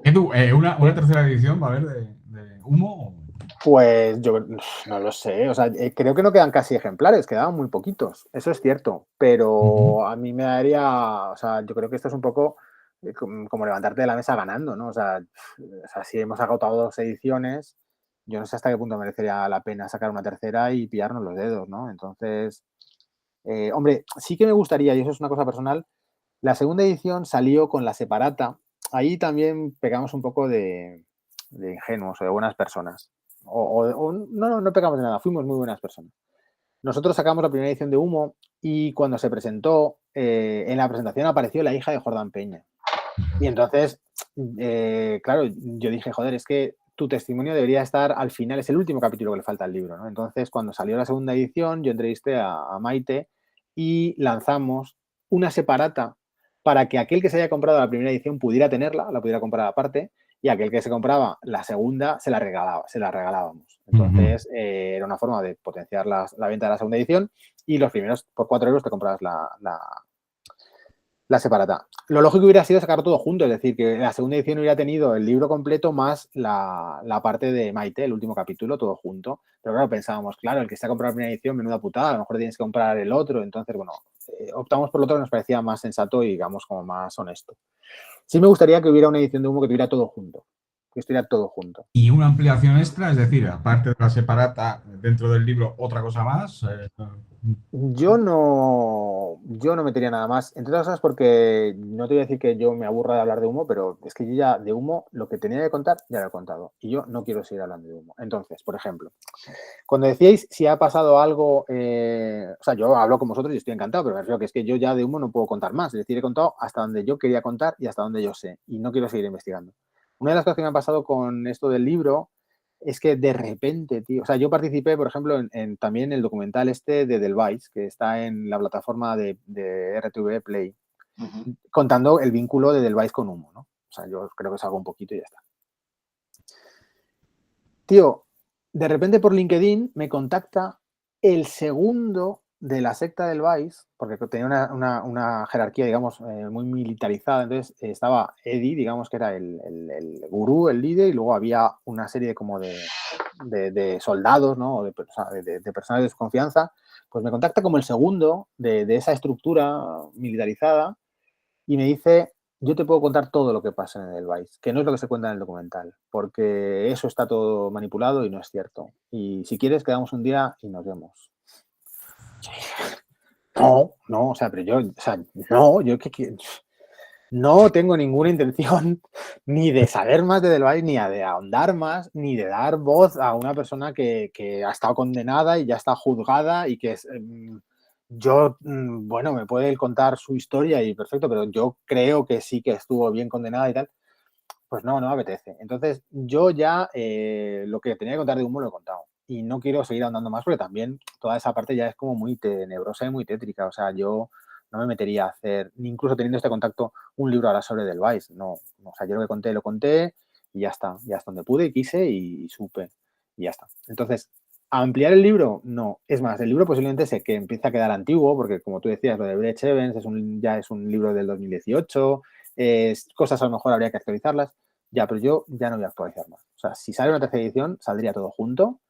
Edu, ¿una tercera edición va a haber de Humo? Pues yo no lo sé, o sea, creo que no quedan casi ejemplares, quedaban muy poquitos, eso es cierto, pero a mí me daría, o sea, yo creo que esto es un poco como levantarte de la mesa ganando, ¿no? O sea, si hemos agotado 2 ediciones, yo no sé hasta qué punto merecería la pena sacar una tercera y pillarnos los dedos, ¿no? Entonces, hombre, sí que me gustaría, y eso es una cosa personal, la segunda edición salió con la separata, ahí también pegamos un poco de ingenuos o de buenas personas. No pegamos de nada, fuimos muy buenas personas. Nosotros sacamos la primera edición de Humo y cuando se presentó, en la presentación apareció la hija de Jordán Peña. Y entonces, claro, yo dije, joder, es que tu testimonio debería estar al final, es el último capítulo que le falta al libro, ¿no? Entonces, cuando salió la segunda edición, yo entrevisté a Maite y lanzamos una separata para que aquel que se haya comprado la primera edición pudiera tenerla, la pudiera comprar aparte, y aquel que se compraba la segunda se la regalábamos. Entonces, era una forma de potenciar la venta de la segunda edición, y los primeros, por 4 euros, te comprabas la separata. Lo lógico hubiera sido sacar todo junto, es decir, que la segunda edición hubiera tenido el libro completo más la parte de Maite, el último capítulo, todo junto. Pero claro, pensábamos, claro, el que se ha comprado la primera edición, menuda putada, a lo mejor tienes que comprar el otro. Entonces, bueno, optamos por lo otro que nos parecía más sensato y, digamos, como más honesto. Sí me gustaría que hubiera una edición de Humo que tuviera todo junto, que estuviera todo junto. Y una ampliación extra, es decir, aparte de la separata, dentro del libro, otra cosa más. Yo no metería nada más, entre otras cosas porque no te voy a decir que yo me aburra de hablar de Humo, pero es que yo ya de Humo lo que tenía que contar ya lo he contado y yo no quiero seguir hablando de Humo. Entonces, por ejemplo, cuando decíais si ha pasado algo, o sea, yo hablo con vosotros y estoy encantado, pero me refiero que es que yo ya de Humo no puedo contar más, es decir, he contado hasta donde yo quería contar y hasta donde yo sé, y no quiero seguir investigando. Una de las cosas que me ha pasado con esto del libro es que de repente, tío, o sea, yo participé, por ejemplo, también el documental este de Delvice, que está en la plataforma de RTV Play, contando el vínculo de Delvice con Humo, ¿no? O sea, yo creo que salgo un poquito y ya está. Tío, de repente por LinkedIn me contacta el segundo de la secta Delvice, porque tenía una jerarquía, digamos, muy militarizada. Entonces estaba Eddie, digamos que era el gurú, el líder, y luego había una serie de soldados, ¿no? De personas de su confianza. Pues me contacta como el segundo de esa estructura militarizada y me dice: yo te puedo contar todo lo que pasa en el Vice, que no es lo que se cuenta en el documental, porque eso está todo manipulado y no es cierto. Y si quieres, quedamos un día y nos vemos. No, o sea, pero yo, o sea, no, yo que no tengo ninguna intención ni de saber más de Delvice, ni de ahondar más, ni de dar voz a una persona que ha estado condenada y ya está juzgada y que es... Yo, bueno, me puede contar su historia y perfecto, pero yo creo que sí que estuvo bien condenada y tal. Pues no me apetece. Entonces, yo ya lo que tenía que contar de Humo lo he contado. Y no quiero seguir ahondando más porque también toda esa parte ya es como muy tenebrosa y muy tétrica. O sea, yo no me metería a hacer, ni incluso teniendo este contacto, un libro ahora sobre Delvice. No, o sea, yo lo que lo conté y ya está. Ya hasta donde pude y quise y supe. Y ya está. Entonces, ¿ampliar el libro? No. Es más, el libro posiblemente que empieza a quedar antiguo porque, como tú decías, lo de Brett Evans ya es un libro del 2018. Cosas a lo mejor habría que actualizarlas. Ya, pero yo ya no voy a actualizar más. O sea, si sale una tercera edición, saldría todo junto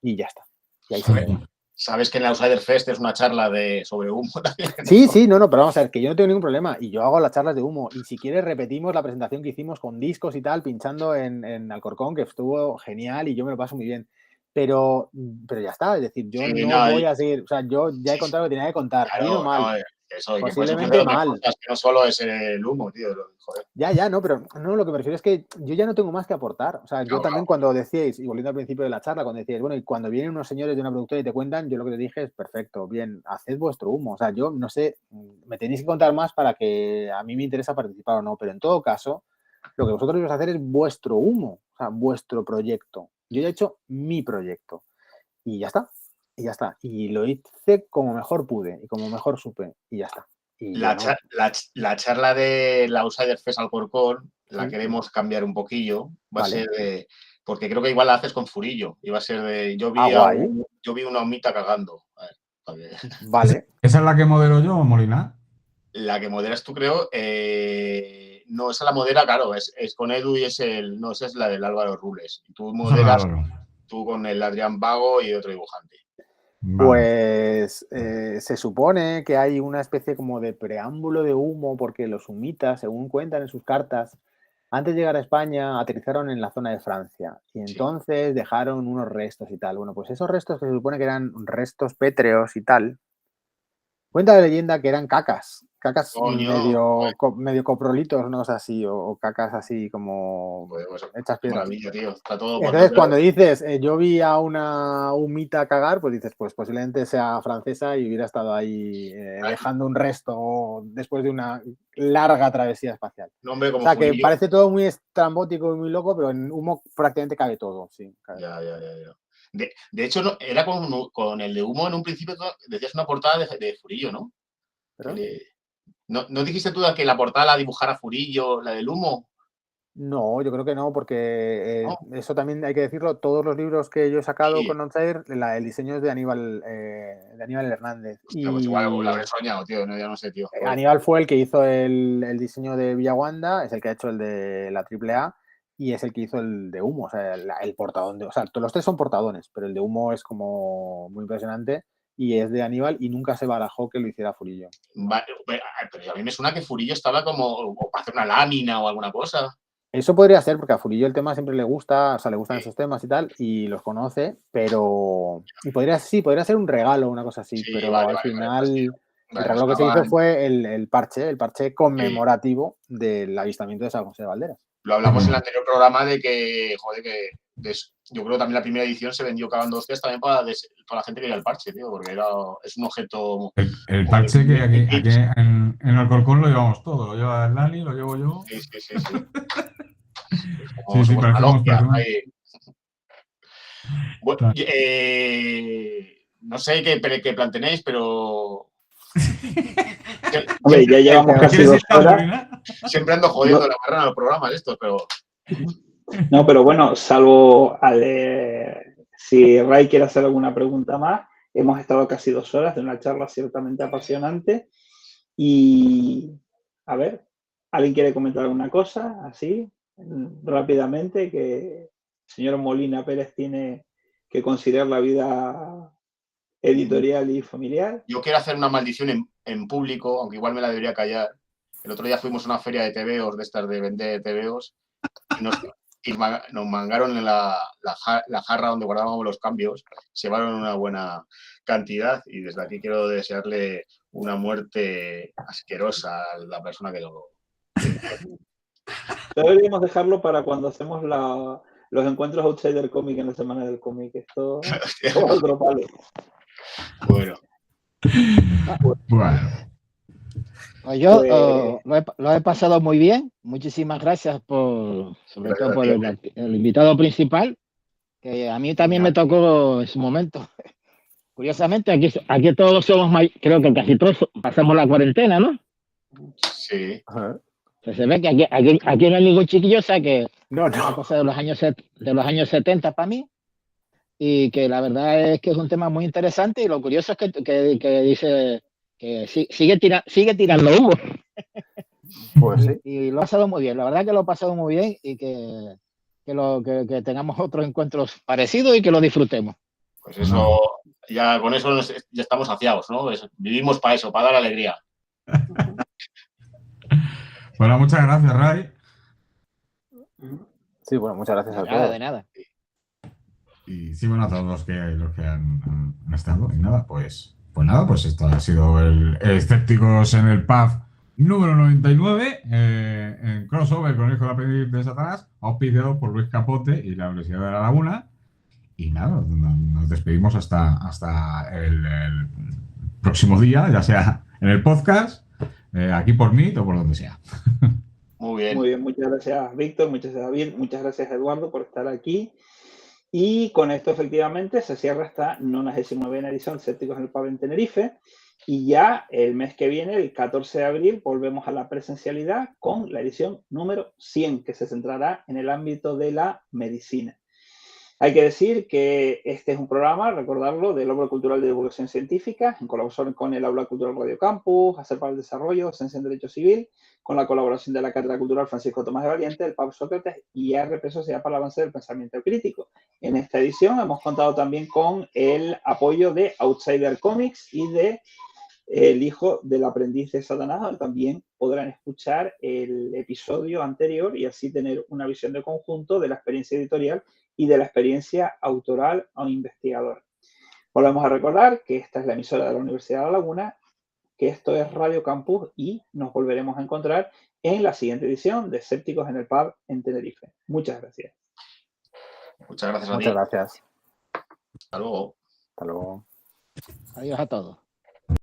y ya está. Y ahí se queda. Sabes que en el Outsider Fest es una charla sobre Humo también. Sí, no, pero vamos a ver, que yo no tengo ningún problema y yo hago las charlas de Humo y si quieres repetimos la presentación que hicimos con discos y tal, pinchando en Alcorcón, que estuvo genial y yo me lo paso muy bien. Pero ya está, es decir, yo no voy a seguir, o sea, yo ya he contado lo que tenía que contar, bien o mal. Eso, y que puedes Posiblemente ofrecer otras mal. cosas, que no solo es el humo, tío. Joder. Ya, no, pero no, lo que me refiero es que yo ya no tengo más que aportar. O sea, yo Claro, también claro. cuando decíais, y volviendo al principio de la charla, cuando decíais, bueno, y cuando vienen unos señores de una productora y te cuentan, yo lo que te dije es, perfecto, bien, haced vuestro humo. O sea, yo no sé, me tenéis que contar más para que a mí me interesa participar o no, pero en todo caso, lo que vosotros ibas a hacer es vuestro humo, o sea, vuestro proyecto. Yo ya he hecho mi proyecto y ya está, y ya está. Y lo hice como mejor pude y como mejor supe y ya está. Y yo no. La charla de la Outsider Fest Alcorcón la Sí. queremos cambiar un poquillo. Va a Vale. ser de. Porque creo que igual la haces con Furillo. Y va a ser de. Yo Guay. vi una humita cagando. A ver, para que- Vale. ¿Esa es la que modelo yo, Molina? La que moderas tú, creo. No, esa la modera, claro, es con Edu y no, esa es la del Álvaro Rules. Y tú moderas tú con el Adrián Vago y otro dibujante. Vale. Pues se supone que hay una especie como de preámbulo de humo porque los humitas, según cuentan en sus cartas, antes de llegar a España aterrizaron en la zona de Francia y entonces dejaron unos restos y tal. Bueno, pues esos restos que se supone que eran restos pétreos y tal, cuenta la leyenda que eran cacas Coño, medio coprolitos, una cosa así, o cacas así como pues, hechas piedras. maravilla, tío. Está todo Entonces, cuando dices, yo vi a una humita cagar, pues dices, pues posiblemente sea francesa y hubiera estado ahí dejando un resto después de una larga travesía espacial. No, hombre, como o sea, que Furillo. parece todo muy estrambótico y muy loco, pero en humo prácticamente cabe todo, sí. Cabe. Ya. De hecho, no, era con el de humo en un principio, decías una portada de Furillo, ¿no? ¿No dijiste tú que la portada la dibujara Furillo, la del humo? No, yo creo que no, porque ¿No? eso también hay que decirlo, todos los libros que yo he sacado Sí. con Onsair, el diseño es de Aníbal Hernández. Hostia, pues igual la habré soñado, tío, no, ya no sé, tío. Aníbal fue el que hizo el diseño de Villaguanda, es el que ha hecho el de la AAA y es el que hizo el de humo, o sea, el portadón o sea, los tres son portadones, pero el de humo es como muy impresionante y es de Aníbal y nunca se barajó que lo hiciera Furillo. Pero a mí me suena que Furillo estaba como para hacer una lámina o alguna cosa. Eso podría ser, porque a Furillo el tema siempre le gusta, o sea, le gustan esos temas y tal, y los conoce, pero... Y podría ser un regalo o una cosa así, pero al final... El regalo que se hizo fue el parche conmemorativo del avistamiento de San José de Valderas. Lo hablamos en el anterior programa de que, joder, yo creo que también la primera edición se vendió cagando hostias también para la gente que quería el parche, tío, porque es un objeto... El parche que aquí en Alcorcón lo llevamos todo. Lo lleva el Lali, lo llevo yo. Sí. Sí, parecemos personas. Bueno, no sé qué plan tenéis, pero... Hombre, ya llevamos casi 2 horas. Siempre ando jodiendo la barra en los programas estos, pero... No, pero bueno, salvo si Ray quiere hacer alguna pregunta más, hemos estado casi 2 horas de una charla ciertamente apasionante. Y, a ver, ¿alguien quiere comentar alguna cosa así, rápidamente, que el señor Molina Pérez tiene que considerar la vida editorial y familiar? Yo quiero hacer una maldición en público, aunque igual me la debería callar. El otro día fuimos a una feria de TVOs, de estas de vender TVOs, y nos mangaron en la jarra donde guardábamos los cambios, se llevaron una buena cantidad y desde aquí quiero desearle una muerte asquerosa a la persona que lo... Deberíamos dejarlo para cuando hacemos los encuentros Outsider Comic en la Semana del Cómic. Esto es otro palo. Bueno. Pues yo lo he pasado muy bien. Muchísimas gracias sobre todo por el invitado principal, que a mí también me tocó en su momento. Curiosamente, aquí todos somos creo que casi todos pasamos la cuarentena, ¿no? Sí. Pues se ve que aquí no hay ningún chiquillo, o sea que no. Una cosa de los años 70 para mí, y que la verdad es que es un tema muy interesante y lo curioso es que dice que sigue tirando humo. Pues sí. Y lo ha pasado muy bien, la verdad que lo ha pasado muy bien y que tengamos otros encuentros parecidos y que lo disfrutemos. Pues eso, ya con eso ya estamos saciados, ¿no? Vivimos para eso, para dar alegría. Bueno, muchas gracias, Ray. Sí, bueno, muchas gracias a todos. De nada. Y sí, bueno, a todos los que han estado. Y nada, pues Pues nada, pues esto ha sido el Escépticos en el Pub número 99, en crossover con el Hijo de Aprendiz de Satanás, auspiciado por Luis Capote y la Universidad de La Laguna. Y nada, nos despedimos hasta el próximo día, ya sea en el podcast, aquí por Meet o por donde sea. Muy bien. Muy bien, muchas gracias, Víctor, muchas gracias, David, muchas gracias, Eduardo, por estar aquí. Y con esto, efectivamente, se cierra esta 99ª edición de Escépticos en el Pub en Tenerife. Y ya el mes que viene, el 14 de abril, volvemos a la presencialidad con la edición número 100, que se centrará en el ámbito de la medicina. Hay que decir que este es un programa, recordarlo, del Aula Cultural de Divulgación Científica, en colaboración con el Aula Cultural Radio Campus, Hacer para el Desarrollo, Ciencia en Derecho Civil, con la colaboración de la Cátedra Cultural Francisco Tomás de Valiente, el Pub Sócrates y ARP Sociedad para el Avance del Pensamiento Crítico. En esta edición hemos contado también con el apoyo de Outsider Comics y de El Hijo del Aprendiz de Satanás, donde también podrán escuchar el episodio anterior y así tener una visión de conjunto de la experiencia editorial y de la experiencia autoral o investigadora. Volvemos a recordar que esta es la emisora de la Universidad de La Laguna, que esto es Radio Campus y nos volveremos a encontrar en la siguiente edición de Escépticos en el Pub en Tenerife. Muchas gracias. Muchas gracias a ti. Muchas gracias. Hasta luego. Hasta luego. Adiós a todos.